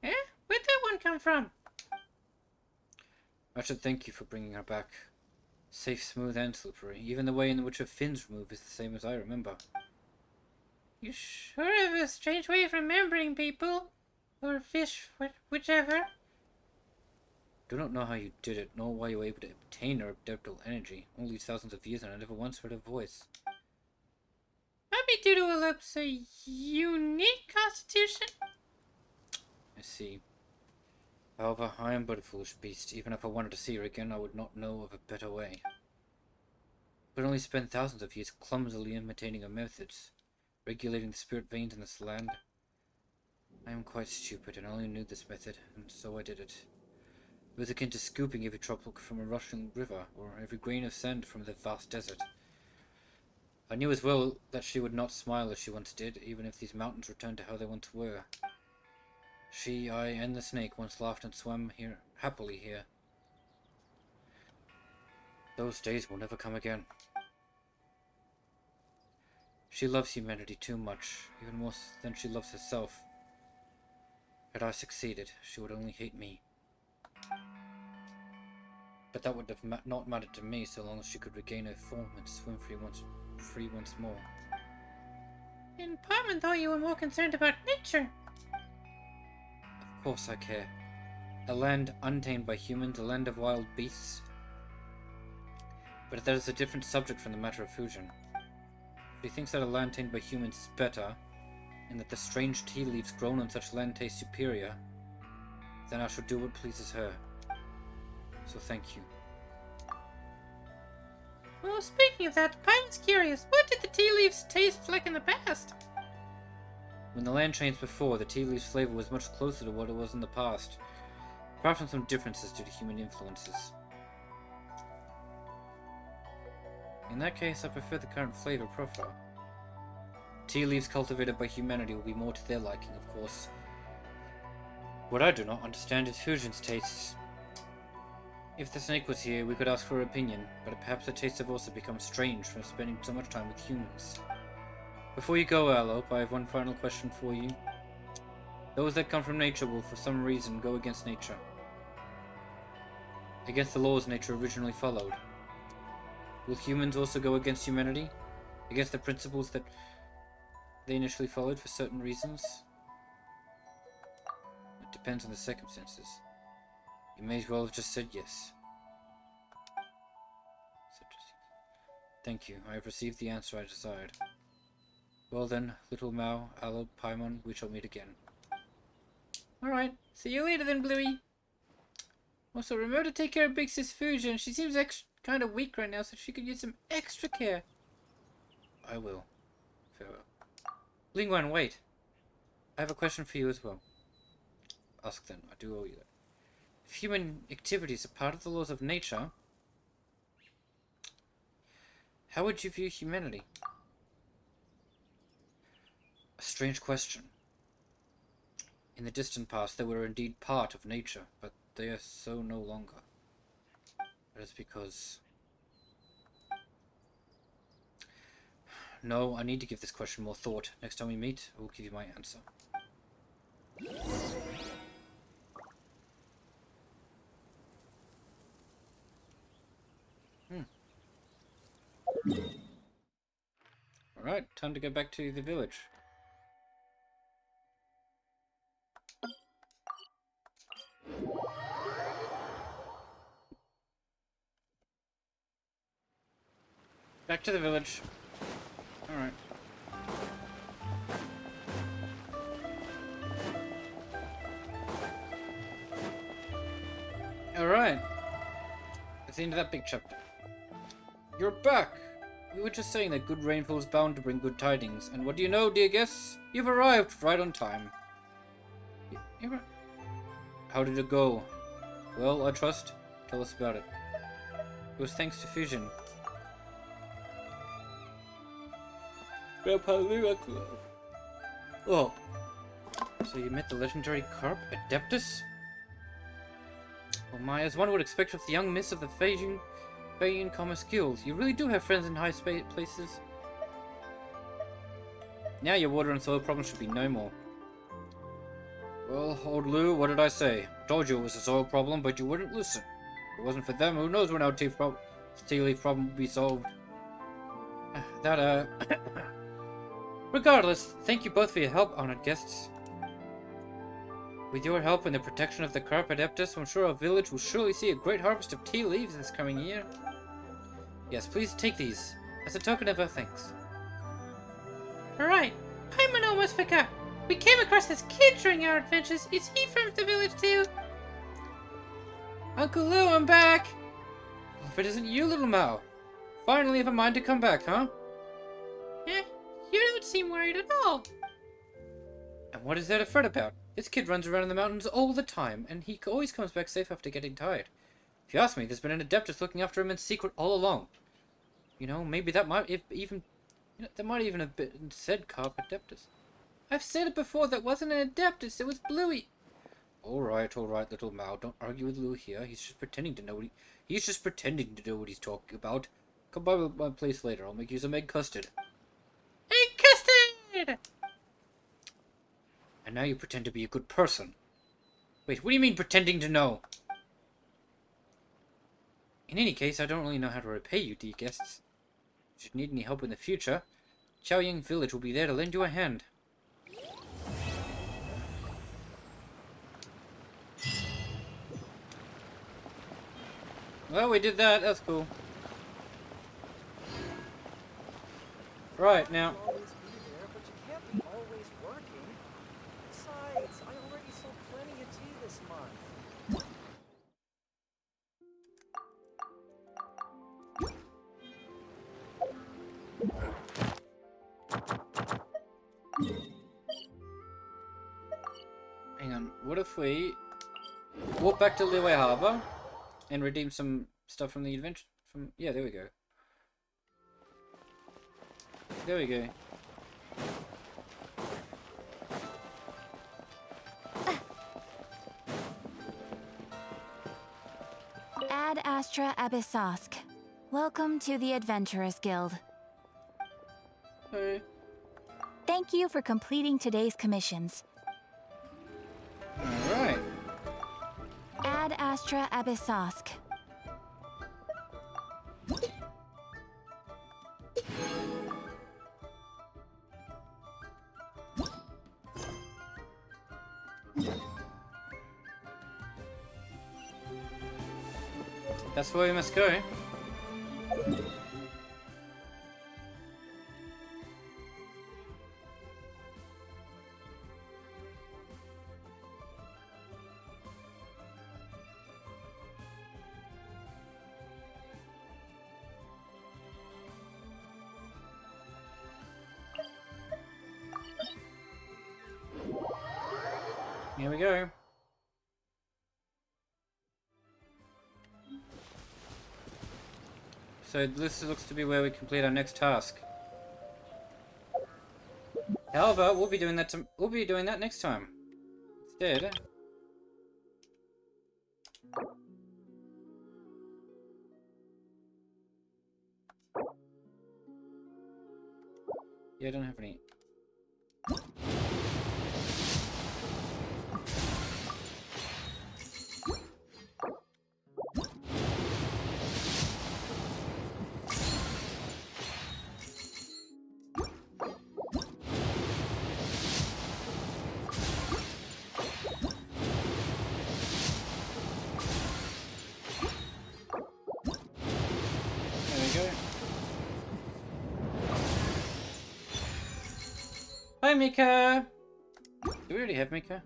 Eh? Where'd that one come from? I should thank you for bringing her back. Safe, smooth, and slippery. Even the way in which her fins remove is the same as I remember. You sure have a strange way of remembering people. Or fish, whichever. Do not know how you did it, nor why you were able to obtain her abductal energy. All these thousands of years and I never once heard her voice. Maybe due to Elip's unique constitution? I see. However, I am but a foolish beast. Even if I wanted to see her again, I would not know of a better way. But only spend thousands of years clumsily imitating her methods, regulating the spirit veins in this land. I am quite stupid, and only knew this method, and so I did it. It was akin to scooping every drop from a rushing river, or every grain of sand from the vast desert. I knew as well that she would not smile as she once did, even if these mountains returned to how they once were. She, I, and the snake once laughed and swam here happily here. Those days will never come again. She loves humanity too much, even more than she loves herself. Had I succeeded, she would only hate me. But that would have not mattered to me so long as she could regain her form and swim free once more. And Paimon thought you were more concerned about nature. Of course I care. A land untamed by humans, a land of wild beasts. But that is a different subject from the matter of fusion. She thinks that a land tamed by humans is better, and that the strange tea leaves grown on such land taste superior, then I shall do what pleases her. So thank you. Well, speaking of that, Paimon's curious. What did the tea leaves taste like in the past? When the land changed before, the tea leaf's flavor was much closer to what it was in the past, apart from some differences due to human influences. In that case, I prefer the current flavor profile. Tea leaves cultivated by humanity will be more to their liking, of course. What I do not understand is fusion's tastes. If the snake was here, we could ask for her opinion, but perhaps the tastes have also become strange from spending so much time with humans. Before you go, Alop, I have one final question for you. Those that come from nature will, for some reason, go against nature. Against the laws nature originally followed. Will humans also go against humanity? Against the principles that they initially followed for certain reasons? It depends on the circumstances. You may as well have just said yes. Thank you. I have received the answer I desired. Well then, little Mao, Alop, Paimon, we shall meet again. Alright, see you later then, Bluey. Also, remember to take care of Big Sis Fusion. She seems kind of weak right now, so she could use some extra care. I will. Farewell. Ling Yuan, wait. I have a question for you as well. Ask then. I do owe you that. If human activities are part of the laws of nature, how would you view humanity? A strange question. In the distant past, they were indeed part of nature, but they are so no longer. That is because No, I need to give this question more thought. Next time we meet, I will give you my answer. Alright, time to go back to the village. Back to the village. Alright. Alright. That's the end of that big chapter. You're back! We were just saying that good rainfall is bound to bring good tidings, and what do you know, dear guests? You've arrived right on time. How did it go? Well, I trust. Tell us about it. It was thanks to Fusion. Grandpa Lou, oh. So you met the legendary Carp Adeptus? Oh my, as one would expect with the young miss of the Bayan Commerce skills, you really do have friends in high places. Now your water and soil problems should be no more. Well, old Lou, what did I say? Told you it was a soil problem, but you wouldn't listen. If it wasn't for them, who knows when our tea leaf problem would be solved. Regardless, thank you both for your help, honored guests. With your help and the protection of the Carp Adeptus, I'm sure our village will surely see a great harvest of tea leaves this coming year. Yes, please take these, as a token of our thanks. Alright, I'm an almost forgot. We came across this kid during our adventures. Is he from the village too? Uncle Lou, I'm back! Well, if it isn't you, little Mao. Finally have a mind to come back, huh? Yeah, you don't seem worried at all. And what is there to fret about? This kid runs around in the mountains all the time, and he always comes back safe after getting tired. If you ask me, there's been an Adeptus looking after him in secret all along. You know, maybe that might that might even have been said Carp Adeptus. I've said it before, that wasn't an Adeptus, it was Bluey. Alright, little Mao, don't argue with Lou here. He's just pretending to know what he's talking about. Come by my place later, I'll make you some egg custard. Egg custard! And now you pretend to be a good person. Wait, what do you mean pretending to know? In any case, I don't really know how to repay you, dear guests. If you need any help in the future, Chaoying Village will be there to lend you a hand. Well, we did that. That's cool. Right, now. Always be there, but you can't be always working. Besides, I already sold plenty of tea this month. Hang on. What if we walk back to Liyue Harbor and redeem some stuff from the adventure? Yeah, there we go. There we go. Ad Astra Abyssosk. Welcome to the Adventurers Guild. Hey. Thank you for completing today's commissions. Alright. Ad Astra Abyssosk. That's where we must go. Here we go. So this looks to be where we complete our next task. However, we'll be doing that next time. Instead, Yeah, I don't have any. There we go. Hi, Mika! Do we already have Mika?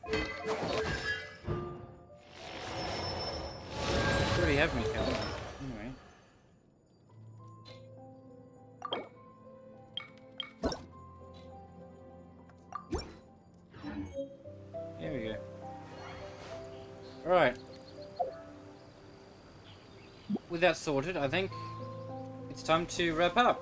We already have Mika. Anyway. There we go. Alright. With that sorted, I think it's time to wrap up.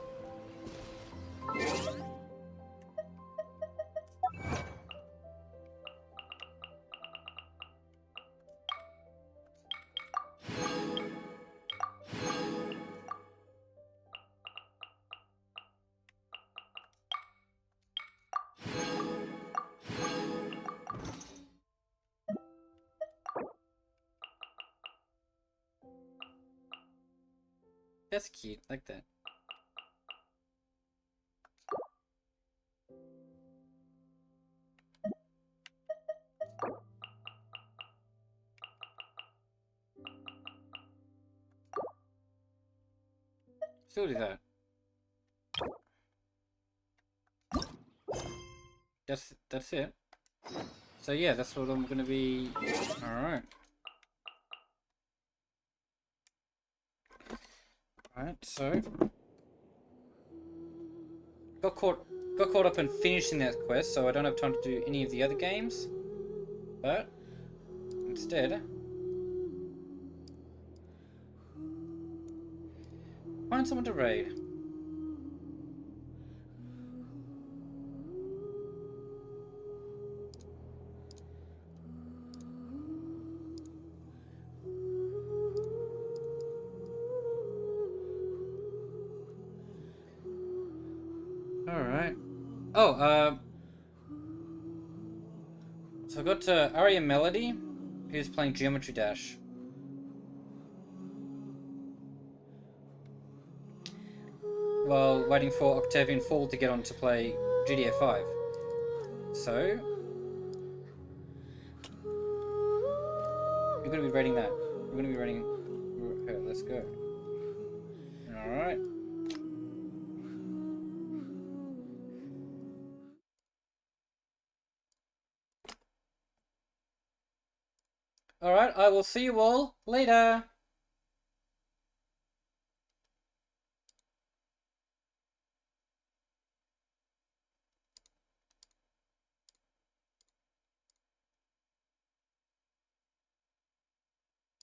That's cute, like that. Still do that. That's it. So yeah, that's what I'm gonna be. Alright. Alright, so got caught up in finishing that quest, so I don't have time to do any of the other games. But instead, find someone to raid. Alright. Oh, so I got Aria Melody, who's playing Geometry Dash. While waiting for Octavian Fall to get on to play GTA 5. So, we're going to be rating that. We're going to be rating her. Let's go. Alright. Alright, I will see you all later.